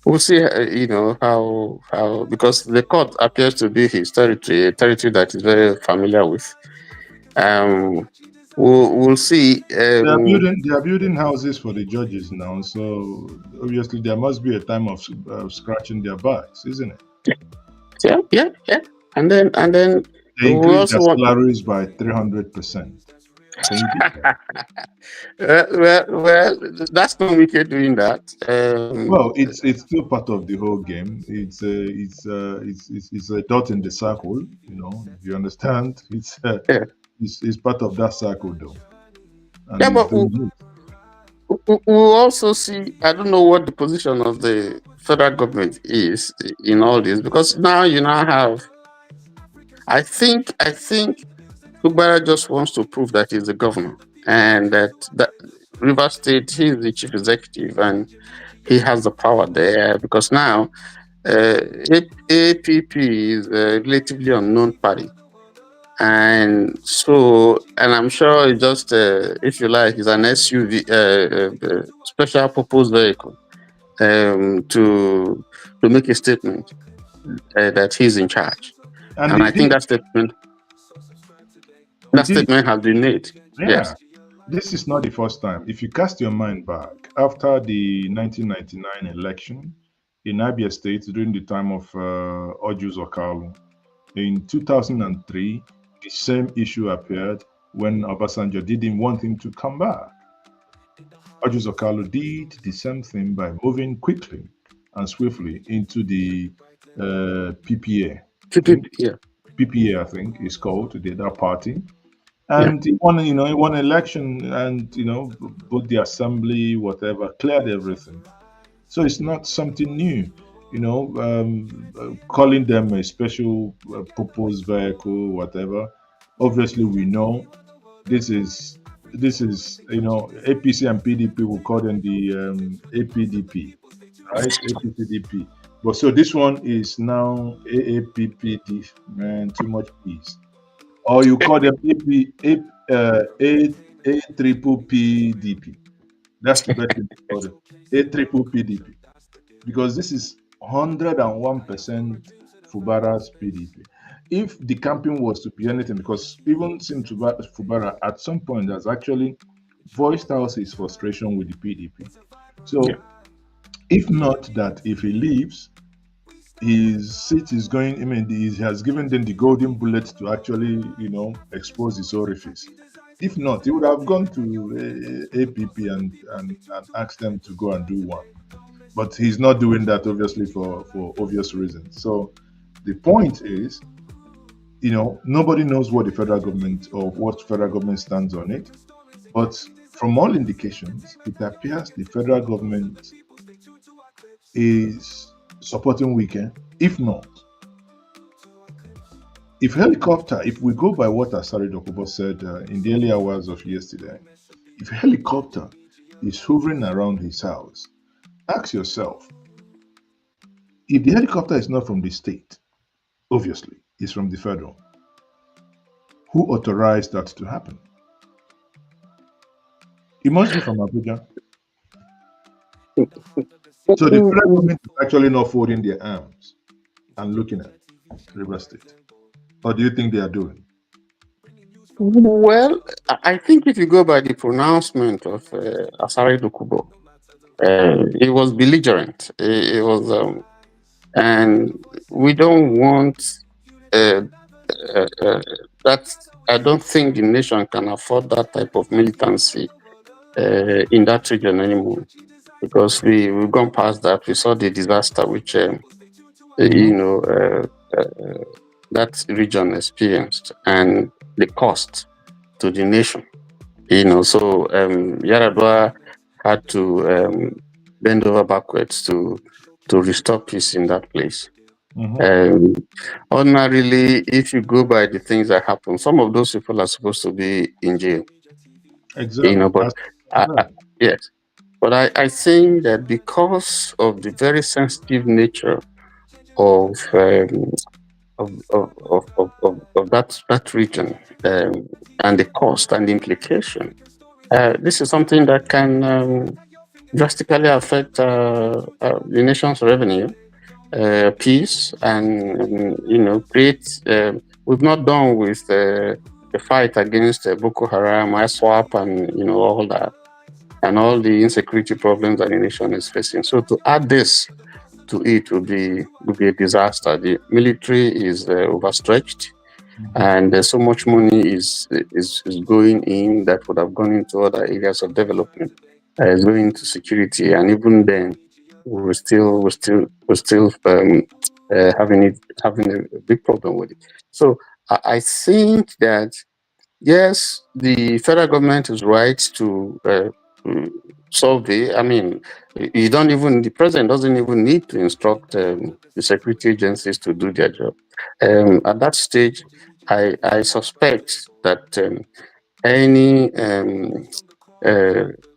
we'll see. How because the court appears to be his territory, a territory that he's very familiar with. We'll see.
They are building houses for the judges now, so obviously there must be a time of scratching their backs, isn't it?
Yeah. And then
they increase their salaries by 300%.
Well, that's not Wike doing that.
Well, it's still part of the whole game. It's a dot in the circle. If you understand, it's part of that circle, though. And
yeah, but we'll also see. I don't know what the position of the federal government is in all this, because now you now have. I think Fubara just wants to prove that he's the governor, and that River State, he's the chief executive, and he has the power there, because now APP is a relatively unknown party. And so, and I'm sure it just, if you like, is an SUV, special purpose vehicle, to make a statement that he's in charge. And I think that statement has been made.
Yeah.
Yes.
This is not the first time. If you cast your mind back, after the 1999 election in Abia State during the time of Ojus Okalu, in 2003, the same issue appeared when Obasanjo didn't want him to come back. Ojus Okalu did the same thing by moving quickly and swiftly into the PPA. PPA, I think, is called the other party. And he won election, and both the assembly, whatever, cleared everything. So it's not something new, calling them a special purpose vehicle, whatever. Obviously, we know this is APC and PDP will call them the APDP, right? APCDP. But so this one is now AAPPD. Man, too much peace. Or you call them A-triple-P-DP. That's the best thing to call them. A-triple-P-DP. Because this is 101% Fubara's PDP. If the campaign was to be anything, because even since Fubara at some point has actually voiced out his frustration with the PDP. So if not that, if he leaves, his seat is going. He has given them the golden bullet to actually, expose his orifice. If not, he would have gone to APP and asked them to go and do one. But he's not doing that, obviously, for obvious reasons. So the point is nobody knows what the federal government or what federal government stands on it. But from all indications, it appears the federal government is supporting Wike. If not, if we go by what Asari Dokubo said in the early hours of yesterday, if a helicopter is hovering around his house, ask yourself, if the helicopter is not from the state, obviously, it's from the federal, who authorized that to happen? It must be from Abuja. So the federal government is actually not folding their arms and looking at River State. Or do you think they are doing?
Well, I think if you go by the pronouncement of Asari Dokubo, it was belligerent. It was, and we don't want that. I don't think the nation can afford that type of militancy in that region anymore, because we've gone past that. We saw the disaster which that region experienced and the cost to the nation. So Yaradua had to bend over backwards to restore peace in that place. Ordinarily, if you go by the things that happen, some of those people are supposed to be in jail.
Exactly.
But yes, but I think that because of the very sensitive nature of that region and the cost and the implication, this is something that can drastically affect the nation's revenue, peace, and create. We've not done with the fight against Boko Haram, ISWAP, and all that, and all the insecurity problems that the nation is facing. So to add this to it would be a disaster. The military is overstretched, and there's so much money is going in that would have gone into other areas of development. It's going into security, and even then, we're still having a big problem with it. So I think that yes, the federal government is right to survey. I mean, the president doesn't even need to instruct the security agencies to do their job. At that stage, I suspect that any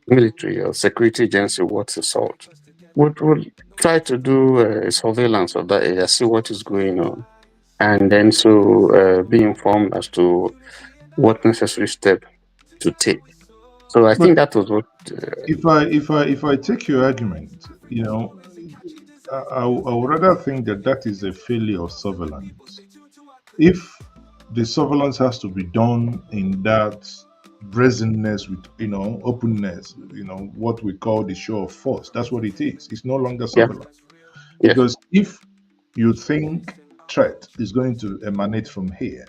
military or security agency worth its salt would try to do surveillance of that area, see what is going on, and then be informed as to what necessary step to take. So I think that was what.
If I take your argument, I would rather think that is a failure of surveillance. If the surveillance has to be done in that brazenness with openness, what we call the show of force, that's what it is. It's no longer surveillance. Because if you think threat is going to emanate from here,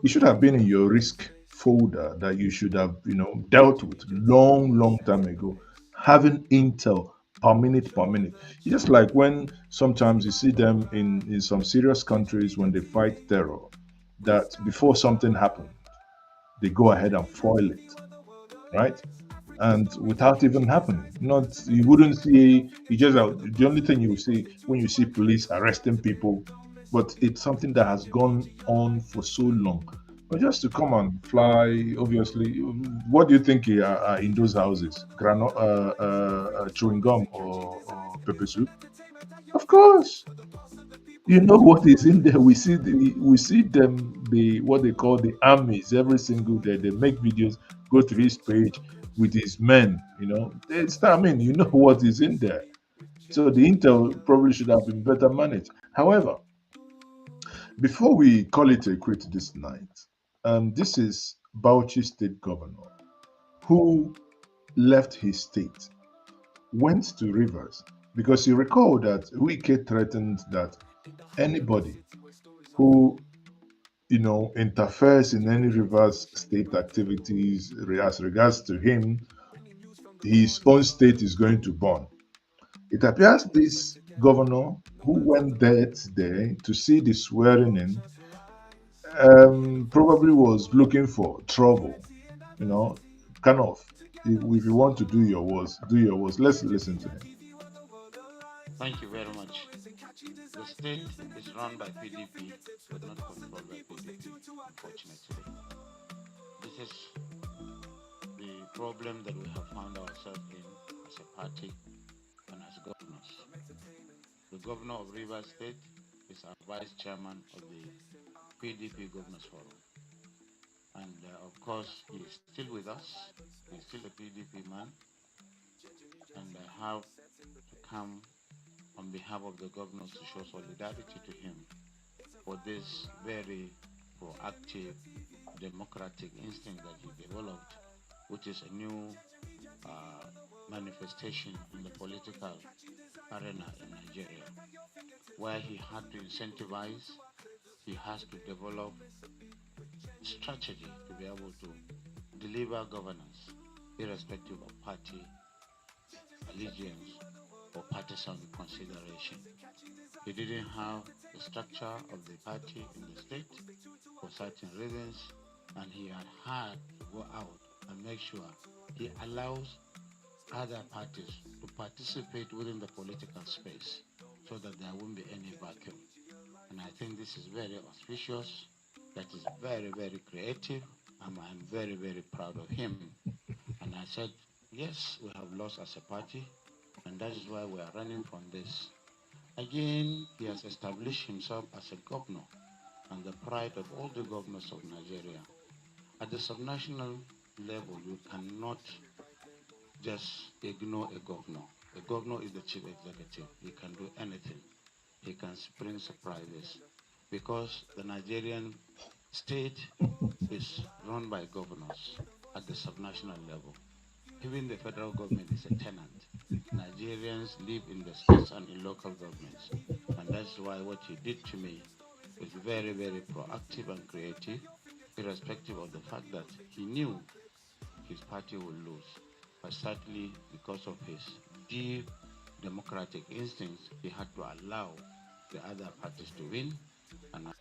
it should have been in your risk folder that you should have dealt with long time ago, having intel per minute. It's just like when sometimes you see them in some serious countries when they fight terror, that before something happened, they go ahead and foil it, right? And without even happening, you wouldn't see. The only thing you will see when you see police arresting people, but it's something that has gone on for so long. But just to come and fly, obviously, what do you think are in those houses? Chewing gum or pepper soup? Of course. You know what is in there. We see them, what they call the armies, every single day. They make videos, go to his page with his men. You know what is in there. So the intel probably should have been better managed. However, before we call it a quit this night, this is Bauchi State Governor who left his state, went to Rivers, because you recall that Wike threatened that anybody who interferes in any Rivers State activities as regards to him, his own state is going to burn. It appears this governor who went there today to see the swearing in probably was looking for trouble. You know, kind of. If you want to do your worst, do your worst. Let's listen to him.
Thank you very much. The state is run by PDP, but not controlled by PDP, unfortunately. This is the problem that we have found ourselves in as a party and as governors. The governor of Rivers State is our vice chairman of the PDP Governors Forum. And of course, he is still with us. He's still a PDP man. And I have to come on behalf of the governors to show solidarity to him for this very proactive democratic instinct that he developed, which is a new manifestation in the political arena in Nigeria, where he had to incentivize, he has to develop strategy to be able to deliver governance irrespective of party allegiance or partisan consideration. He didn't have the structure of the party in the state for certain reasons, and he had to go out and make sure he allows other parties to participate within the political space so that there won't be any vacuum. And I think this is very auspicious, that is very, very creative, and I'm very, very proud of him. And I said, yes, we have lost as a party, and that is why we are running from this. Again, he has established himself as a governor and the pride of all the governors of Nigeria. At the subnational level, you cannot just ignore a governor. A governor is the chief executive. He can do anything. He can spring surprises because the Nigerian state is run by governors at the subnational level. Even the federal government is a tenant. Nigerians live in the states and in local governments. And that's why what he did to me is very, very proactive and creative, irrespective of the fact that he knew his party would lose. But sadly, because of his deep democratic instincts, he had to allow the other parties to win. And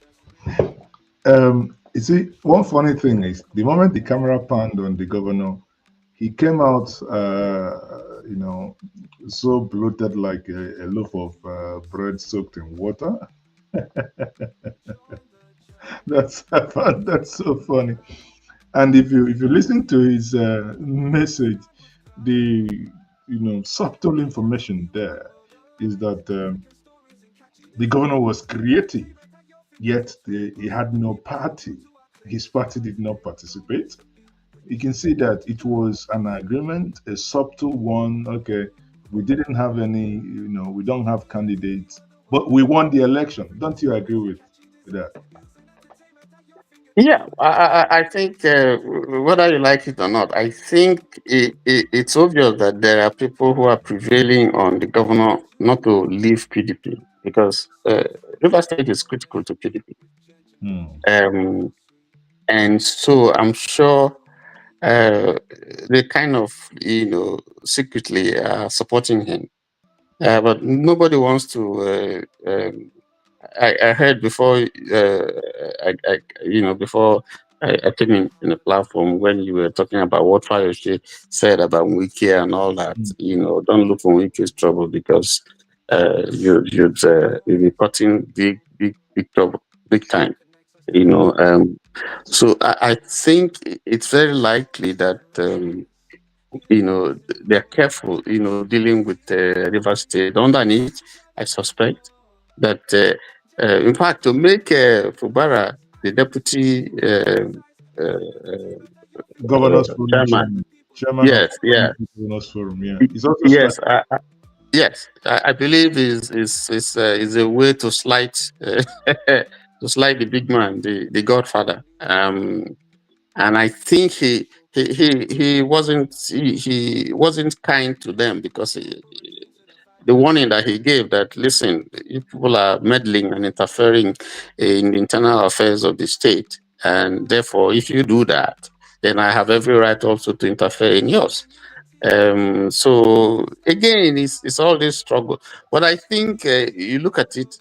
You see, one funny thing is the moment the camera panned on the governor, he came out, so bloated like a loaf of bread soaked in water. I found that so funny. And if you listen to his message, the subtle information there is that the governor was creative, yet he had no party. His party did not participate. You can see that it was an agreement, a subtle one. Okay, we didn't have any, we don't have candidates, but we won the election. Don't you agree with that?
Yeah, I think whether you like it or not, I think it's obvious that there are people who are prevailing on the governor not to leave PDP because River State is critical to PDP. And so I'm sure they kind of, secretly are supporting him. But nobody wants to. I heard before, before I came in the platform when you were talking about what Fayoshe said about Wike and all that. Don't look for Wike's trouble because you'd be cutting big trouble, big time. So I think it's very likely that they're careful, dealing with River State. Underneath, I suspect that, in fact, to make Fubara the deputy
Governors Forum chairman of
yes, yeah,
Governors Forum, yeah. It's also
yes, yes. I believe is a way to slight to slight the big man, the Godfather. And I think he wasn't kind to them because the warning that he gave that, listen, if people are meddling and interfering in the internal affairs of the state, and therefore if you do that, then I have every right also to interfere in yours. So again, it's all this struggle. But I think you look at it,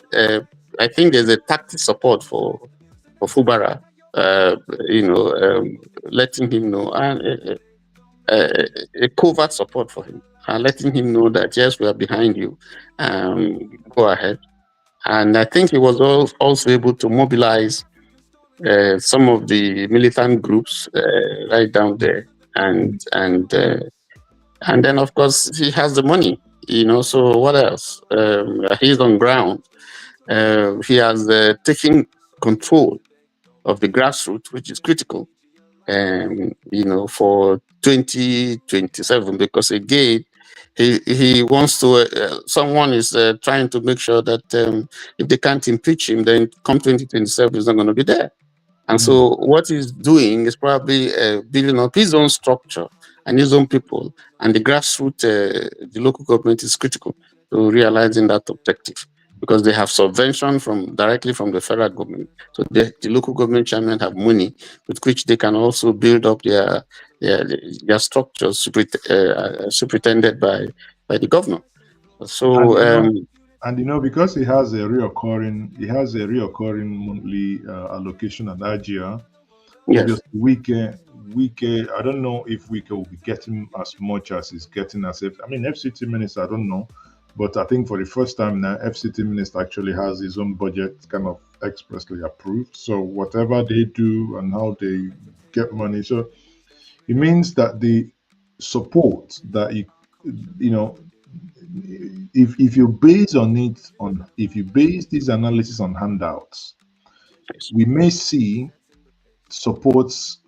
I think there's a tactic support for for Fubara, letting him know, and a covert support for him, and letting him know that yes, we are behind you. Go ahead. And I think he was also able to mobilize some of the militant groups right down there, and then of course he has the money. So what else? He's on ground. He has taken control of the grassroots, which is critical, for 2027, because again, he wants to. Someone is trying to make sure that if they can't impeach him, then come 2027, he's not going to be there. And so what he's doing is probably building up his own structure and his own people, and the grassroots, the local government is critical to realizing that objective, because they have subvention directly from the federal government. So the local government chairmen have money with which they can also build up their structures superintended by the governor. So
because he has a reoccurring monthly allocation at IGR.
Yes.
Obviously, Wike, I don't know if Wike will be getting as much as he's getting as if. I mean, FCT minister, I don't know, but I think for the first time now, FCT minister actually has his own budget kind of expressly approved. So whatever they do and how they get money, so it means that the support that if you base this analysis on handouts, we may see supports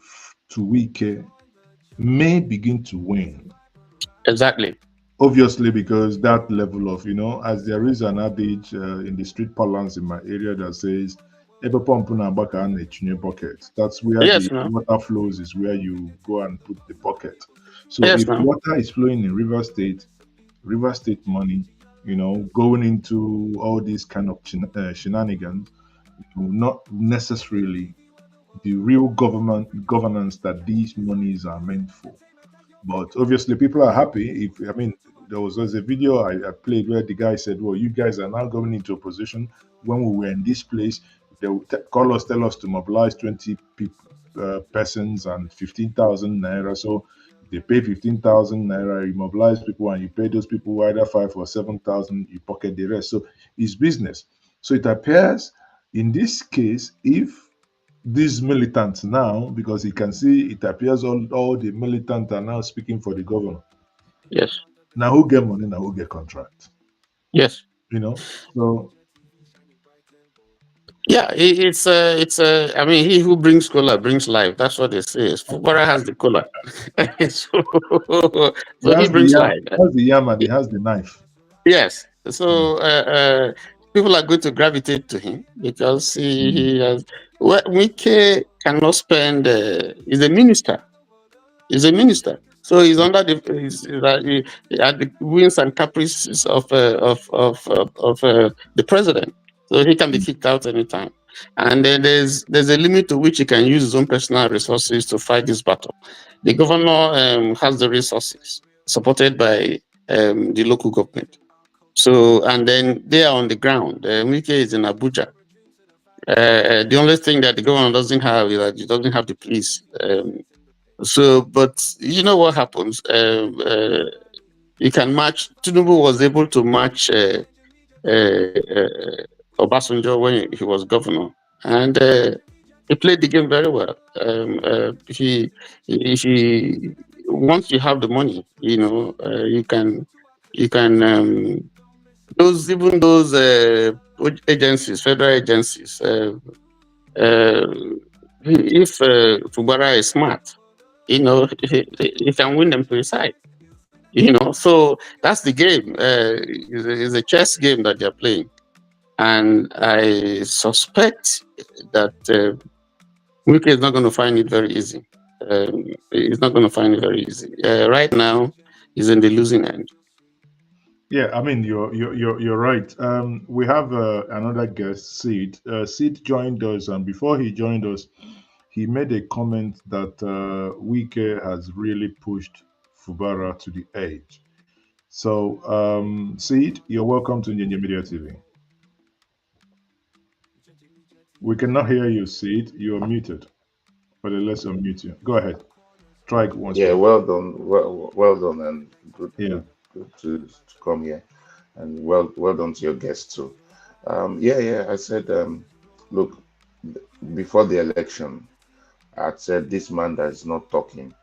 to Wike may begin to wane.
Exactly.
Obviously, because that level of, as there is an adage in the street parlance in my area that says, "Ebe pump na baka na echinye bucket." That's where the water flows, is where you go and put the bucket. So if water is flowing in River State money, going into all these kind of shenanigans, not necessarily the real governance that these monies are meant for. But obviously, people are happy. There was a video I played where the guy said, "Well, you guys are now going into opposition. When we were in this place, they would tell us to mobilize 20 persons and 15,000 naira. So they pay 15,000 naira, you mobilize people, and you pay those people either 5 or 7,000, you pocket the rest. So it's business." So it appears in this case, if these militants now, because you can see it appears all the militants are now speaking for the governor.
Yes.
Now who get money, now who get contract.
Yes.
So
yeah, it's I mean, he who brings cola brings life. That's what they say. Fubara has the cola. so he brings life.
He has the yam and he has the knife.
Yes. So people are going to gravitate to him because he has. Well, Wike cannot spend. He's a minister. He's a minister. So he's under the at the whims and caprices of the president. So he can be kicked out anytime. And then there's a limit to which he can use his own personal resources to fight this battle. The governor has the resources supported by the local government. So, and then they are on the ground. Wike is in Abuja. The only thing that the governor doesn't have is that he doesn't have the police. So, but you know what happens? You can match. Tinubu was able to match Obasanjo when he was governor, and he played the game very well. He once you have the money, you can those agencies, federal agencies. If Fubara is smart, he can win them to his side. So that's the game. It's a chess game that they're playing, and I suspect that Wike is not going to find it very easy. He's not going to find it very easy. Right now, he's in the losing end.
Yeah, I mean you're right. We have another guest, Sid. Sid joined us, and before he joined us, he made a comment that Wike has really pushed Fubara to the edge. So, Sid, you're welcome to Nyenye Media TV. We cannot hear you, Sid. You are muted. But let's unmute you. Go ahead. Try it once
Yeah,
more.
well done, well done, and good,
Yeah.
good to come here, and well done to your guests too. Yeah, I said, look, before the election, I said this man that is not talking,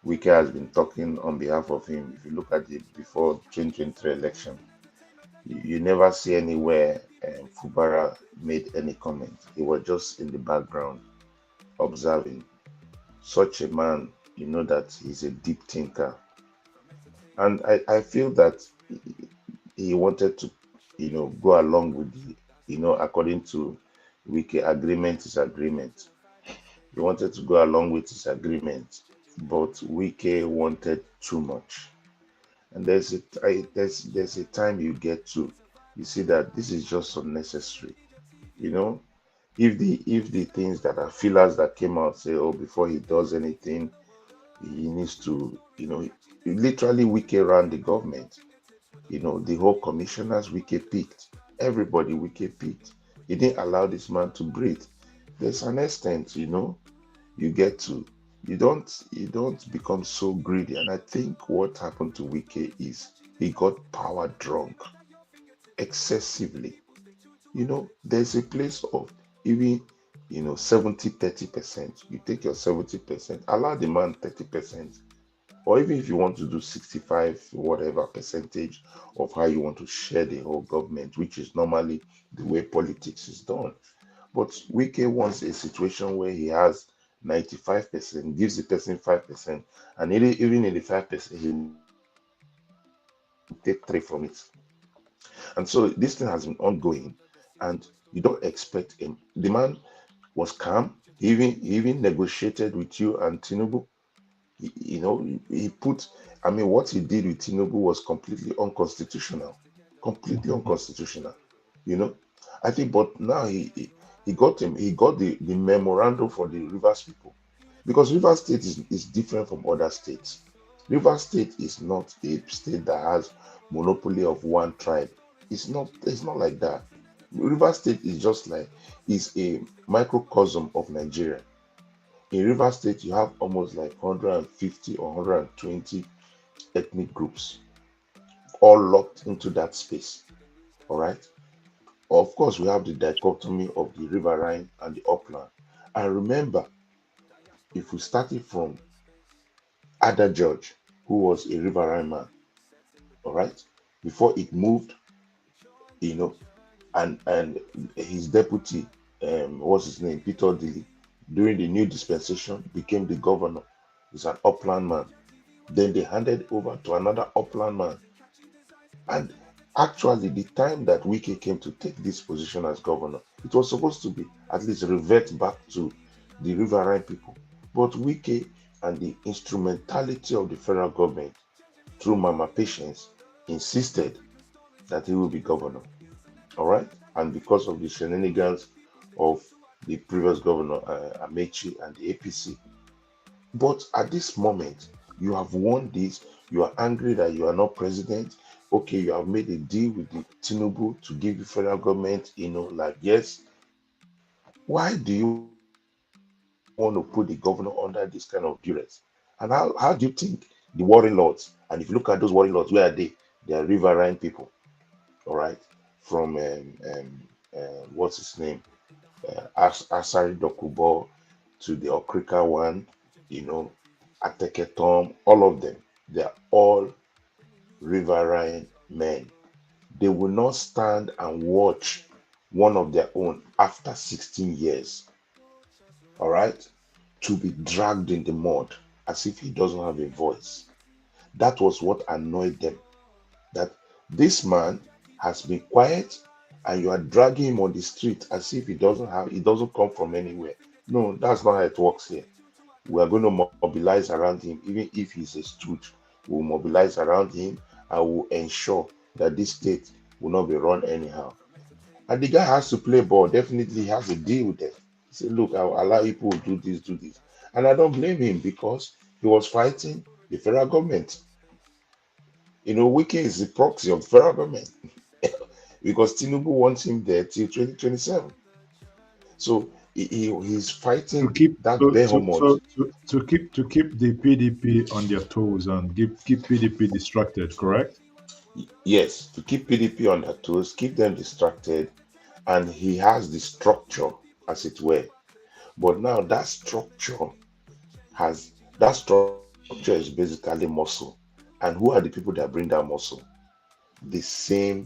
Wike has been talking on behalf of him. If you look at the before 2023 election, you never see anywhere Fubara made any comment. He was just in the background observing. Such a man, you know that he's a deep thinker. And I feel that he wanted to, go along with the, according to Wiki, agreement is agreement. He wanted to go along with his agreement, but Wiki wanted too much. And there's a time you get to, you see that this is just unnecessary. You know, if the things that are fillers that came out say, oh, before he does anything, he needs to, literally Wiki ran the government. The whole commissioners Wike picked, everybody Wike picked. He didn't allow this man to breathe. There's an extent, you get to, you don't become so greedy. And I think what happened to Wike is he got power drunk excessively. There's a place of even 70-30%. You take your 70%, allow the man 30%, or even if you want to do 65 whatever percentage of how you want to share the whole government, which is normally the way politics is done. But Wike wants a situation where he has 95%, gives the person 5%, and even in the 5% he will take 3 from it. And so this thing has been ongoing, and you don't expect him. The man was calm. He even negotiated with you and Tinubu. He put, I mean, what he did with Tinubu was completely unconstitutional, completely unconstitutional. You know, I think, but now he got the memorandum for the Rivers people, because Rivers State is different from other states. Rivers State is not a state that has monopoly of one tribe. It's not like that. Rivers State is just like, is a microcosm of Nigeria. In Rivers State, you have almost like 150 or 120 ethnic groups all locked into that space. All right. Of course, we have the dichotomy of the riverine and the upland. And remember, if we started from Ada George, who was a riverine man, all right, before it moved, you know, and his deputy, what's his name, Peter Dilly, during the new dispensation became the governor. He's an upland man. Then they handed over to another upland man. And actually, the time that Wike came to take this position as governor, it was supposed to be at least revert back to the riverine people. But Wike and the instrumentality of the federal government through Mama Patience insisted that he will be governor. All right. And because of the shenanigans of the previous governor, Amechi, and the APC. But at this moment, you have won this. You are angry that you are not president. Okay, you have made a deal with the Tinubu to give the federal government, like, yes. Why do you want to put the governor under this kind of duress? And how do you think the warring lords, and if you look at those warring lords, where are they? They are riverine people, all right? From what's his name? Asari Dokubo to the Okrika one, you know, Ateketom, all of them, they are all riverine men. They will not stand and watch one of their own after 16 years, all right, to be dragged in the mud as if he doesn't have a voice. That was what annoyed them. That this man has been quiet and you are dragging him on the street as if he doesn't come from anywhere. No, that's not how it works here. We are going to mobilize around him, even if he's a stooge. We'll mobilize around him and will ensure that this state will not be run anyhow. And the guy has to play ball. Definitely, he has a deal with them. He said, look, I'll allow people to do this, do this. And I don't blame him, because he was fighting the federal government. Wike is the proxy of the federal government because Tinubu wants him there till 2027. So he's
to
fighting
keep
that
so to
behemoth.
so to keep the PDP on their toes and keep PDP distracted, correct?
Yes, to keep PDP on their toes, keep them distracted, and he has the structure, as it were. But now has that structure is basically muscle. And who are the people that bring that muscle? The same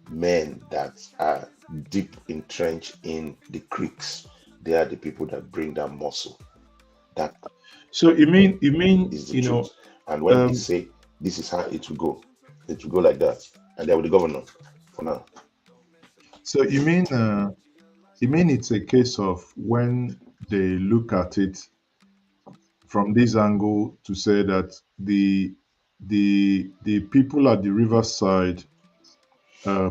men that are deep entrenched in the creeks. They are the people that bring that muscle. That
So you mean
is the truth. And when they say this is how it will go like that. And they are with the governor for now.
so you mean it's a case of when they look at it from this angle to say that the people at the riverside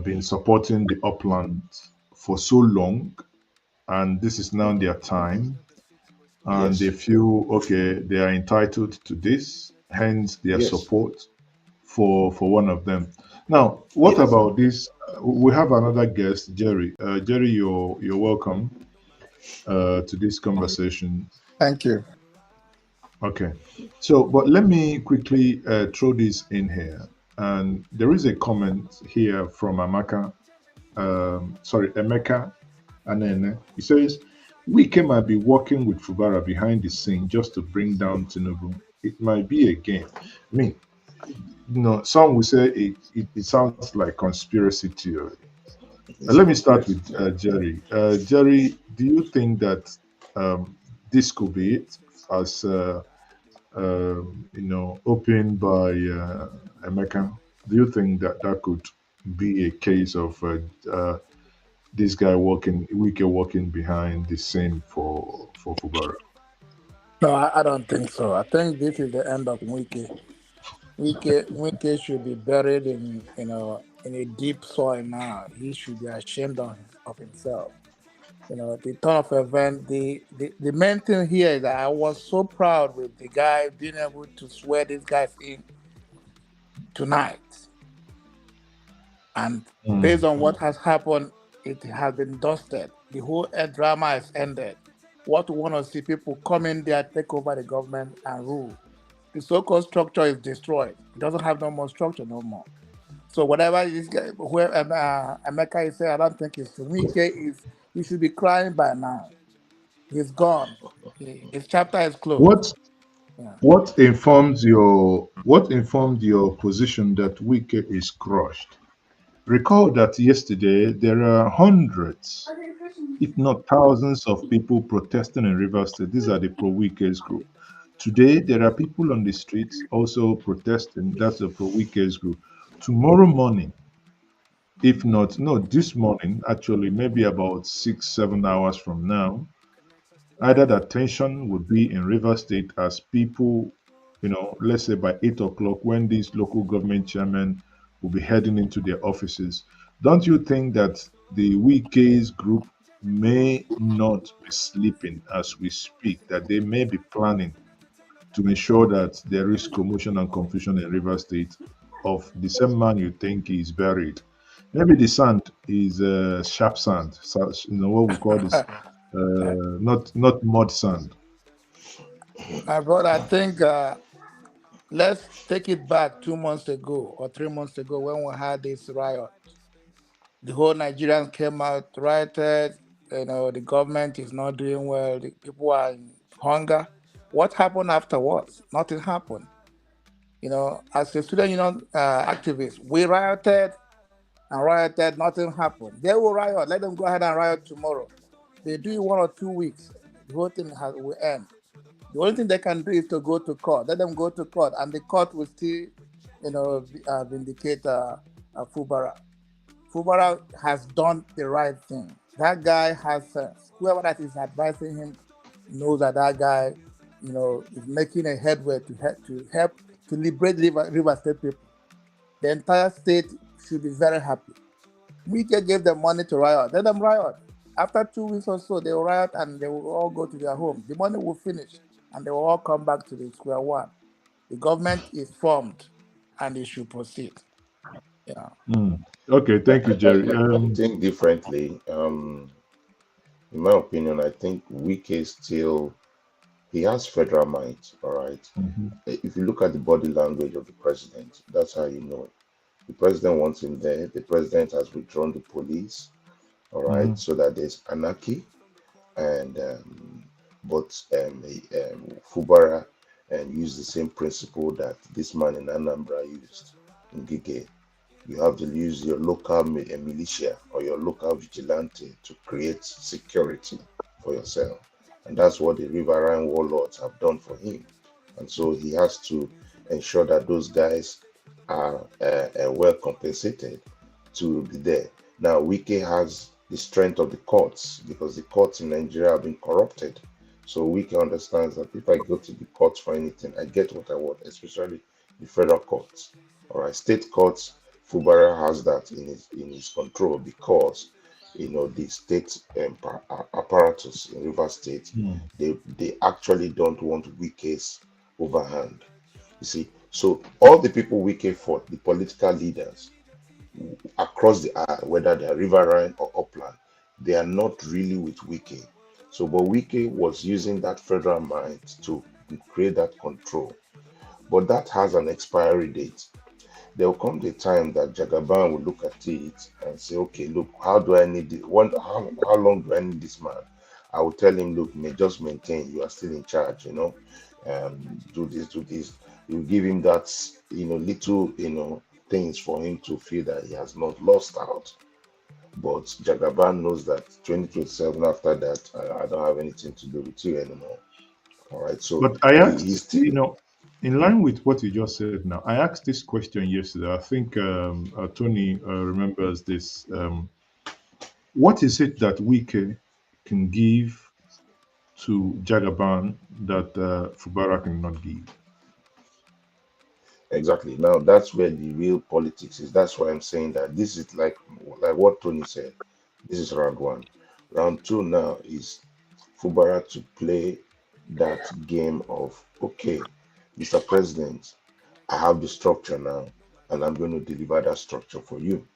been supporting the upland for so long, and this is now their time, and they
Yes.
feel okay, they are entitled to this, hence their
Yes.
support for one of them. Now, what
Yes.
about this? We have another guest, Jerry. Jerry, you're welcome to this conversation.
Thank you.
Okay, so but let me quickly throw this in here, and there is a comment here from Amaka. Emeka Anene. He says, Wike might be working with Fubara behind the scene just to bring down Tinubu. It might be a game. I mean, some will say it sounds like conspiracy theory.
It's a
Let me start
conspiracy
with
theory.
Jerry. Jerry, do you think that this could be it, as opened by Emeka? Do you think that that could be a case of this guy working, Wike working behind the scene for Fubara?
No, I don't think so. I think this is the end of Wiki. Wiki should be buried in a deep soil now. He should be ashamed of himself. The turn of event. The main thing here is that I was so proud with the guy being able to swear these guys in tonight, and based on what has happened, it has been dusted. The whole drama has ended. What we want to see people come in there, take over the government and rule. The so-called structure is destroyed. It doesn't have no more structure no more. So whatever this guy, whoever Emeka is saying, I don't think it's true. Wike is, he should be crying by now. He's gone. His chapter is closed.
What
Yeah.
what informed your position that Wike is crushed? Recall that yesterday there are hundreds, if not thousands, of people protesting in Rivers State. These are the pro Wike's group. Today there are people on the streets also protesting. That's the pro Wike's group. Tomorrow morning, if not, no, this morning, actually, maybe about 6, 7 hours from now, either the tension would be in River State as people, let's say by 8 o'clock, when these local government chairmen will be heading into their offices. Don't you think that the Wike's group may not be sleeping as we speak, that they may be planning to ensure that there is commotion and confusion in River State of the same man you think is buried? Maybe the sand is sharp sand, what we call this, not mud sand.
My brother, I think let's take it back 2 months ago or 3 months ago when we had this riot. The whole Nigerians came out, rioted. The government is not doing well. The people are in hunger. What happened afterwards? Nothing happened. As a student union activist, we rioted and rioted. Nothing happened. They will riot. Let them go ahead and riot tomorrow. They do it 1 or 2 weeks. The whole thing will end. The only thing they can do is to go to court. Let them go to court, and the court will still, vindicate Fubara. Fubara has done the right thing. That guy has sense. Whoever that is advising him knows that guy, is making a headway to help to liberate River State people. The entire state should be very happy. Wike gave them money to riot. Let them riot. After 2 weeks or so, they will riot and they will all go to their home. The money will finish and they will all come back to the square one. The government is formed and it should proceed. Yeah.
Okay, thank you, Jerry.
I think differently. In my opinion, I think Wike still he has federal might. All right. If you look at the body language of the president, that's how you know it. The president wants him there. The president has withdrawn the police. All right, so that there's anarchy, and Fubara used the same principle that this man in Anambra used in Gige. You have to use your local militia or your local vigilante to create security for yourself. And that's what the riverine warlords have done for him. And so he has to ensure that those guys are well compensated to be there. Now, Wike has the strength of the courts because the courts in Nigeria have been corrupted. So Wike understands that if I go to the courts for anything, I get what I want, especially the federal courts. All right, state courts, Fubara has that in his control because the state apparatus in River State they actually don't want Wike's overhand. You see, so all the people Wike fought, the political leaders across the whether they are riverine or upland, they are not really with Wike. So, but Wike was using that federal might to create that control. But that has an expiry date. There will come the time that Jagaban will look at it and say, okay, look, how do I need it? How long do I need this man? I will tell him, look, just maintain, you are still in charge, do this, do this. You give him that, little, things for him to feel that he has not lost out. But Jagaban knows that 2027 after that, I don't have anything to do with you anymore. All right. So
But I
he's
asked,
still
in line with what you just said now, I asked this question yesterday. I think Tony remembers this. What is it that Wike can give to Jagaban that Fubara cannot give?
exactly. Now that's where the real politics is. That's why I'm saying that this is like what Tony said. This is round one. Round two now is Fubara to play that game of okay, Mr. President, I have the structure now, and I'm going to deliver that structure for you.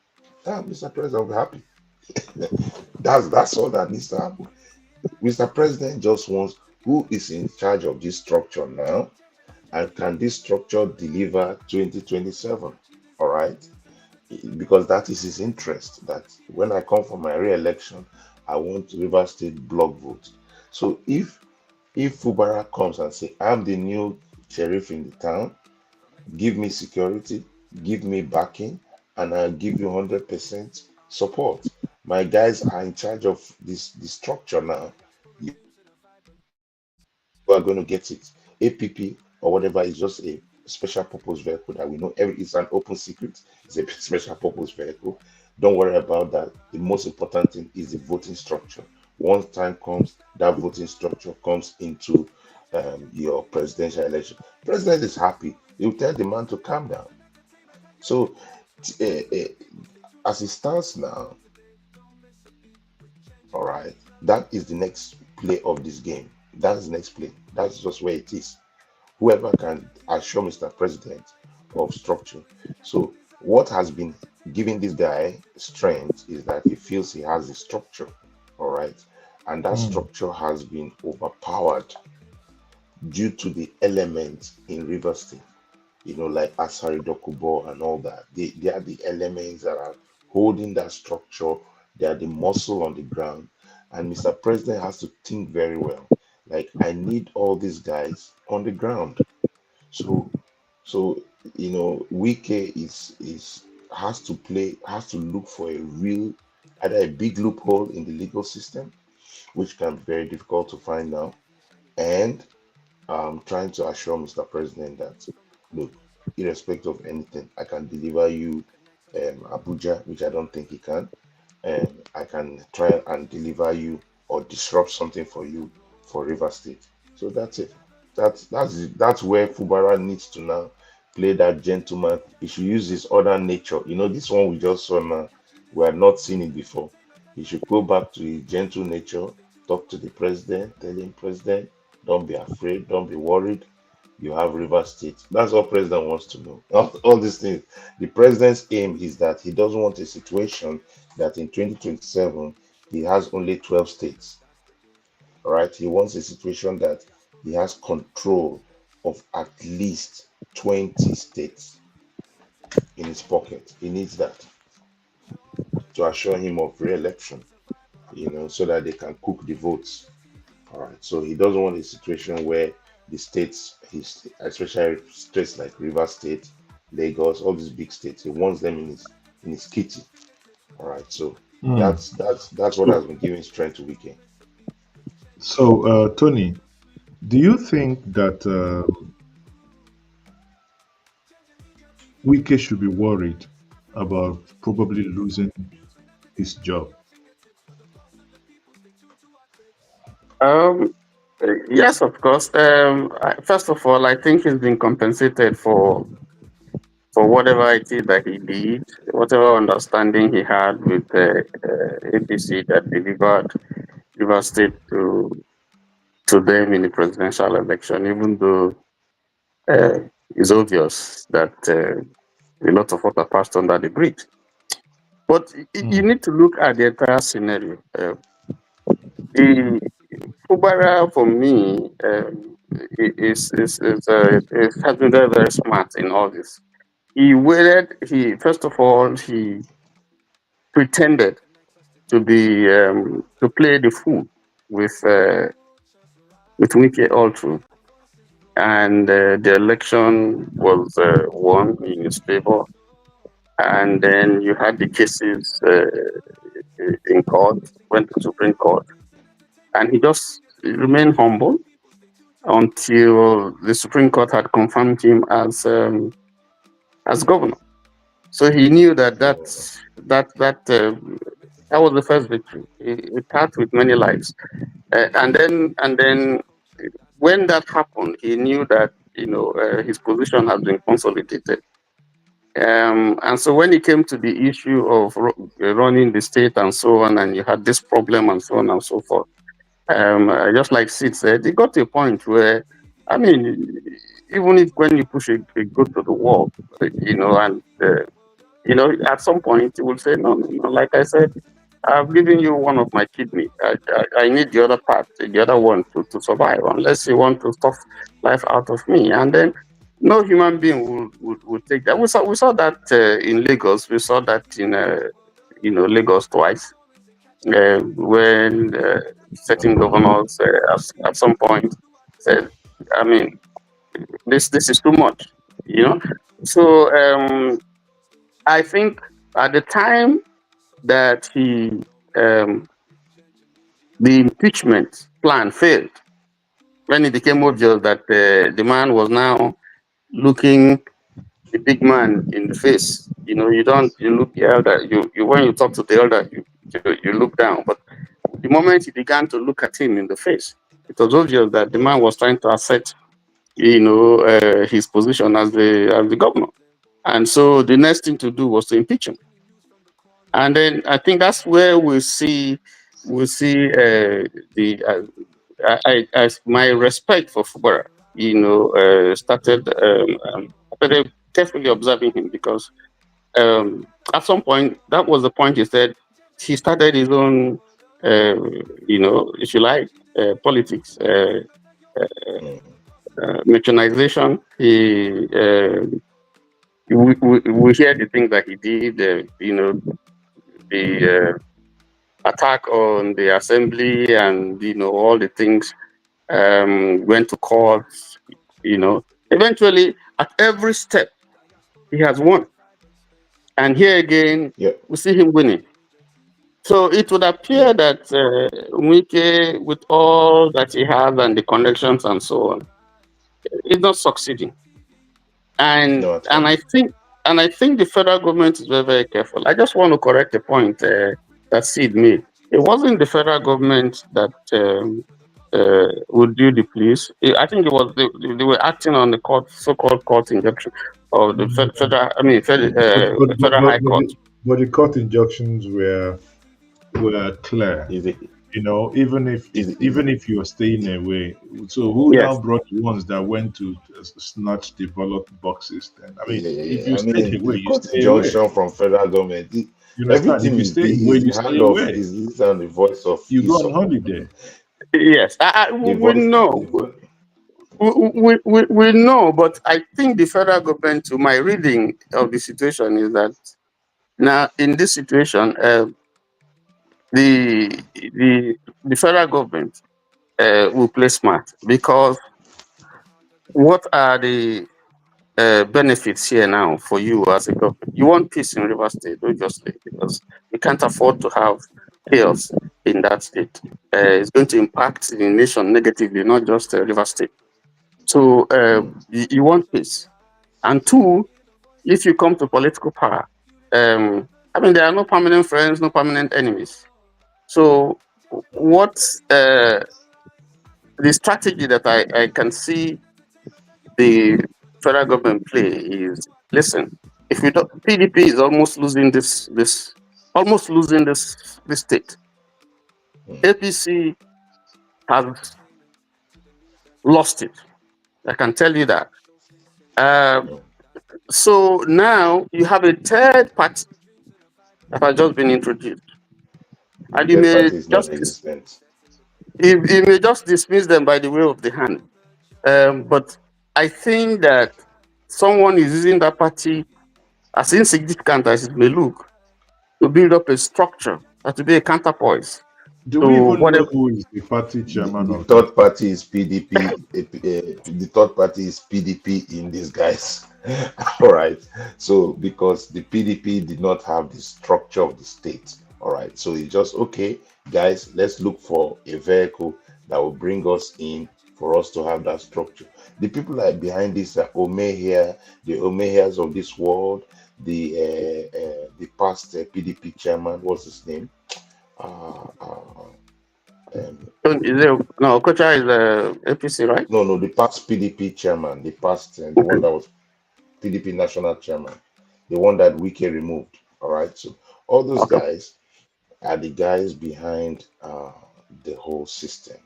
Mr. President, I'll be happy. That's all that needs to happen. Mr. President just wants who is in charge of this structure now, and can this structure deliver 2027? All right, because that is his interest. That when I come for my re-election, I want River State block vote. So if Fubara comes and say, I'm the new sheriff in the town, give me security, give me backing, and I'll give you 100% support. My guys are in charge of this structure now. You are going to get it. APP or whatever is just a special purpose vehicle that we know it's an open secret. It's a special purpose vehicle. Don't worry about that. The most important thing is the voting structure. Once time comes, that voting structure comes into your presidential election. President is happy. You tell the man to calm down. So, as it stands now, all right, that is the next play of this game. That's the next play. That's just where it is. Whoever can assure Mr. President of structure. So, what has been giving this guy strength is that he feels he has the structure, all right, and that structure has been overpowered due to the elements in River State, like Asari Dokubo and all that. They are the elements that are holding that structure. They are the muscle on the ground. And Mr. President has to think very well. Like, I need all these guys on the ground. So, Wike has to look for a real, either a big loophole in the legal system, which can be very difficult to find now, and trying to assure Mr. President that, look, irrespective of anything, I can deliver you Abuja, which I don't think he can, and I can try and deliver you or disrupt something for you for River State. So that's it. That's where Fubara needs to now play that gentleman. He should use his other nature. This one we just saw now, we had not seen it before. He should go back to his gentle nature, talk to the president, tell him, President, don't be afraid, don't be worried. You have River State. That's all president wants to know. All these things. The president's aim is that he doesn't want a situation that in 2027 he has only 12 states. All right, he wants a situation that he has control of at least 20 states in his pocket. He needs that to assure him of re-election, so that they can cook the votes. All right, so he doesn't want a situation where the states, especially states like River State, Lagos, all these big states, he wants them in his kitty. All right, so that's what has been giving strength to Wike.
So, Tony, do you think that Wike should be worried about probably losing his job?
Um, yes, of course. First of all, I think he's been compensated for whatever it is that he did, whatever understanding he had with APC that delivered River State to them in the presidential election, even though it's obvious that a lot of water passed under the bridge. But you need to look at the entire scenario. The Fubara, for me, has been very, very smart in all this. First of all, he pretended to be to play the fool with Wike all through, and the election was won in his favor. And then you had the cases in court, went to Supreme Court, and he just remained humble until the Supreme Court had confirmed him as governor. So he knew that was the first victory. It started with many lives, and then when that happened, he knew that his position has been consolidated. And so when it came to the issue of running the state and so on, and you had this problem and so on and so forth, just like Sid said, it got to a point where, I mean, even if when you push a goat to the wall, at some point you will say, no, like I said, I've given you one of my kidney. I need the other part, the other one to survive, unless you want to stuff life out of me. And then no human being would take that. We saw that in Lagos. We saw that in Lagos twice, when certain governors at some point said, I mean, this is too much, So I think at the time that the impeachment plan failed, when it became obvious that the man was now looking the big man in the face. You look the elder. You when you talk to the elder, you look down. But the moment he began to look at him in the face, it was obvious that the man was trying to assert, his position as the governor. And so the next thing to do was to impeach him. And then I think that's where we see my respect for Fubara, started carefully observing him, because at some point, that was the point he said he started his own, if you like, politics, mechanization. We hear the things that he did, the attack on the assembly, and all the things, went to court. Eventually at every step he has won, and here again we see him winning. So it would appear that Wike, with all that he has and the connections and so on, is not succeeding. And I think the federal government is very, very careful. I just want to correct a point that Sid made. It wasn't the federal government that would do the police. I think it was they were acting on the so-called court injunction of the federal high court.
But the court injunctions were clear. Even if you are staying away, so who now brought the ones that went to snatch the ballot boxes? Then if you stay away, you stay
injunction
away.
from federal government.
Everything
is the hand of is the voice of
you go on holiday.
Yes,
The
we
voice,
know. We know, but I think the federal government, to my reading of the situation, is that now in this situation, the the federal government will play smart, because what are the benefits here now for you as a government? You want peace in River State, obviously, because you can't afford to have chaos in that state. It's going to impact the nation negatively, not just River State. So you want peace. And two, if you come to political power, I mean, there are no permanent friends, no permanent enemies. So what the strategy that I can see the federal government play is, listen, if we don't, PDP is almost losing this state. APC has lost it. I can tell you that. So now you have a third party that has just been introduced,
the
and you
third
may
party is
just
non-existent.
you may just dismiss them by the way of the hand. But I think that someone is using that party, as insignificant as it may look, to build up a structure that to be a counterpoise
Do
to
we even know
whatever.
who is the party chairman
The
of that?
third party is PDP. The third party is PDP in disguise. All right. So because the PDP did not have the structure of the state. All right. So it's just okay, guys. Let's look for a vehicle that will bring us in for us to have that structure. The people that are behind this are Omehia, the Omehias of this world, the past PDP chairman. What's his name? Uh, uh,
No, Kocha is APC, right?
no, the past PDP chairman, the past, the one that was PDP national chairman, the one that Wike removed. All right, so all those guys are the guys behind the whole system,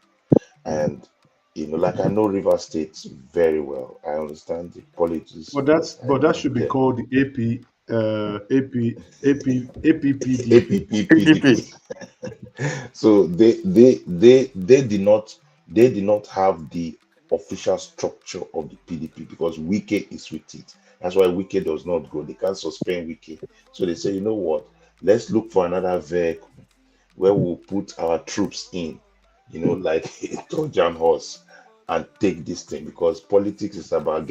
and like I know River State very well. I understand the politics.
But that should be
The
called the APPDP.
APP PDP. So they did not have the official structure of the PDP because Wike is with it. That's why Wike does not go. They can't suspend Wike. So they say, you know what? Let's look for another vehicle where we'll put our troops in, like a Trojan horse, and take this thing because politics is about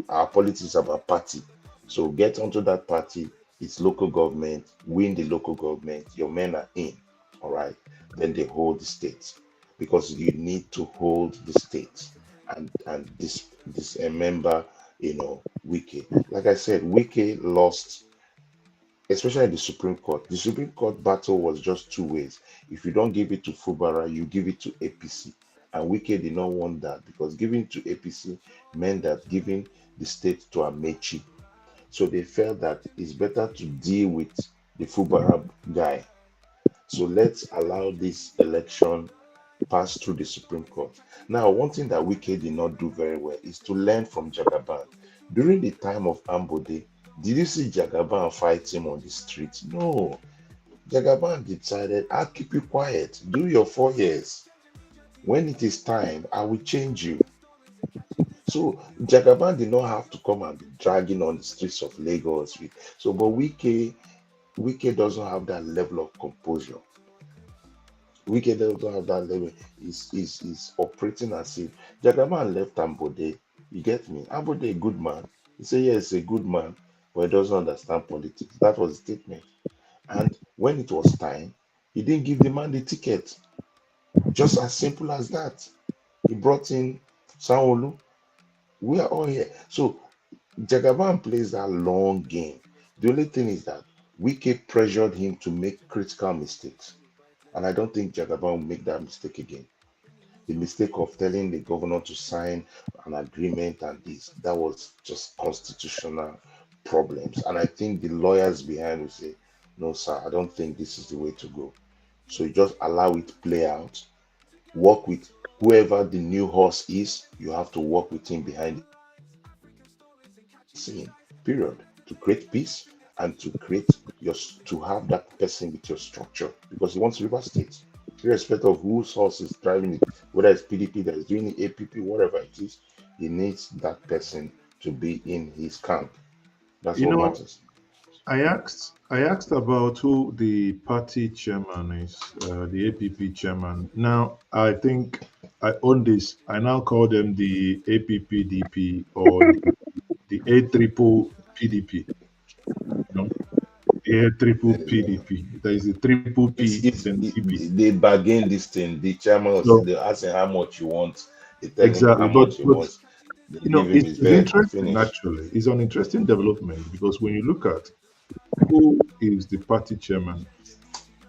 our politics is about party. So get onto that party. It's local government. Win the local government. Your men are in. All right. Then they hold the states because you need to hold the states. And this member, Wike. Like I said, Wike lost, especially the Supreme Court. The Supreme Court battle was just two ways. If you don't give it to Fubara, you give it to APC. And Wike did not want that because giving to APC meant that giving the state to Amechi. So they felt that it's better to deal with the Fubara guy. So let's allow this election pass through the Supreme Court. Now, one thing that Wike did not do very well is to learn from Jagaban. During the time of Ambode, did you see Jagaban fight him on the street? No. Jagaban decided, I'll keep you quiet. Do your 4 years. When it is time, I will change you. So Jagaban did not have to come and be dragging on the streets of Lagos. So, but Wike doesn't have that level of composure. Wike doesn't have that level. Is operating as if Jagaban left Ambode. You get me? Ambode a good man. He said, yes, a good man, but he doesn't understand politics. That was the statement. And when it was time, he didn't give the man the ticket. Just as simple as that. He brought in Sanwo-Olu. We are all here. So Jagaban plays that long game. The only thing is that Wike pressured him to make critical mistakes. And I don't think Jagaban will make that mistake again. The mistake of telling the governor to sign an agreement and this, that was just constitutional problems. And I think the lawyers behind will say, no, sir, I don't think this is the way to go. So you just allow it play out, work with whoever the new horse is, you have to work with him behind the scene, period, to create peace and to have that person with your structure because he wants River State. irrespective of whose source is driving it, whether it's PDP that is doing it, APP, whatever it is, he needs that person to be in his camp. That's
You
what
know,
matters.
I asked about who the party chairman is, the APP chairman. Now I think I own this. I now call them the APPDP or the A triple PDP. You know, the A triple PDP. There is a triple P, then DP.
They bargain this thing. The chairman was
So
they ask him how much you want. They tell him
exactly,
how much he
but
wants. They give him his
it's
vehicle.
interesting
Finish.
actually. It's an interesting development because when you look at who is the party chairman,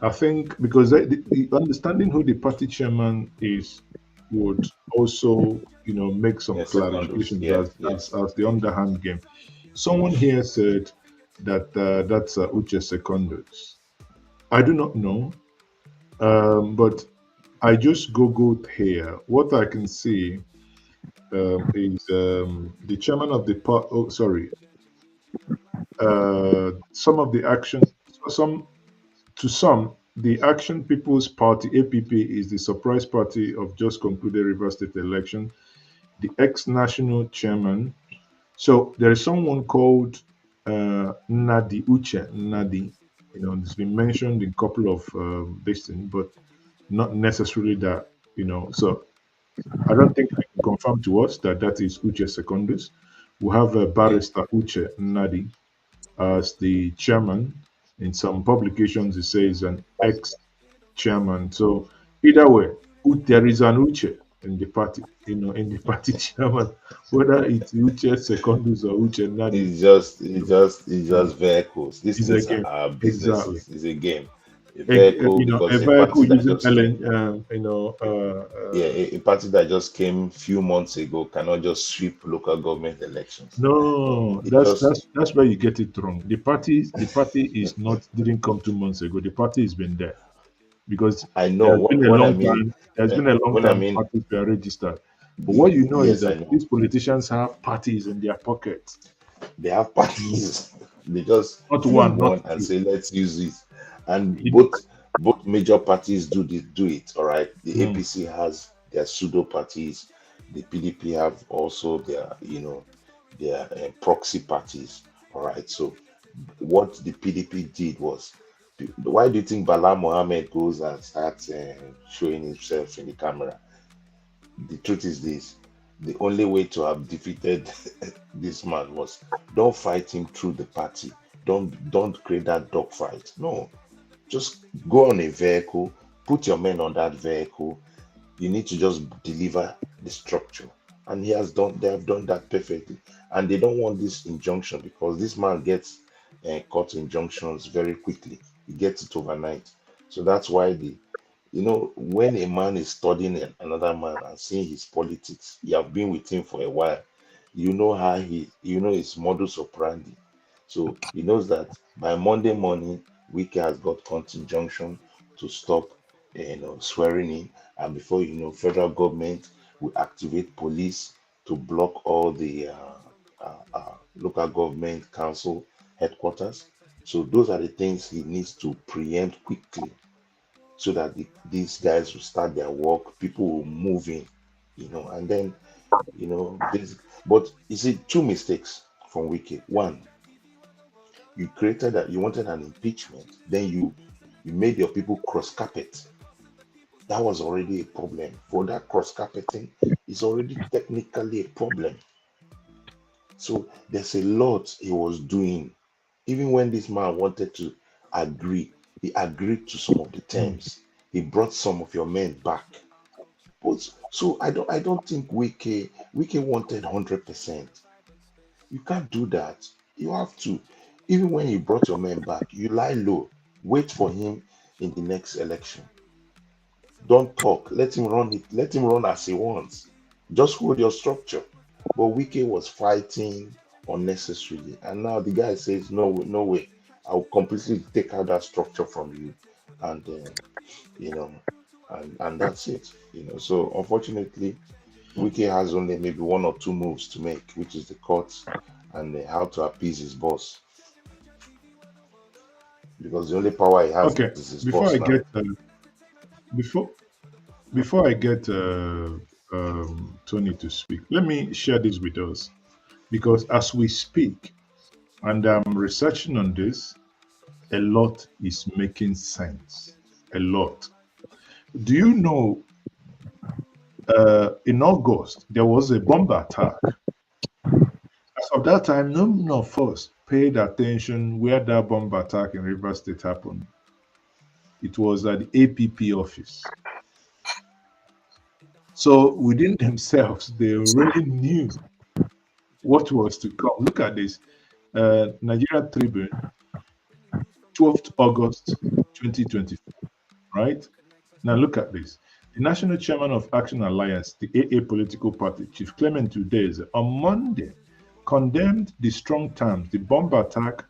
I think because the understanding who the party chairman is would also, make some
Yeah, secondos.
clarifications
Yeah,
as the underhand game. Someone here said that that's Uche Secondus. I do not know, but I just googled here. What I can see is the chairman of the part. Oh, sorry. Some of the actions. Some To some, the Action People's Party (APP) is the surprise party of just concluded Rivers State election. The ex-national chairman. So there is someone called Nadi Uche Nadi. It's been mentioned in a couple of this thing, but not necessarily that. So I don't think I can confirm to us that that is Uche Secondus. We have Barrister Uche Nadi as the chairman. In some publications, it says an ex-chairman. So either way, there is an Uche in the party, in the party chairman, whether it's Uche Secondus or Uche Nadi,
It's
you know,
just vehicles. These
is a
things
game.
are
Exactly.
businesses. It's a game. A vehicle
A
because a
vehicle
party that
using
just came. Yeah, a party that just came few months ago cannot just sweep local government elections.
no,
It
that's
just
that's that's where you get it wrong. The party is not didn't come 2 months ago. The party has been there because
I know
there's been a
when I
long
mean
time. There's been a long
when I
time
mean
parties were registered. But what you know is
yes, I
that
know.
these politicians have parties in their pockets.
They have parties. They just
Not
pick
one, not
one and
two.
say, let's use it. And
You
both major parties do it. All right. The
know,
APC has their pseudo parties. The PDP have also their proxy parties. All right. So what the PDP did was, why do you think Bala Mohammed goes and starts showing himself in the camera? The truth is this: the only way to have defeated this man was, don't fight him through the party. Don't create that dogfight. No, just go on a vehicle, put your men on that vehicle. You need to just deliver the structure. And they have done that perfectly. And they don't want this injunction because this man gets court injunctions very quickly. He gets it overnight. So that's why when a man is studying another man and seeing his politics, you have been with him for a while, you know his modus operandi. So he knows that by Monday morning, Wike has got court injunction to stop, swearing in, and before you know, federal government will activate police to block all the local government council headquarters. So those are the things he needs to preempt quickly so that these guys will start their work, people will move in, and then, but you see, two mistakes from Wiki. One, you wanted an impeachment, then you made your people cross carpet. That was already a problem. For that cross carpeting, it's already technically a problem. So there's a lot he was doing. Even when this man wanted to agree, he agreed to some of the terms. He brought some of your men back. But so I don't think Wike wanted 100%. You can't do that. You have to. Even when you brought your men back, you lie low. Wait for him in the next election. Don't talk. Let him run it. Let him run as he wants. Just hold your structure. But Wike was fighting unnecessarily, and now the guy says, "No, no way. I'll completely take out that structure from you," and you know, and that's it. So unfortunately, Wike has only maybe one or two moves to make, which is the courts and how to appease his boss, because the only power he has
okay.
is his
Before
boss
I
now.
get before before I get Tony to speak, let me share this with us because as we speak, and I'm researching on this, a lot is making sense. A lot. Do you know in August there was a bomb attack? As of that time, none of us paid attention where that bomb attack in Rivers State happened. It was at the APP office. So within themselves, they already knew what was to come. Look at this. Nigeria Tribune, 12th August 2024, right? Now look at this. The National Chairman of Action Alliance, the AA political party, Chief Clement Udeze, on Monday condemned the strong terms the bomb attack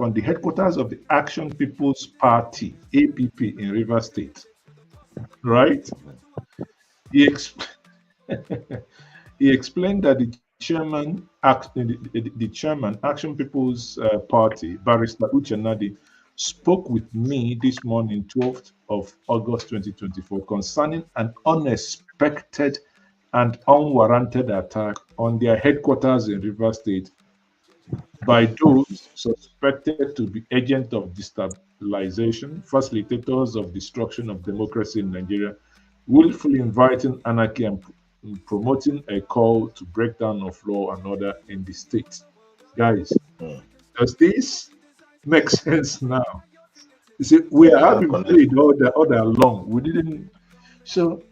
on the headquarters of the Action People's Party (APP) in Rivers State. Right? He, ex- he explained that the chairman, Action People's Party, Barrister Uchenadi, spoke with me this morning, 12th of August 2024, concerning an unexpected and unwarranted attack on their headquarters in Rivers State by those suspected to be agents of destabilization, facilitators of destruction of democracy in Nigeria, willfully inviting anarchy and promoting a call to break down of law and order in the state. Guys, does this make sense now? You see, we
Yeah,
have
that
been
connect.
played all day long. We didn't. So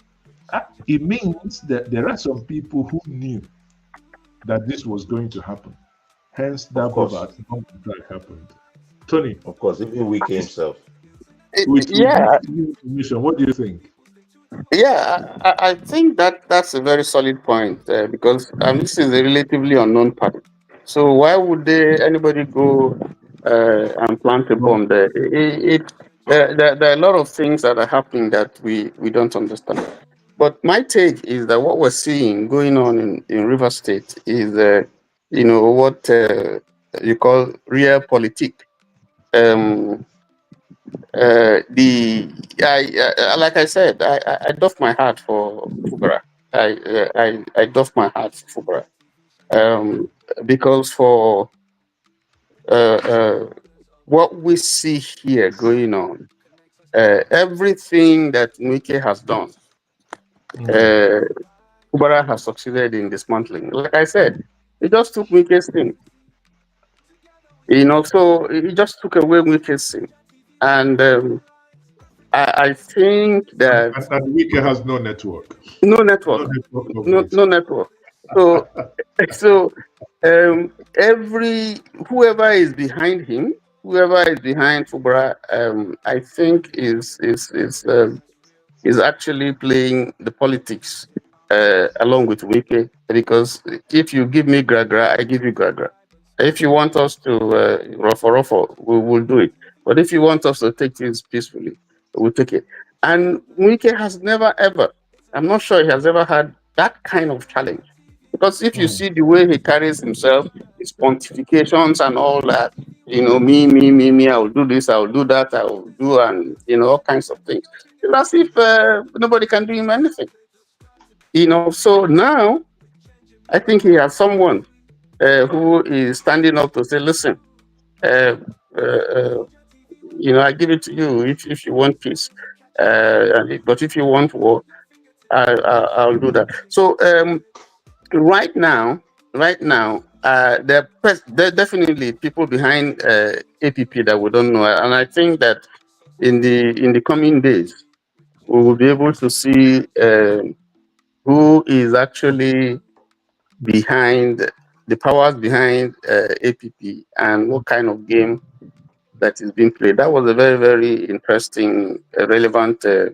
it means that there are some people who knew that this was going to happen. Hence,
Of
that bomb
course,
attack happened. Tony,
of course, even Wike himself.
with
Yeah,
this new information, what do you think?
yeah, I think that that's a very solid point because this is a relatively unknown party. So why would anybody go and plant a
Bomb.
bomb there? There are a lot of things that are happening that we don't understand. But my take is that what we're seeing going on in River State is, what you call real politic. Um, like I said, I doff my hat for Fubara. I doff my hat for Fubara because for what we see here going on, everything that Nwike has done,
Mm.
uh, Fubara has succeeded in dismantling. Like I said, it just took Nwike's thing, so it just took away Nwike's thing, and I think that
And Wike has no network.
no
No
network,
network coverage.
no network. So so every whoever is behind him, whoever is behind Fubara, I think is actually playing the politics along with Wike, because if you give me Gragra, I give you Gragra. If you want us to ruffle, we will do it. But if you want us to take things peacefully, we'll take it. And Wike has never ever, I'm not sure he has ever had that kind of challenge. Because if you
Mm.
see the way he carries himself, his pontifications and all that, me, I will do this, I will do that, I will do, and all kinds of things. It's as if nobody can do him anything. So now I think he has someone who is standing up to say, listen, uh, uh, uh, I give it to you if you want peace. But if you want war, I'll do that. So right now, there are definitely people behind APP that we don't know, and I think that in the coming days we will be able to see who is actually behind the powers behind APP and what kind of game that is being played. That was a very, very interesting, relevant uh,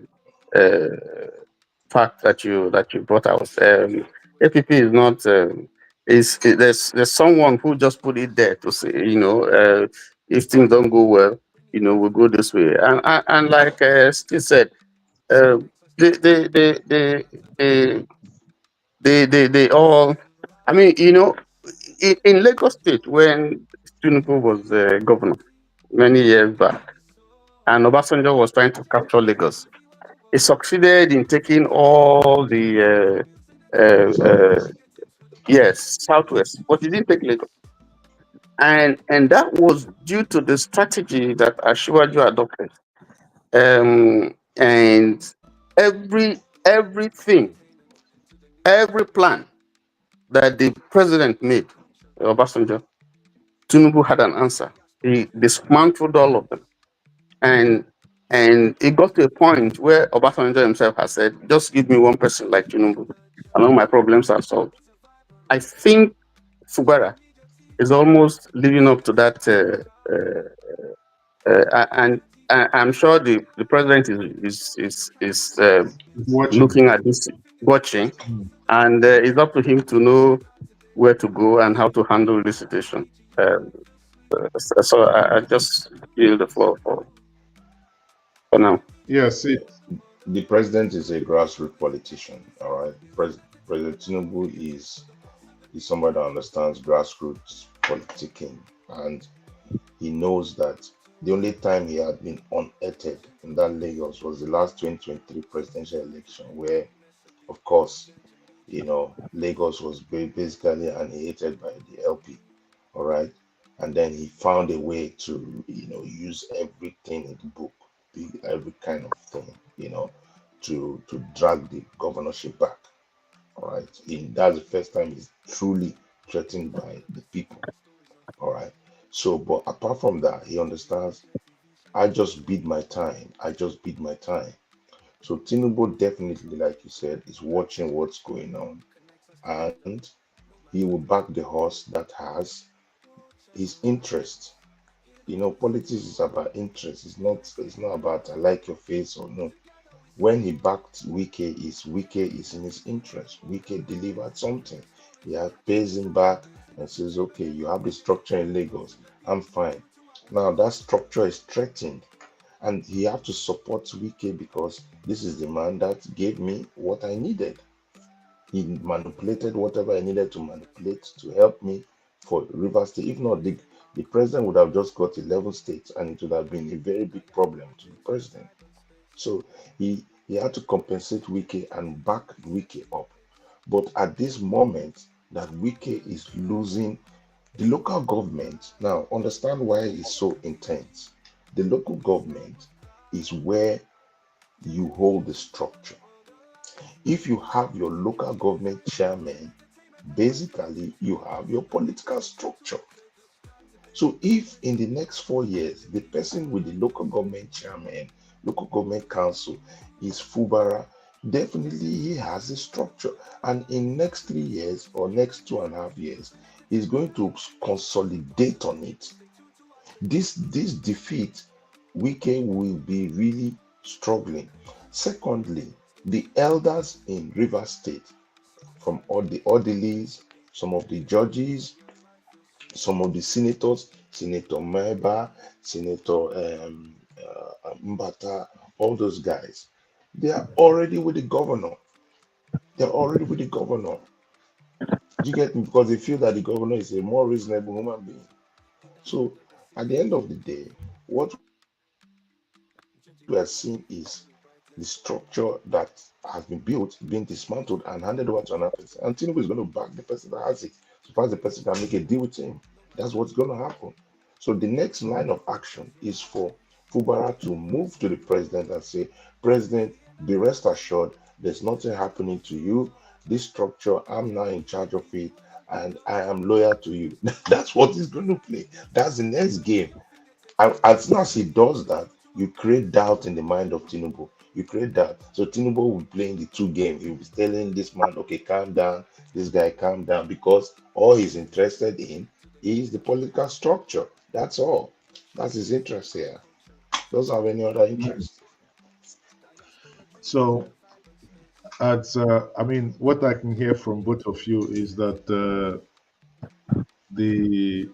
fact that you brought out. APP is not. There's someone who just put it there to say, if things don't go well, we'll go this way. And like Steve said, uh, they, they, they, they, they, they all. I mean, in Lagos State when Tinubu was governor, many years back, and Obasanjo was trying to capture Lagos. He succeeded in taking all the yes, southwest, but he didn't take Lagos. And that was due to the strategy that Ashiwaju adopted. And everything, every plan that the president made, Obasanjo, Tinubu had an answer. He dismantled all of them. And it got to a point where Obasanjo himself has said, just give me one person like Tinubu, and all my problems are solved. I think Fubara is almost living up to that. And I'm sure the president is
Watching.
looking at this, watching,
Mm.
and it's up to him to know where to go and how to handle the situation. Um, so I just yield the floor for now.
Yes,
The president is a grassroots politician. All right, President Tinubu is somebody that understands grassroots politicking, and he knows that the only time he had been unearthed in that Lagos was the last 2023 presidential election, where, of course, Lagos was basically annihilated by the LP. All right, and then he found a way to, use everything in the book, every kind of thing, to drag the governorship back. All right, that's the first time he's truly threatened by the people. All right. So, but apart from that, he understands I just bid my time. I just bid my time. So Tinubu definitely, like you said, is watching what's going on, and he will back the horse that has his interest. Politics is about interest. It's not about I like your face or no. When he backed Wike is in his interest. Wike delivered something. He pays him back and says, okay, you have the structure in Lagos. I'm fine. Now that structure is threatened. And he have to support Wike because this is the man that gave me what I needed. He manipulated whatever I needed to manipulate to help me for Rivers State. If not, the president would have just got 11 states and it would have been a very big problem to the president. So he had to compensate Wike and back Wike up. But at this moment that Wike is losing the local government, now understand why it's so intense. The local government is where you hold the structure. If you have your local government chairman, basically you have your political structure. So if in the next 4 years, the person with the local government chairman, local government council is Fubara, definitely he has a structure. And in next 3 years or next 2.5 years, he's going to consolidate on it. This defeat, Wike will be really struggling. Secondly, the elders in River State, from all the orderlies, some of the judges, some of the senators, Senator Meba, Senator Mbata, all those guys, they are already with the governor. They're already with the governor. Do you get me? Because they feel that the governor is a more reasonable human being. So at the end of the day, what we are seeing is the structure that has been built being dismantled and handed over to another person. And Tinubu is going to back the person that has it. So far as the person can make a deal with him, that's what's going to happen. So the next line of action is for Fubara to move to the president and say, President, be rest assured, there's nothing happening to you. This structure, I'm now in charge of it, and I am loyal to you. That's what he's going to play. That's the next game. And as soon as he does that, you create doubt in the mind of Tinubu. You create doubt. So Tinubu will be playing the two games. He will be telling this man, okay, calm down. This guy, calm down. Because all he's interested in is the political structure. That's all. That's his interest here. Doesn't have any other interest.
So, I mean, what I can hear from both of you is that the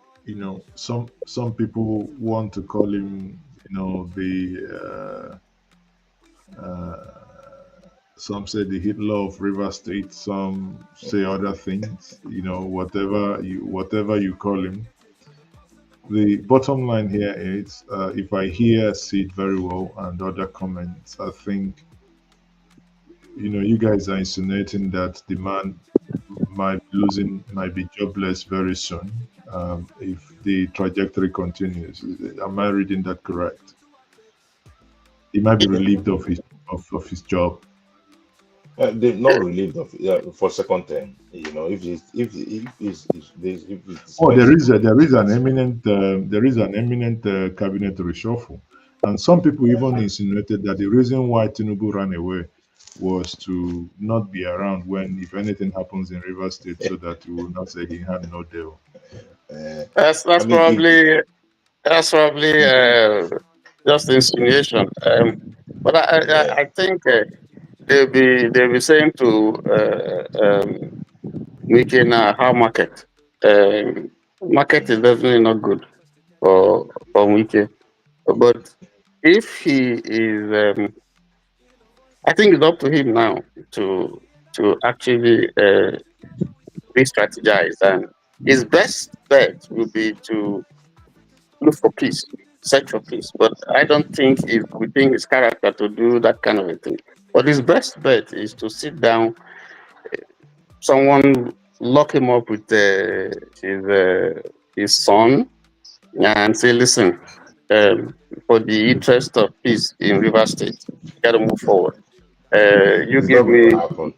some people want to call him the some say the Hitler of River State, some say other things, whatever you call him. the bottom line here is, if I hear Sid very well and other comments, I think you guys are insinuating that the man might be jobless very soon, if the trajectory continues. Am I reading that correct? He might be relieved of his job.
They're not relieved of for second term. If it's
Oh,
dispensable,
there is an eminent cabinet reshuffle, and some people even insinuated that the reason why Tinubu ran away was to not be around when, if anything happens in Rivers State, so that he will not say he had no deal.
uh,
That's
I
that's
mean, if
probably that's probably just insinuation. But I think they'll be saying to Wike now how market. Market is definitely not good for Wike. But if he is, I think it's up to him now to actually re-strategize, and his best bet would be to look for peace, search for peace. But I don't think it's within his character to do that kind of a thing. But his best bet is to sit down, someone lock him up with his son, and say, listen, for the interest of peace in River State, you got to move forward. You
it's
give
not going
me,
to happen.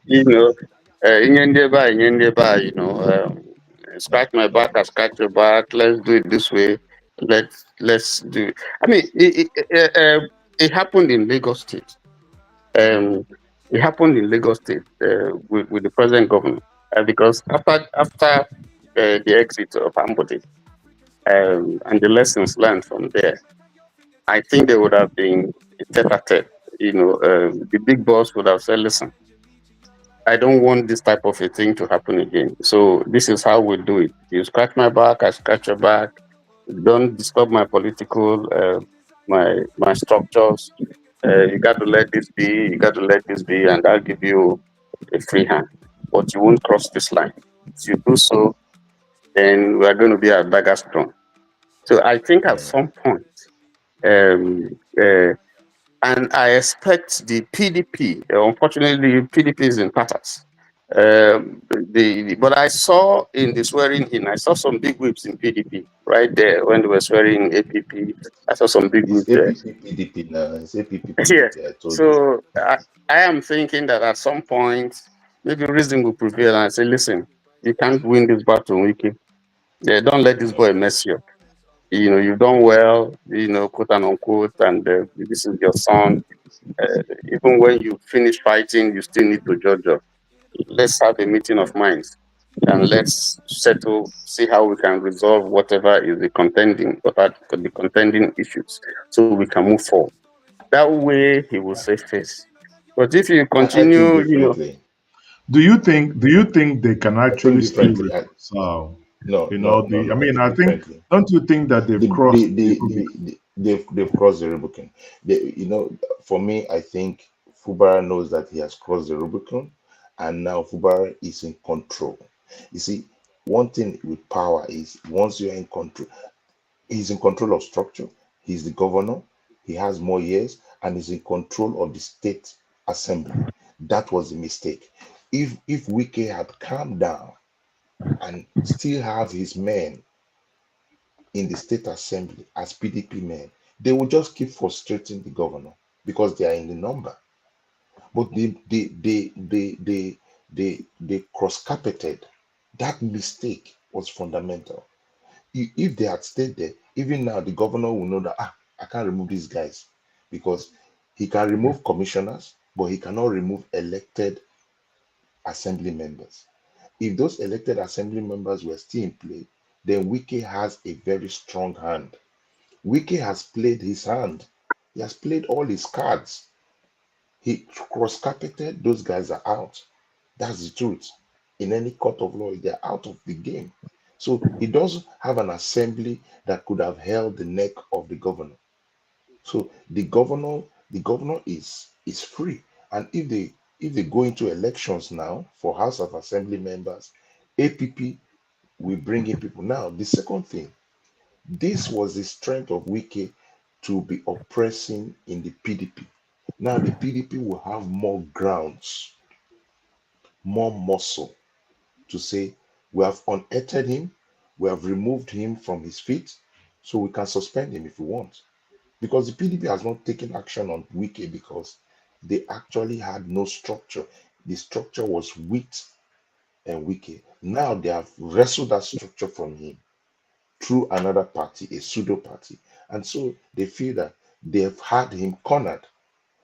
scratch my back, I scratch your back. Let's do it this way. Let's do it. I mean, it happened in Lagos State. Um, it happened in Lagos State with the present governor, because after the exit of Ambode, and the lessons learned from there, I think they would have been tete-a-tete. The big boss would have said, "Listen, I don't want this type of a thing to happen again. So this is how we do it. You scratch my back, I scratch your back. Don't disturb my political, my structures. You got to let this be. You got to let this be, and I'll give you a free hand. But you won't cross this line. If you do so, then we are going to be at dagger's throne." So I think at some point, um, uh, and I expect the PDP. Unfortunately, PDP is in tatters. But I saw in the swearing in, I saw some big whips in PDP right there when they were swearing APP. I saw some big
It's
whips there.
APP PDP now. It's APP
Yeah.
PDP. I told you.
So I am thinking that at some point, maybe reason will prevail, and I say, listen, you can't win this battle, Wiki. Yeah, don't let this boy mess you up. You've done well, quote and unquote, and this is your son. Even when you finish fighting, you still need to judge up. Let's have a meeting of minds, and let's settle, see how we can resolve whatever is the contending issues, so we can move forward. That way, he will save face. But if you
I think
continue,
differently.
Do you think they can
I think
actually still
differently.
reconcile?
No, no, no, no.
I
I
mean,
think
I think,
differently.
don't you think that they've crossed the Rubicon?
They've crossed the Rubicon. For me, I think Fubara knows that he has crossed the Rubicon, and now Fubara is in control. You see, one thing with power is once you're in control, he's in control of structure. He's the governor. He has more years, and he's in control of the state assembly. That was a mistake. If Wike had calmed down and still have his men in the state assembly as PDP men, they will just keep frustrating the governor because they are in the number. But they cross-carpeted. That mistake was fundamental. If they had stayed there, even now the governor will know that I can't remove these guys because he can remove commissioners, but he cannot remove elected assembly members. If those elected assembly members were still in play, then Wike has a very strong hand. Wike has played his hand. He has played all his cards. He cross-carpeted, those guys are out. That's the truth. In any court of law, they're out of the game. So he doesn't have an assembly that could have held the neck of the governor. So the governor is free. And if they go into elections now for House of Assembly members, APP will bring in people. Now, the second thing, This was the strength of Wike to be oppressing in the PDP. Now the PDP will have more grounds, more muscle to say, we have unearthed him, we have removed him from his feet, so we can suspend him if we want. Because the PDP has not taken action on Wike because they actually had no structure. The structure was Wheat and Wike. Now they have wrestled that structure from him through another party, a pseudo party. And so they feel that they have had him cornered.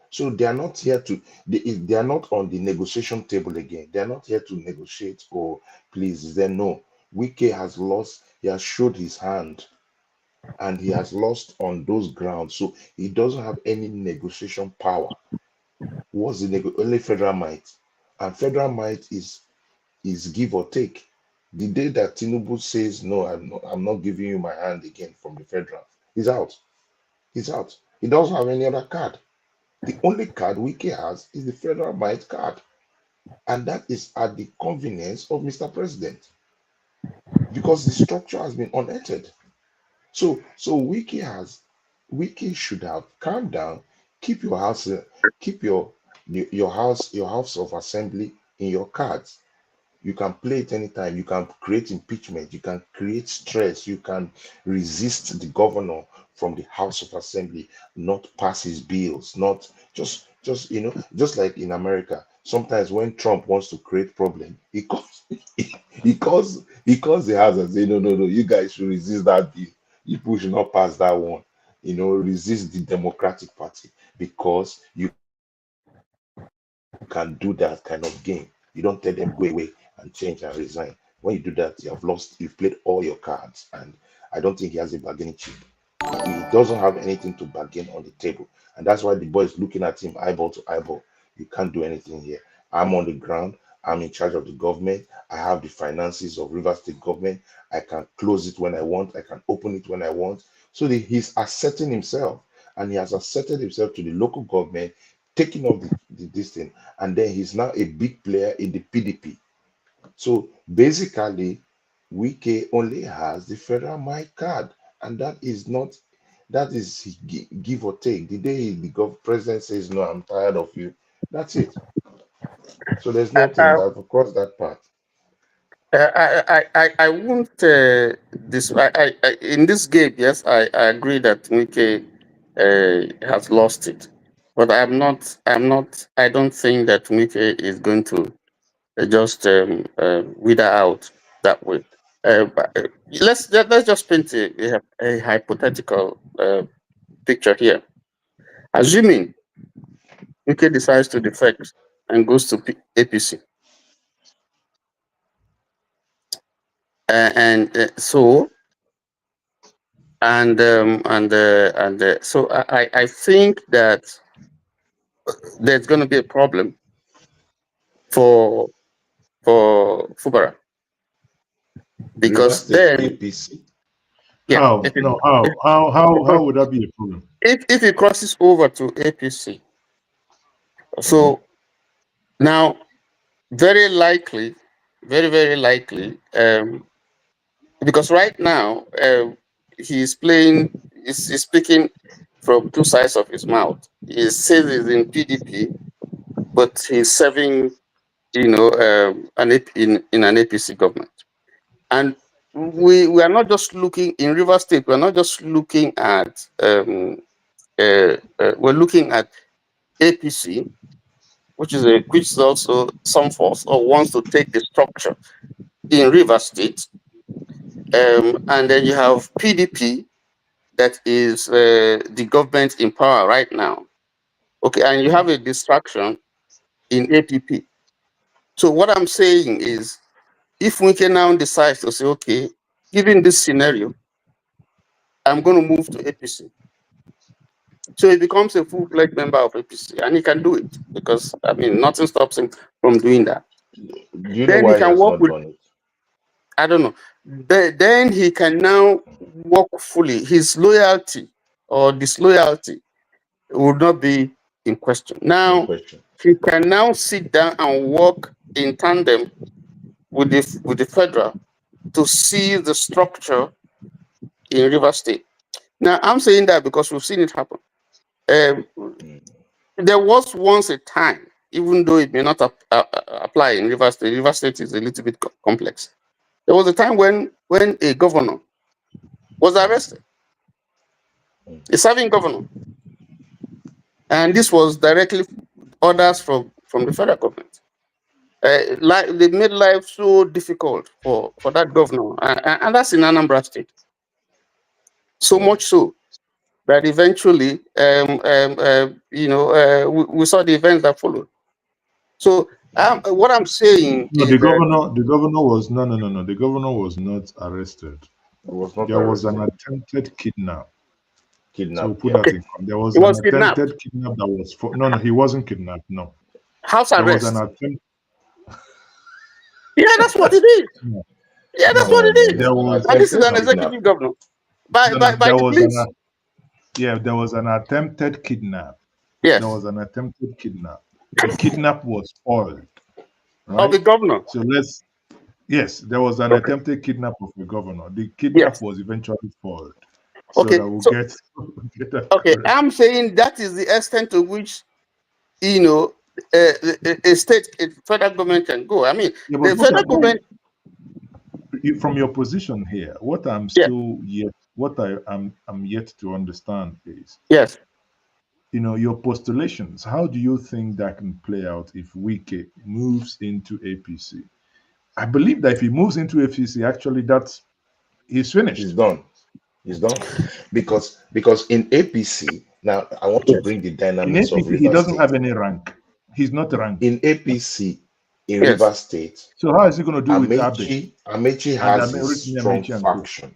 So they are not here to, they are not on the negotiation table again. They are not here to negotiate or please. They know Wike has lost, he has showed his hand and he has lost on those grounds. So he doesn't have any negotiation power. What's the only federal might? And federal might is give or take. The day that Tinubu says, no, I'm not giving you my hand again from the federal, he's out. He's out. He doesn't have any other card. The only card Wike has is the federal might card. And that is at the convenience of Mr. President because the structure has been unearthed. So Wike should have calmed down, keep your house, keep your house of assembly in your cards. You can play it anytime. You can create impeachment. You can create stress. You can resist the governor from the House of Assembly, not pass his bills, not just just like in America. Sometimes when Trump wants to create problem, he calls the House and say, no, you guys should resist that bill. You should not pass that one. Resist the Democratic Party because you can do that kind of game. You don't tell them go away and change and resign. When you do that, you've played all your cards, and I don't think he has a bargaining chip. He doesn't have anything to bargain on the table, and that's why the boy is looking at him eyeball to eyeball. You can't do anything here. I'm on the ground. I'm in charge of the government. I have the finances of River State government. I can close it when I want. I can open it when I want. So he's asserting himself, and he has asserted himself to the local government, taking off this thing, and then he's now a big player in the PDP. So basically, Wike only has the federal mic card, and that is give or take. The day the president says, no, I'm tired of you, that's it. So there's nothing that will cross that path.
I won't this in this game. Yes, I agree that Wike has lost it, but I don't think that Wike is going to just wither out that way. Let's just paint a hypothetical picture here. Assuming Wike decides to defect and goes to APC, so I think that there's going to be a problem for Fubara because then
APC.
yeah,
How? No, how would that be a problem?
If it crosses over to APC, so now very likely, very likely, because right now he's speaking from two sides of his mouth. He says he's in PDP, but he's serving, in an APC government. And we are not just looking in River State. We are not just looking at we're looking at APC, which is also some force or wants to take the structure in River State, and then you have PDP that is the government in power right now. Okay, and you have a distraction in APP. So what I'm saying is, if we can now decide to say, okay, given this scenario, I'm going to move to APC. So he becomes a full-fledged member of APC, and he can do it because nothing stops him from doing that.
Do you know
Then
why
he
he
can
has
work
not
with.
done it?
I don't know. Then he can now work fully. His loyalty or disloyalty would not be in question.
In
Now
question.
he can now sit down and work in tandem with the federal to see the structure in River State. Now, I'm saying that because we've seen it happen. Um, there was once a time, even though it may not apply in River State. River State is a little bit complex. There was a time when a governor was arrested, a serving governor, and this was directly orders from the federal government. They made life so difficult for that governor, and that's in Anambra State. So much so that eventually, we saw the events that followed. So what I'm saying
No,
is that
the governor was no. The governor was not arrested.
It was not
There was an
arrested.
attempted kidnap. So
Kidnapped,
put
yeah.
that in. There was
he
an
was kidnapped.
attempted kidnap that was for no, he wasn't kidnapped. No,
House
there was an
arrest.
attempt.
Yeah, that's what it is.
No,
Yeah, that's what
No,
it
no,
is.
there
no. An
was
And this is
attempted
an
kidnap.
executive governor by
there
the
was
police.
there was an attempted kidnap.
Yes,
There was an attempted kidnap. The kidnap was foiled,
of the
right?
governor.
So yes, there was an
Okay.
attempted kidnap of the governor. The kidnap
Yes.
was eventually foiled. So
Okay.
that we'll
So
get that
okay,
correct.
I'm saying that is the extent to which a state, a federal government can go. I mean,
Yeah, but
the federal government.
from your position here, what I'm
Yeah.
still yet, what I'm yet to understand is,
Yes.
your postulations. How do you think that can play out if Wike moves into APC? I believe that if he moves into APC, actually, he's finished.
He's done. He's done. Because in APC, now I want to
Yes.
bring the
In
dynamics of
APC, he
River
doesn't
State.
have any rank. He's not ranked.
In APC, in
Yes.
River State,
So how is he going to do with Abe
Amechi
and
has his
Rotimi
strong
Amechi and co?
faction.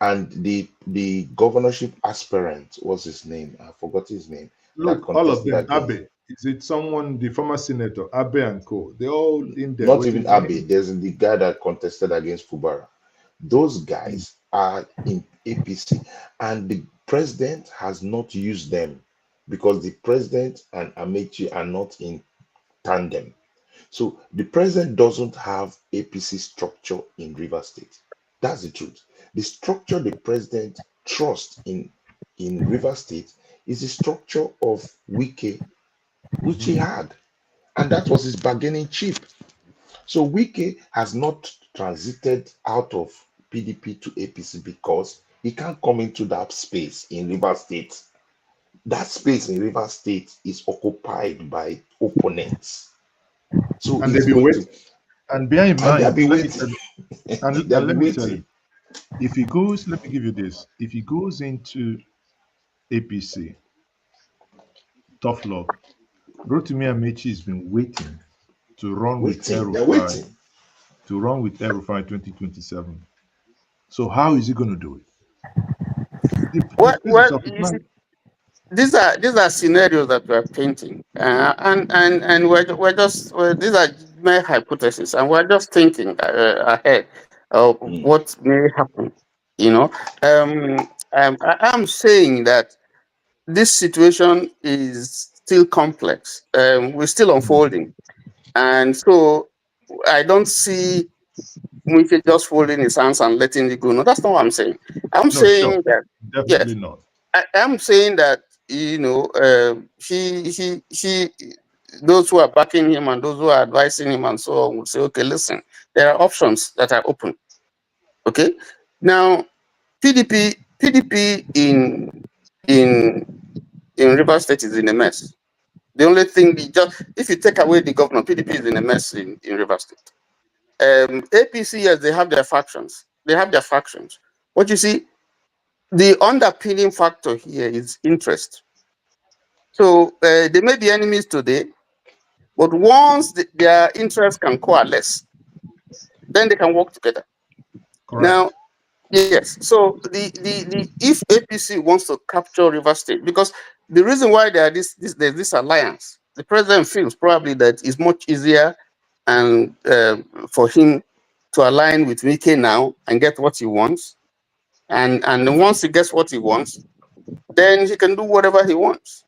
And the governorship aspirant, what's his name? I forgot his name. That
Look, all of
contested
them,
against.
Abe. Is it someone, the former senator, Abe and co? They're all in there
Not
waiting
even
for him.
Abe. There's the guy that contested against Fubara. Those guys are in APC, and the president has not used them because the president and Amechi are not in tandem. So the president doesn't have APC structure in River State. That's the truth. The structure the president trusts in River State is the structure of Wike, which he had, and that was his bargaining chip. So Wike has not transited out of PDP to APC because he can't come into that space in River State. That space in River State is occupied by opponents. So
And
he's
they've been
going to,
waiting. And bear in
and they'll
mind,
be
let me
waiting.
tell you, and
They'll be
let me tell you,
waiting.
if he goes, let me give you this. If he goes into APC, tough luck. Rotimi Amechi has been waiting to run with
Waiting. They're
El-Rufai,
waiting.
2027. So how is he going to do it? The space is
Well, you see,
occupied.
these are scenarios that we are painting, and these are mere hypotheses, and we're just thinking ahead of what may happen. You know, I'm saying that this situation is still complex. We're still unfolding, and so I don't see Wike just folding his hands and letting it go. No, that's not what I'm saying. I'm
No, sure.
saying that yes,
Definitely not.
I'm saying that those who are backing him and those who are advising him and so on will say, okay, listen, there are options that are open. Okay, now PDP in River State is in a mess. The only thing, if you take away the governor, PDP is in a mess in River State. APC, yes, they have their factions. They have their factions. What you see, the underpinning factor here is interest. So they may be enemies today, but once their interests can coalesce, then they can work together.
Correct.
Now, yes. So the if APC wants to capture River State, because the reason why there's this alliance, the president feels probably that it's much easier and for him to align with Wike now and get what he wants, and once he gets what he wants, then he can do whatever he wants.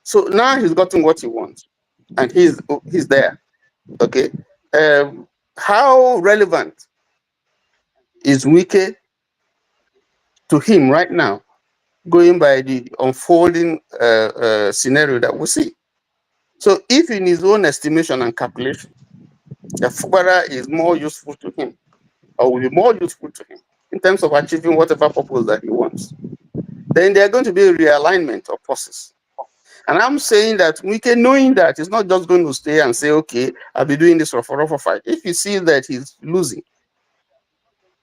So now he's gotten what he wants, and he's there. Okay, how relevant is Wike to him right now, going by the unfolding scenario that we see. So if in his own estimation and calculation, the Fubara is more useful to him, or will be more useful to him in terms of achieving whatever purpose that he wants, then there are going to be a realignment of forces. And I'm saying that we can, knowing that it's not just going to stay and say, okay, I'll be doing this for fight. If he sees that he's losing,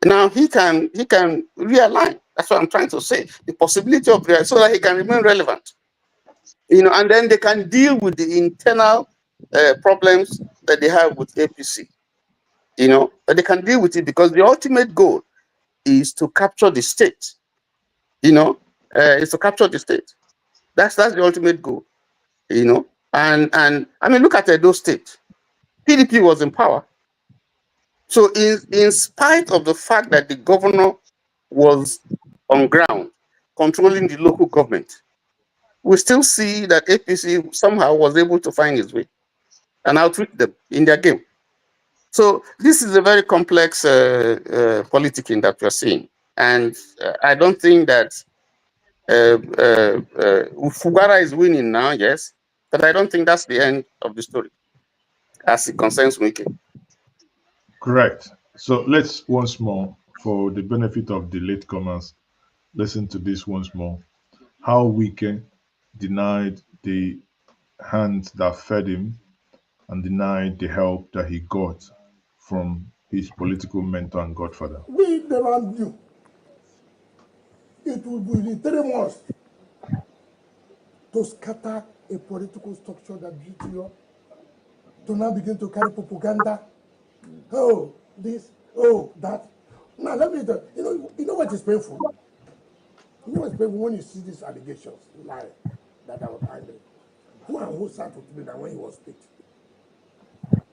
now he can realign. That's what I'm trying to say. The possibility of so that he can remain relevant. And then they can deal with the internal problems that they have with APC. But they can deal with it because the ultimate goal is to capture the state. Is to capture the state. That's the ultimate goal. And I mean, look at Edo State. PDP was in power. So in spite of the fact that the governor was on ground controlling the local government, we still see that APC somehow was able to find its way and outwit them in their game. So this is a very complex politicking that we're seeing. And I don't think that Fubara is winning now, yes, but I don't think that's the end of the story as it concerns Wike.
Correct. So let's once more, for the benefit of the latecomers, listen to this once more. How Wike denied the hands that fed him and denied the help that he got from his political mentor and godfather.
We never knew it would be the 3 months to scatter a political structure that built you up, to now begin to carry propaganda. Oh, this, oh, that. Now, let me tell you know what is painful? You know what's painful when you see these allegations, lie, that I was angry. Who sat with me that when he was picked?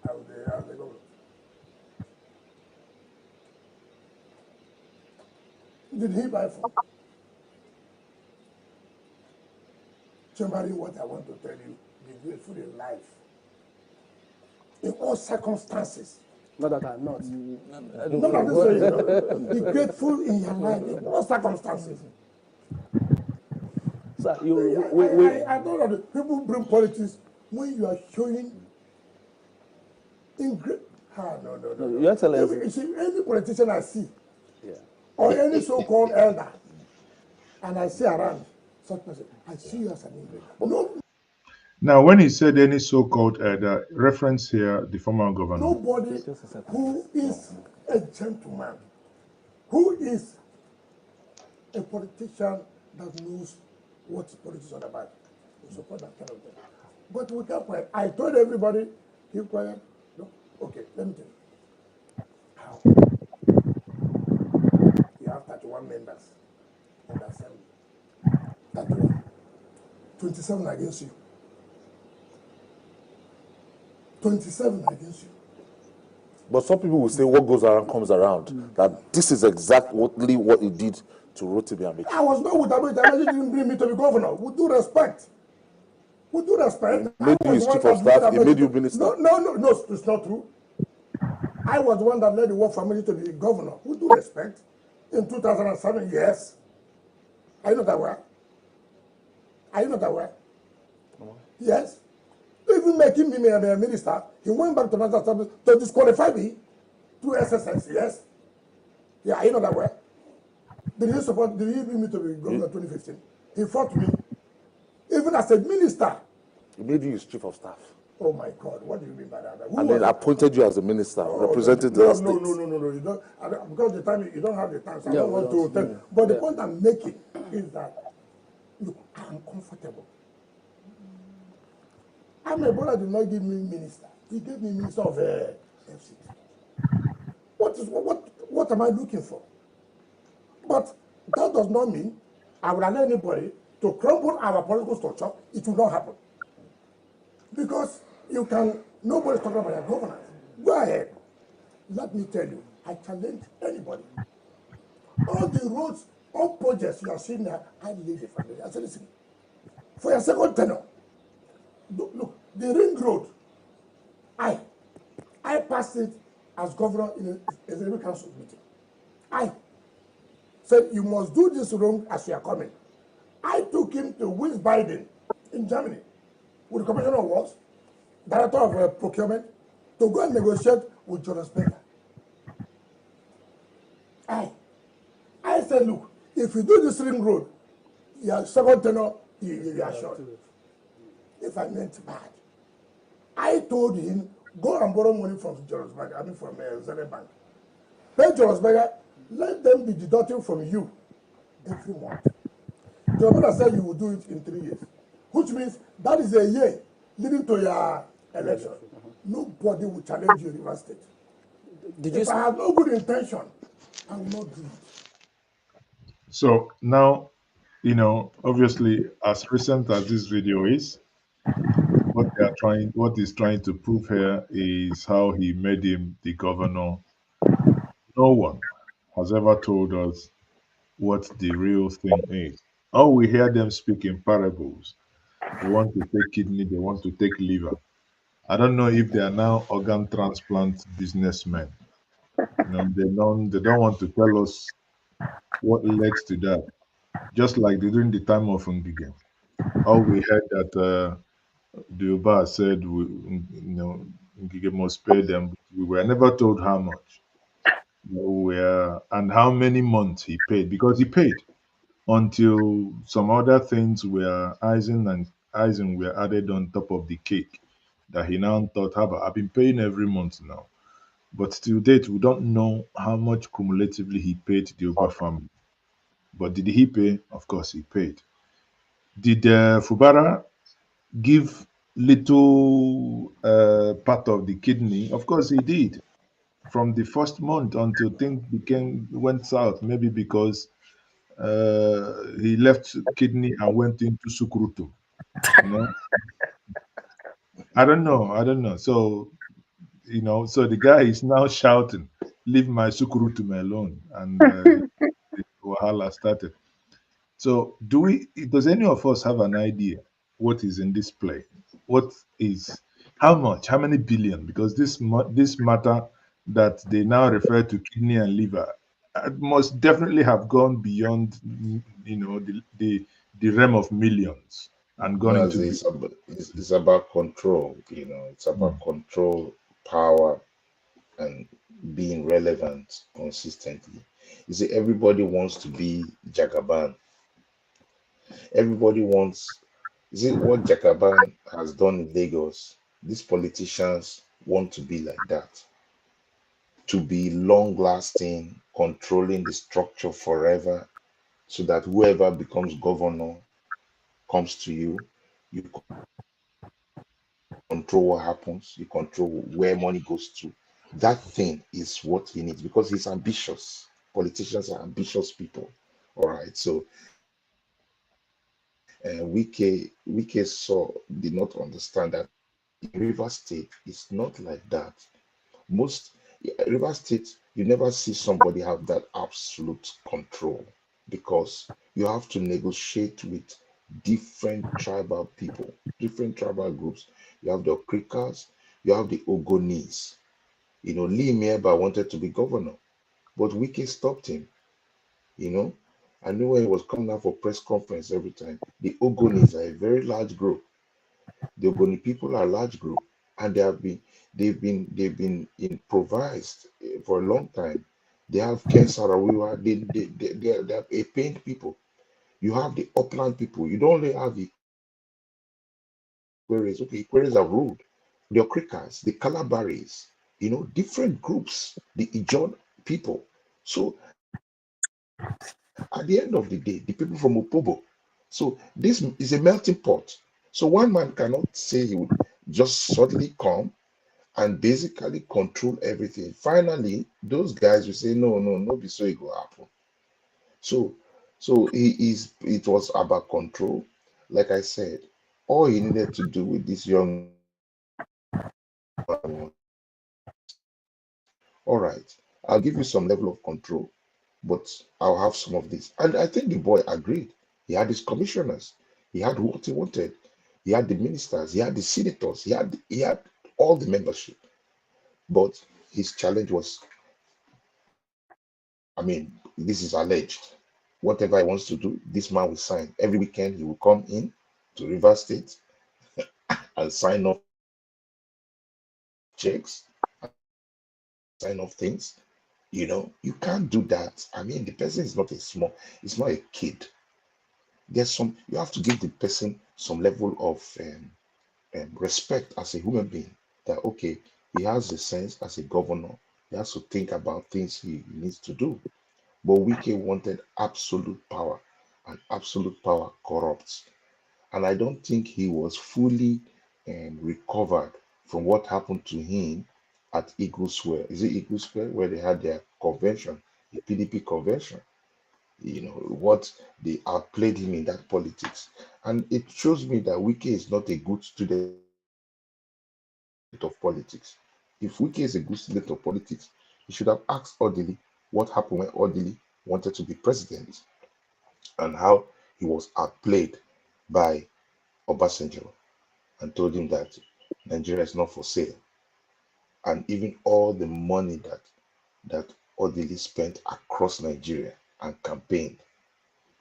I was the governor. Did he buy from? Chairman, what I want to tell you, be grateful in life. In all circumstances.
Not that I'm not.
No, I'm just saying, be grateful in your life, in all circumstances.
Sir,
I don't know that people bring politics when you are showing in great. No.
Your Excellency.
You see, any politician I see, or any so-called elder, and I see around such person, I see you as an English. No.
Now, when he said any so-called elder, reference here the former governor.
Nobody who is a gentleman, who is a politician that knows what politics is all about, will support that kind of thing. But we can't quiet. I told everybody, keep quiet. No? Okay, let me tell you. How? You have 31 members in the assembly. 31. 27 against you. 27 against you.
But some people will say what goes around comes around. That this is exactly what he did to Rotimi Amechi.
I was not with Amechi. Amechi didn't bring me to be governor. With due respect. With due respect.
He made you his chief of staff. He made you minister.
No, it's not true. I was the one that led the work for Amechi to be governor. With due respect. In 2007, yes. Are you not aware? Are you not aware? Yes. Even making me a minister, he went back to National Assembly to disqualify me through SSS, yes? Yeah, are you not aware? Did he bring me to be governor in 2015? He fought me. Even as a minister.
He made you his chief of staff.
Oh my God, what do you mean by that?
And then appointed you as a minister, representing the state.
No, you don't, because the time, you don't have the time, so I don't want to tell. But the point I'm making is that, look, I'm comfortable. My brother did not give me minister. He gave me minister of FCT. What am I looking for? But that does not mean I will allow anybody to crumble our political structure. It will not happen. Because nobody's talking about their governance. Go ahead. Let me tell you, I challenge anybody. All the roads, all projects you are seeing there, I laid the foundation. I said, listen, for your second tenure, look, the ring road, I passed it as governor in a executive council meeting. said, you must do this room as you are coming. I took him to West Biden in Germany with the Commissioner of Wars, Director of Procurement, to go and negotiate with Jonas Berger. I said, look, if you do this ring road, your second tenor, you are short. If I meant bad, I told him, go and borrow money from Jonas Berger, I mean from Zenith Bank. Pay Jonas Berger, let them be deducting from you every month. Jonas Berger said you will do it in 3 years, which means that is a year leading to your election. Nobody will challenge you in Rivers State. If I have no good intention, I will not do it.
So now, obviously, as recent as this video is, what he's trying to prove here is how he made him the governor. No one has ever told us what the real thing is. All we hear them speak in parables. They want to take kidney, they want to take liver. I don't know if they are now organ transplant businessmen. They don't want to tell us what led to that. Just like during the time of Ngige. All we heard that the Oba said, Ngige must pay them. We were never told how much. And how many months he paid, because he paid until some other things were icing were added on top of the cake that he now thought, I've been paying every month now. But till date, we don't know how much cumulatively he paid the Oba family. But did he pay? Of course, he paid. Did Fubara give little part of the kidney? Of course, he did. From the first month until things went south, maybe because he left kidney and went into Sukrutu. I don't know. So, so the guy is now shouting, "Leave my Sukrutu alone," and the Wahala started. So, does any of us have an idea what is in this play? What is, how much, how many billion? Because this matter that they now refer to kidney and liver must definitely have gone beyond, the realm of millions and gone
No,
into
it's about control. It's about control, power, and being relevant consistently. You see, everybody wants to be Jagaban. Everybody wants. You see what Jagaban has done in Lagos. These politicians want to be like that, to be long-lasting, controlling the structure forever, so that whoever becomes governor comes to you. You control what happens, you control where money goes to. That thing is what he needs because he's ambitious. Politicians are ambitious people. All right. So Wike did not understand that in River State it's not like that. Most River State, you never see somebody have that absolute control because you have to negotiate with different tribal people, different tribal groups. You have the Okrikas, you have the Ogonis. Lee Mieba wanted to be governor, but Wike stopped him. I knew when he was coming out for press conference every time. The Ogonis are a very large group. The Ogoni people are a large group, and they've been improvised for a long time. They have Ken Sarawiwa, they have a paint people. You have the upland people. You don't only have the Queries. Okay, Queries are rude. The Okrikas, the Calabaris, different groups, the Ijon people. So at the end of the day, the people from Opobo. So this is a melting pot. So one man cannot say he would just suddenly come and basically control everything. Finally, those guys will say, no, be so it will happen. So it was about control. Like I said, all he needed to do with this young man, all right, I'll give you some level of control, but I'll have some of this. And I think the boy agreed. He had his commissioners, he had what he wanted, he had the ministers, he had the senators, he had all the membership. But his challenge was, this is alleged. Whatever he wants to do, this man will sign. Every weekend he will come in to River State and sign off checks, sign off things. You can't do that. I mean, the person is not it's not a kid. You have to give the person some level of respect as a human being. That okay, he has a sense as a governor. He has to think about things he needs to do. But Wike wanted absolute power, and absolute power corrupts. And I don't think he was fully recovered from what happened to him at Eagle Square. Is it Eagle Square where they had their convention, the PDP convention? What they outplayed him in that politics. And it shows me that Wike is not a good student of politics. If Wike is a good student of politics, he should have asked Odili what happened when Odili wanted to be president and how he was outplayed by Obasanjo and told him that Nigeria is not for sale. And even all the money that Odili spent across Nigeria and campaigned,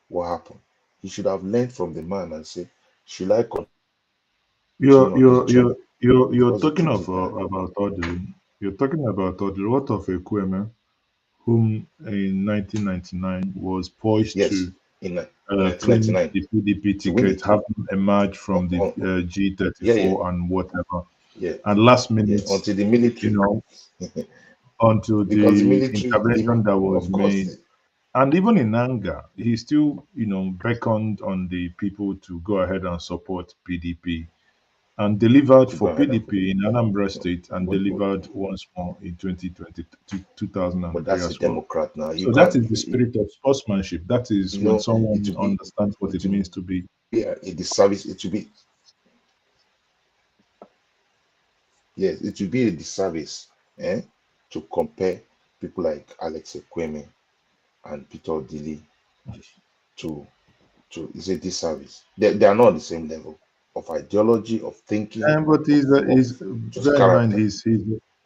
what happened? He should have learned from the man and say, should I continue
You're
on this
you're
journey?
you're you're
Because the
talking
truth
of
is that
about Audrey. You're talking about Audrey. What of Ekweme, whom in 1999 was poised
yes,
to
in
claim
1999
the PDP
to win
ticket,
it.
having emerged
Oh,
from the
oh, oh, yeah, yeah,
G34 and whatever,
yeah,
and last
yeah.
minute,
Until the
you
military,
know, until
because the
the
military,
intervention that was
of course,
made. And even in anger, he still, beckoned on the people to go ahead and support PDP and delivered
to go
for
ahead and
PDP in Anambra State and
but, but,
delivered once more in 2003
that's a
as well.
Democrat now. You
So that
can't,
is the spirit of sportsmanship. That is when
it
someone
will be,
understands what
it
it
will
means to be.
be a disservice. It will be, yes, it will be a disservice, to compare people like Alex Ekweme and Peter Odili to is a disservice. They are not the same level of ideology, of thinking,
And but
of
he's
just
bear in mind
character.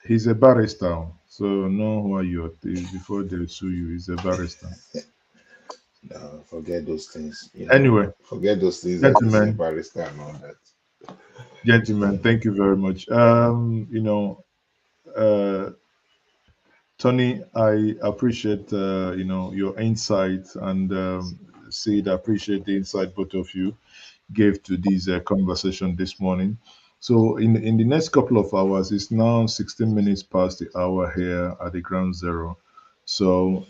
he's a barrister, so know who you are before they sue you. He's a barrister.
No, forget those things.
Anyway,
Forget those things that is a
gentlemen,
barrister and all that.
thank you very much. Uh, Tony, I appreciate your insight and Sid, I appreciate the insight both of you gave to this conversation this morning. So in the next couple of hours, it's now 16 minutes past the hour here at the ground zero. So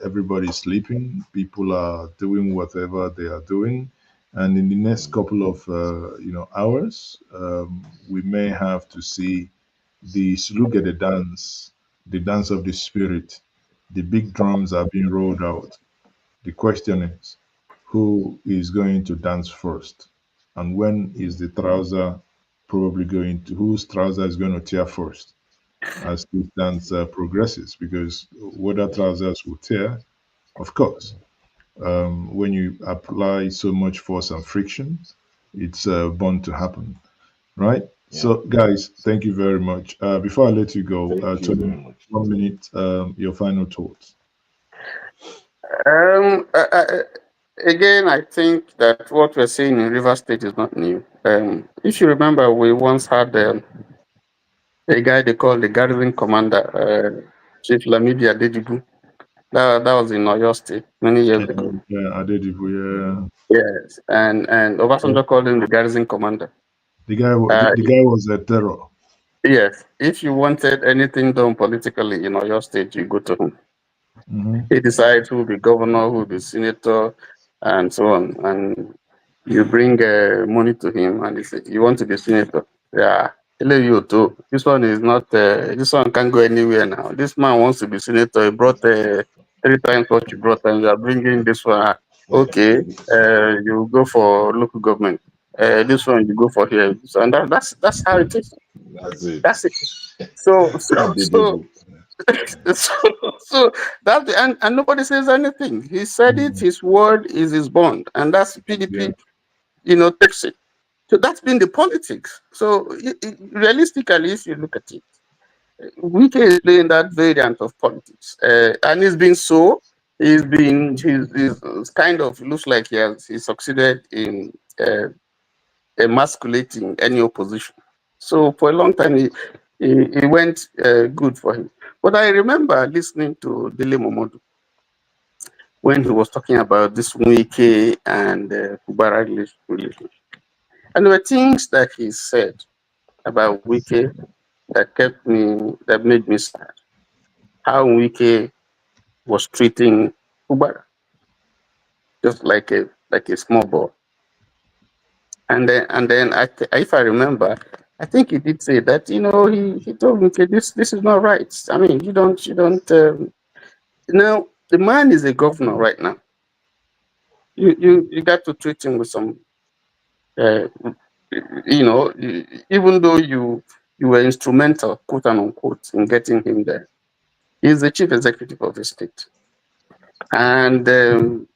everybody's sleeping. People are doing whatever they are doing, and in the next couple of hours, we may have to see the Slugede dance, the dance of the spirit. The big drums are being rolled out. The question is, who is going to dance first? And when is the trouser probably going to, whose trouser is going to tear first as this dance progresses? Because whether trousers will tear, of course, when you apply so much force and friction, it's bound to happen, right?
Yeah.
So, guys, thank you very much. Before I let you go,
Thank you very
Tony,
much.
1 minute, your final thoughts.
Um, I, I, Again, I think that what we're seeing in River State is not new. If you remember, we once had a guy they call the garrison commander, Chief Lamidi Adedibu. That was in Oyo State many years ago.
Yeah, Adedibu,
Yes, and
yeah.
Obasanjo called him the garrison commander.
The guy was a terror.
Yes, if you wanted anything done politically in Oyo State, you go to him.
Hmm.
He decides who will be governor, who will be senator, and so on. And you bring money to him, and he said, "You want to be senator? Yeah, tell you too. This one is not. This one can't go anywhere now. This man wants to be senator. He brought 3 times what you brought, and you are bringing this one. Okay, you go for local government. This one you go for here. So, and that's how it is.
That's it.
That's it. So so so
Adedibu.
so, so that's and nobody says anything. He said it. His word is his bond, and that's
Yeah.
PDP. Takes it. So that's been the politics. So realistically, if you look at it, Wike is playing that variant of politics, and it's been so. he's kind of looks like he succeeded in emasculating any opposition. So for a long time, he went good for him. But I remember listening to Dele Momodu when he was talking about this Wike and Fubara relationship. And there were things that he said about Wike that made me sad. How Wike was treating Fubara, just like a small boy. And then if I remember, I think he did say that he told me, okay, this is not right. I mean, you don't. Now the man is a governor right now. You got to treat him with some uh, even though you were instrumental, quote and unquote, in getting him there. He's the chief executive of the state, and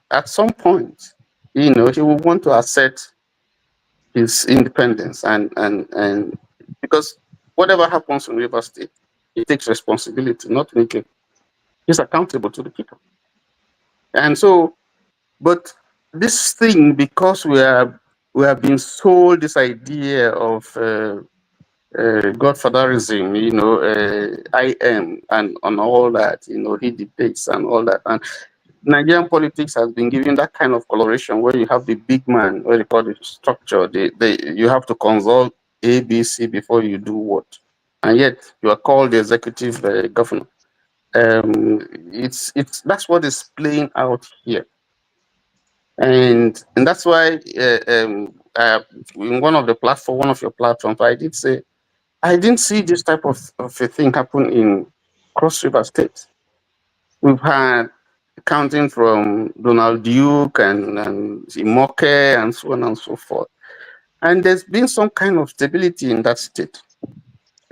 at some point, he will want to assert his independence and because whatever happens in River State, he takes responsibility, not make it. He's accountable to the people. And so, but this thing, because we have been sold this idea of godfatherism, I am, and on all that, he dictates and all that. And Nigerian politics has been given that kind of coloration where you have the big man, what you call the structure. You have to consult A, B, C before you do what, and yet you are called the executive governor. That's what is playing out here, and that's why in one of your platforms, I did say I didn't see this type of a thing happen in Cross River State. We've had counting from Donald Duke and Imoke and so on and so forth. And there's been some kind of stability in that state.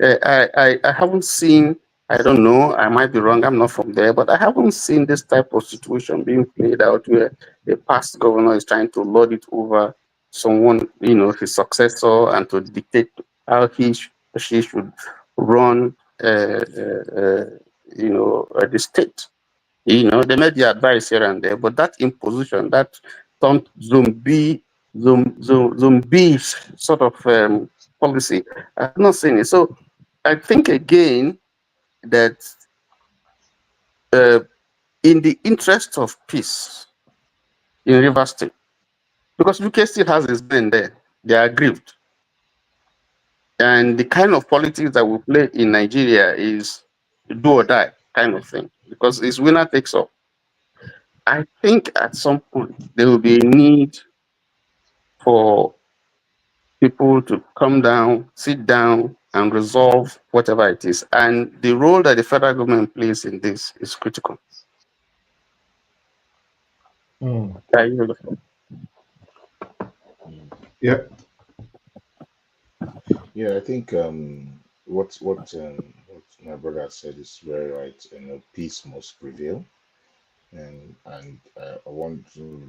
I haven't seen, I don't know, I might be wrong, I'm not from there, but I haven't seen this type of situation being played out where a past governor is trying to lord it over someone, his successor, and to dictate how she should run, the state. They made the advice here and there, but that imposition, that zombie sort of policy, I've not seen it. So I think again that in the interest of peace in River State, because UK still has his men there, they are aggrieved. And the kind of politics that we play in Nigeria is do or die kind of thing, because it's winner takes all. I think at some point there will be a need for people to come down, sit down, and resolve whatever it is. And the role that the federal government plays in this is critical.
Yeah.
Yeah, I think what my brother said is very right. Peace must prevail, and I want to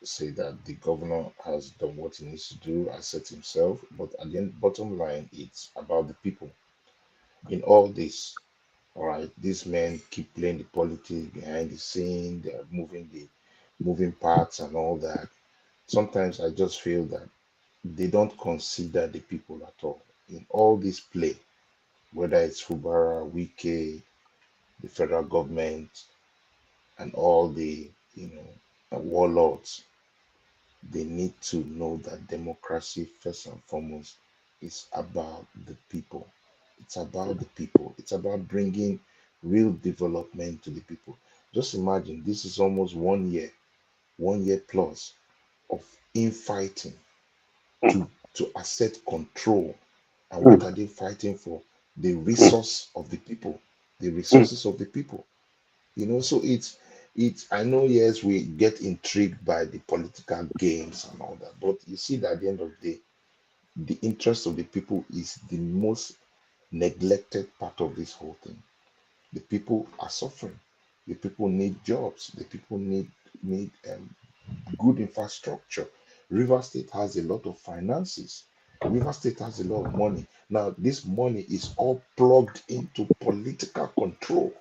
say that the governor has done what he needs to do, assert himself. But at the end, bottom line, it's about the people. In all this, all right, these men keep playing the politics behind the scene. They're moving the moving parts and all that. Sometimes I just feel that they don't consider the people at all in all this play, whether it's Fubara, Wike, the federal government, and all the warlords. They need to know that democracy, first and foremost, is about the people. It's about the people. It's about bringing real development to the people. Just imagine this is almost 1 year plus of infighting to assert control. And what are they fighting for? The resource of the people, the resources of the people. So it's I know, yes, we get intrigued by the political games and all that, but you see that at the end of the day, the interest of the people is the most neglected part of this whole thing. The people are suffering. The people need jobs. The people need good infrastructure. River State has a lot of finances. River State has a lot of money. Now, this money is all plugged into political control.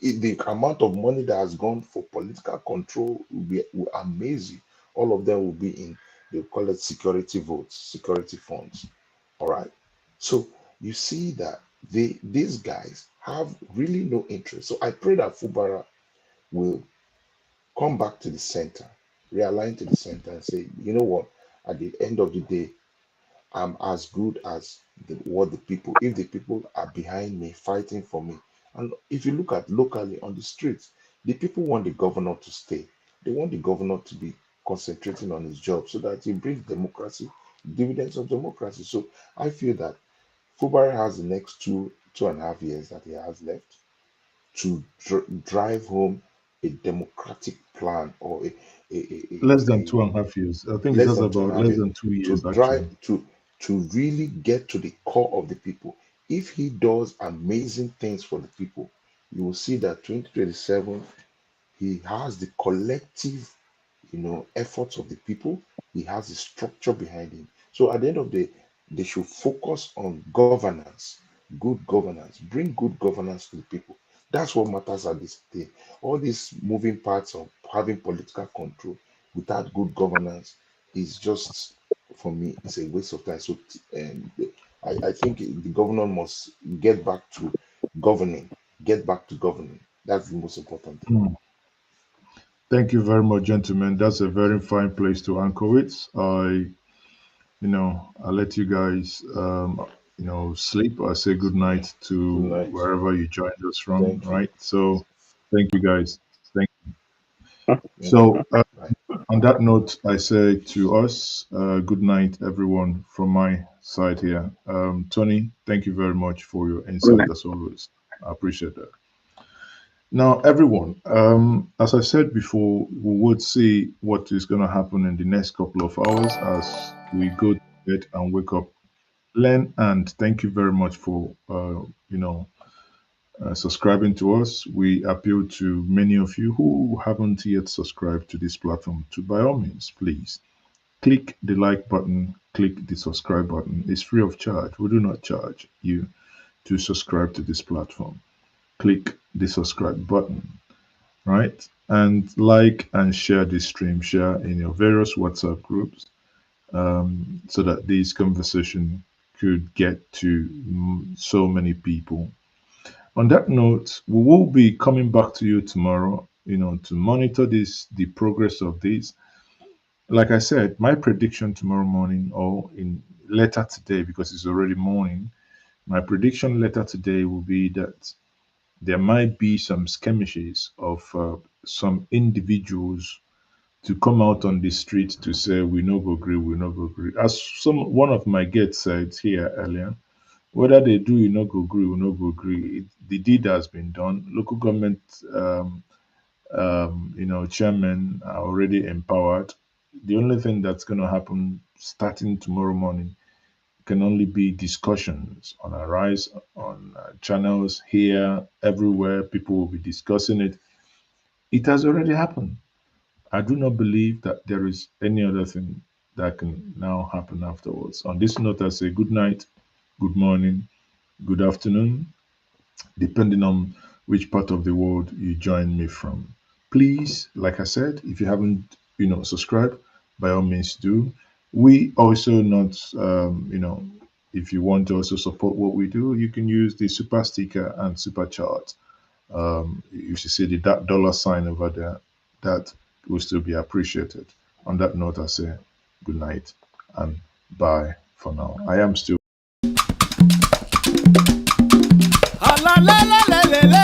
The amount of money that has gone for political control will amaze you. All of them will be in, they call it security votes, security funds. All right. So you see that these guys have really no interest. So I pray that Fubara will come back to the center, realign to the center, and say, you know what, at the end of the day, I'm as good as what the people, if the people are behind me, fighting for me. And if you look at locally on the streets, the people want the governor to stay. They want the governor to be concentrating on his job so that he brings democracy, dividends of democracy. So I feel that Fubara has the next 2.5 years that he has left to drive home a democratic plan or
Less than
a
2.5 years. I think it
less
has
than two and
about
a half
less
years
than two
to
years
drive
actually.
to really get to the core of the people. If he does amazing things for the people, you will see that 2027 he has the collective, efforts of the people. He has the structure behind him. So at the end of the day, they should focus on governance, good governance, bring good governance to the people. That's what matters at this day. All these moving parts of having political control without good governance is just, for me, it's a waste of time. So I think the governor must governing, get back to governing. That's the most important thing.
Hmm. Thank you very much, gentlemen. That's a very fine place to anchor it. I'll let you guys, sleep. I say good night
Good
to
night.
wherever you joined us from,
Thank you.
right? So, thank you guys. Thank you.
Thank you.
So, on that note, I say to us, good night, everyone, from my side here. Tony, thank you very much for your insight as always. I appreciate that. Now, everyone, as I said before, we would see what is going to happen in the next couple of hours as we go to bed and wake up. Len, and thank you very much for subscribing to us. We appeal to many of you who haven't yet subscribed to this platform. To by all means, please click the like button, click the subscribe button. It's free of charge. We do not charge you to subscribe to this platform. Click the subscribe button, right? And like and share this stream, share in your various WhatsApp groups, so that this conversation could get to so many people. On that note, we will be coming back to you tomorrow, to monitor the progress of this. Like I said, my prediction tomorrow morning or in later today, because it's already morning, my prediction later today will be that there might be some skirmishes of some individuals to come out on the street to say we no go agree, we no go agree. As one of my guests said here earlier, whether they do you no go agree, we no go agree. The deed has been done. Local government, chairmen are already empowered. The only thing that's going to happen starting tomorrow morning can only be discussions on Arise, on channels here, everywhere. People will be discussing it. It has already happened. I do not believe that there is any other thing that can now happen afterwards. On this note, I say good night, good morning, good afternoon, depending on which part of the world you join me from. Please, like I said, if you haven't, subscribed, by all means do. We also not, if you want to also support what we do, you can use the super sticker and super chart. You should see the that dollar sign over there. That will still be appreciated. On that note, I say good night and bye for now. I am still.
Ah, la, la, la, la, la, la.